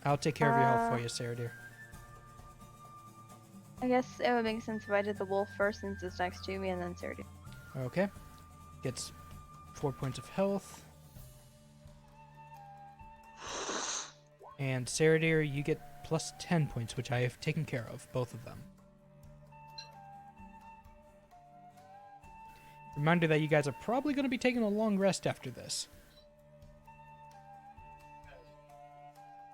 I'll take care of your health for you, Saradir. I guess it would make sense if I did the wolf first since it's next to me, and then Sarah. Okay. Gets 4 points of health. And Saradir, you get plus 10 points, which I have taken care of, both of them. Reminder that you guys are probably going to be taking a long rest after this.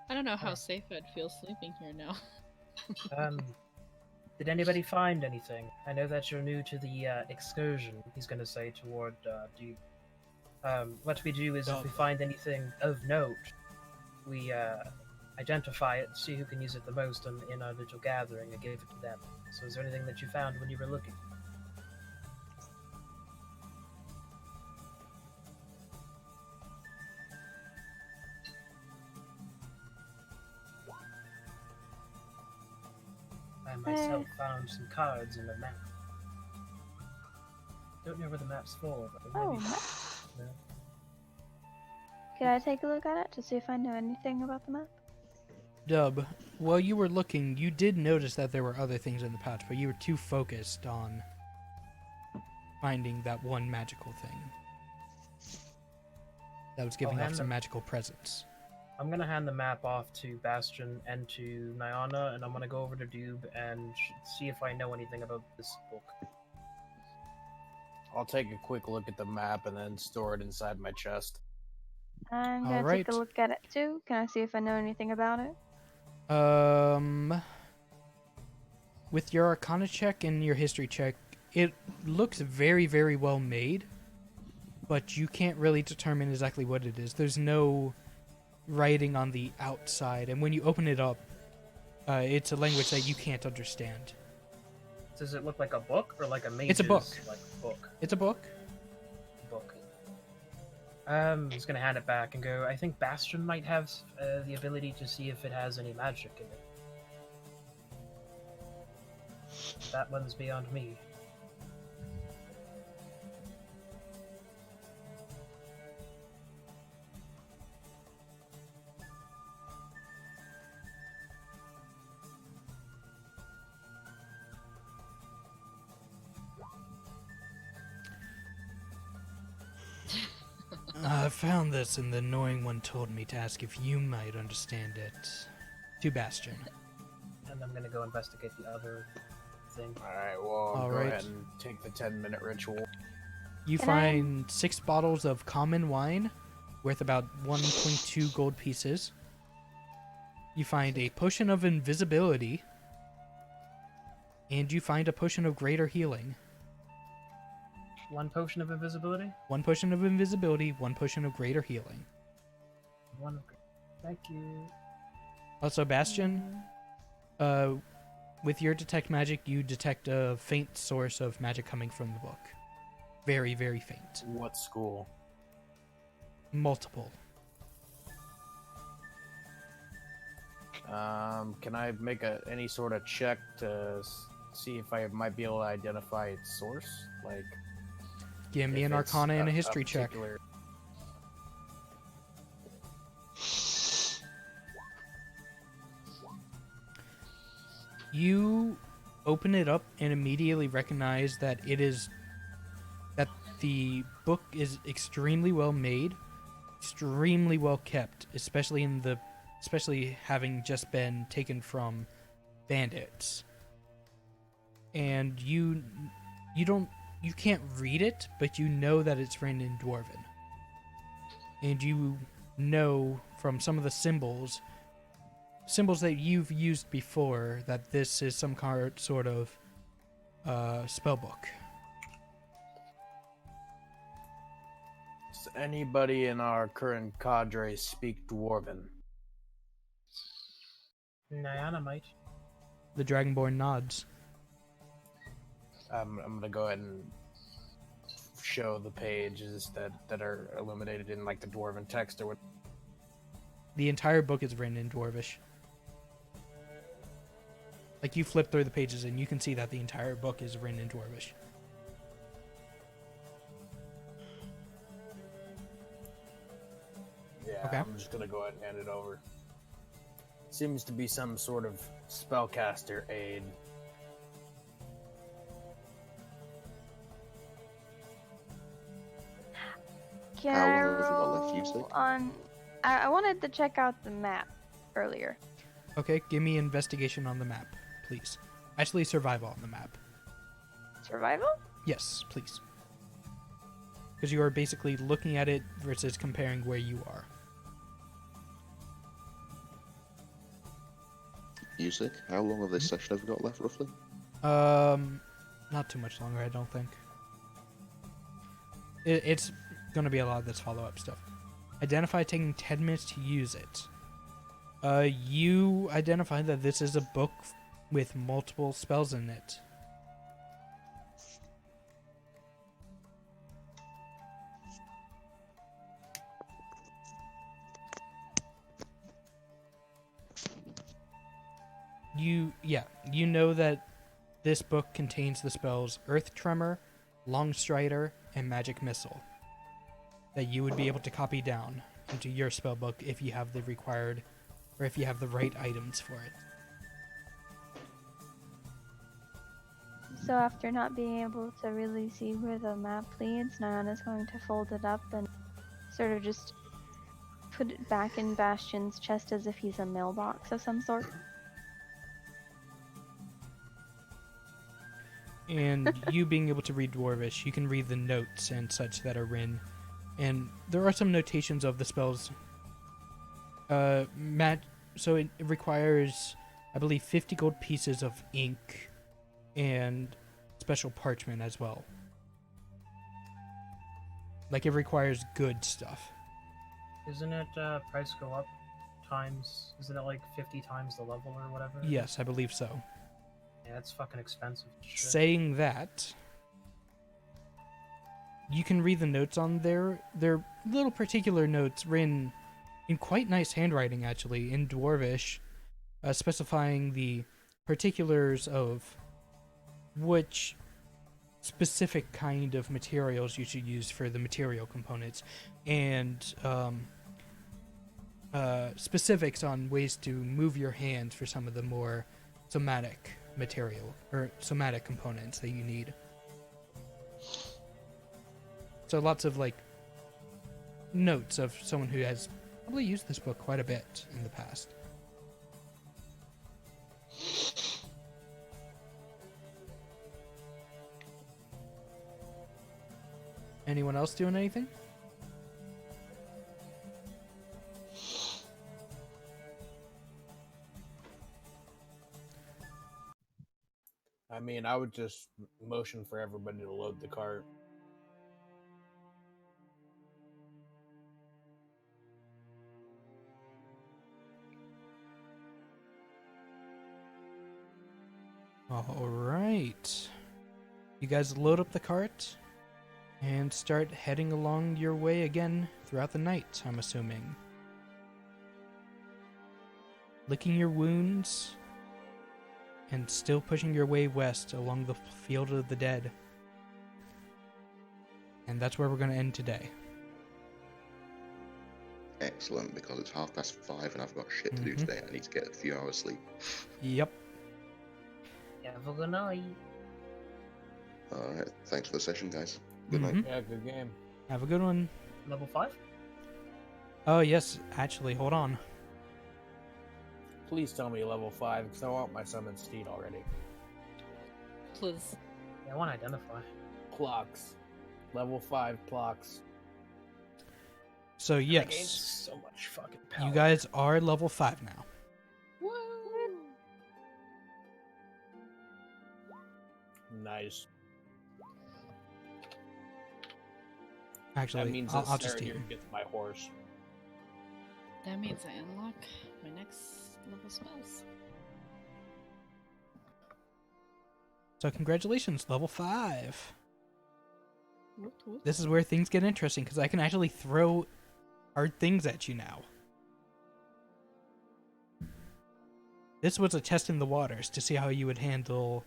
I don't know how safe I'd feel sleeping here now. Did anybody find anything? I know that you're new to the excursion, he's gonna say toward Duke. What we do is if we find anything of note, we identify it, see who can use it the most in our little gathering, and give it to them. So is there anything that you found when you were looking? I myself found some cards and a map. Don't know where the map's for, but Oh, maybe. map. No. Could I take a look at it to see if I know anything about the map? Dub, while you were looking, you did notice that there were other things in the pouch, but you were too focused on finding that one magical thing that was giving off some magical presence. I'm gonna hand the map off to Bastion and to Nyana, and I'm gonna go over to Dube and see if I know anything about this book. I'll take a quick look at the map and then store it inside my chest. I'm gonna Alright. take a look at it too. Can I see if I know anything about it? With your Arcana check and your History check, it looks very, very well made, but you can't really determine exactly what it is. There's no writing on the outside, and when you open it up, it's a language that you can't understand. Does it look like a book or like a mage's? It's a book. Like book. It's a book. Book. I'm just gonna hand it back and go. I think Bastion might have the ability to see if it has any magic in it. That one's beyond me. I found this, and the annoying one told me to ask if you might understand it. To Bastion. And I'm gonna go investigate the other thing. Alright, well, All go right. ahead and take the 10-minute ritual. You Can find 6 bottles of common wine, worth about 1.2 gold pieces. You find a potion of invisibility, and you find a potion of greater healing. One potion of invisibility. 1 potion of invisibility, 1 potion of greater healing. One. Thank you. Also, Bastion, with your detect magic, you detect a faint source of magic coming from the book. Very, very faint. What school? Multiple. Can I make any sort of check to see if I might be able to identify its source? Like, Give me if an it's Arcana and a History check. particular- You open it up and immediately recognize that the book is extremely well made, extremely well kept, especially having just been taken from bandits. And you can't read it, but you know that it's written in Dwarven. And you know from some of the symbols that you've used before, that this is some sort of spell book. Does anybody in our current cadre speak Dwarven? Nyana might. The Dragonborn nods. I'm gonna go ahead and show the pages that are illuminated in like the Dwarven text or what. The entire book is written in Dwarvish. Like, you flip through the pages and you can see that the entire book is written in Dwarvish. Yeah, Okay. I'm just gonna go ahead and hand it over. Seems to be some sort of spellcaster aid. Can How I long have we got left, roll Yusik? on? I wanted to check out the map earlier. Okay, give me investigation on the map, please. Actually, survival on the map. Survival? Yes, please. Because you are basically looking at it versus comparing where you are. Yusik, how long of this session have we got left, roughly? Not too much longer, I don't think. It's going to be a lot of this follow-up stuff. Identify taking 10 minutes to use it. You identify that this is a book with multiple spells in it. You know that this book contains the spells Earth Tremor, Long Strider, and Magic Missile that you would be able to copy down into your spellbook if you have the required, or if you have the right items for it. So after not being able to really see where the map leads, Nyana's going to fold it up and sort of just put it back in Bastion's chest as if he's a mailbox of some sort. And you being able to read Dwarvish, you can read the notes and such that are written. And there are some notations of the spells. So it requires, I believe, 50 gold pieces of ink and special parchment as well. Like, it requires good stuff. Isn't it price go up times? Isn't it like 50 times the level or whatever? Yes, I believe so. Yeah, it's fucking expensive. Shit. Saying that, you can read the notes on there. They're little particular notes written in quite nice handwriting, actually, in Dwarvish, specifying the particulars of which specific kind of materials you should use for the material components, and specifics on ways to move your hand for some of the more somatic material or somatic components that you need. So lots of like notes of someone who has probably used this book quite a bit in the past. Anyone else doing anything? I mean, I would just motion for everybody to load the cart. All right. You guys load up the cart and start heading along your way again throughout the night, I'm assuming. Licking your wounds and still pushing your way west along the field of the dead. And that's where we're going to end today. Excellent, because it's 5:30 and I've got shit to do today. I need to get a few hours sleep. Yep. Have a good night. Alright, thanks for the session, guys. Good night. Yeah, good game. Have a good one. Level 5? Oh, yes. Actually, hold on. Please tell me level 5, because I want my summon steed already. Please. Yeah, I want to identify. Clocks. Level 5 clocks. So, I gained yes. so much fucking power. You guys are level 5 now. Woo! Nice. Actually, That means I'll that just Sarah do. here gets my horse. That means I unlock my next level spells. So, congratulations, level 5. Woot woot. This is where things get interesting, because I can actually throw hard things at you now. This was a test in the waters to see how you would handle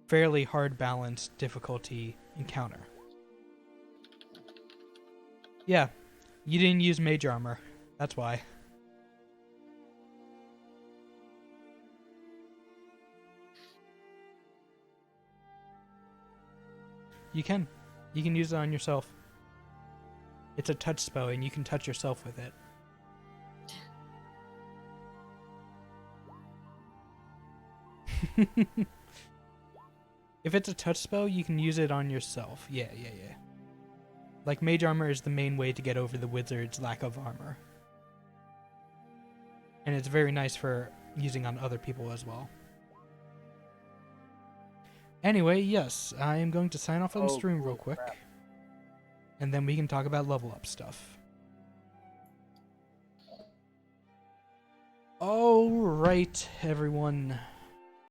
fairly hard balanced difficulty encounter. Yeah, you didn't use mage armor. That's why. You can use it on yourself. It's a touch spell, and you can touch yourself with it. If it's a touch spell, you can use it on yourself. Yeah. Like, mage armor is the main way to get over the wizard's lack of armor. And it's very nice for using on other people as well. Anyway, yes, I am going to sign off on the stream real quick. Crap. And then we can talk about level up stuff. Alright, everyone.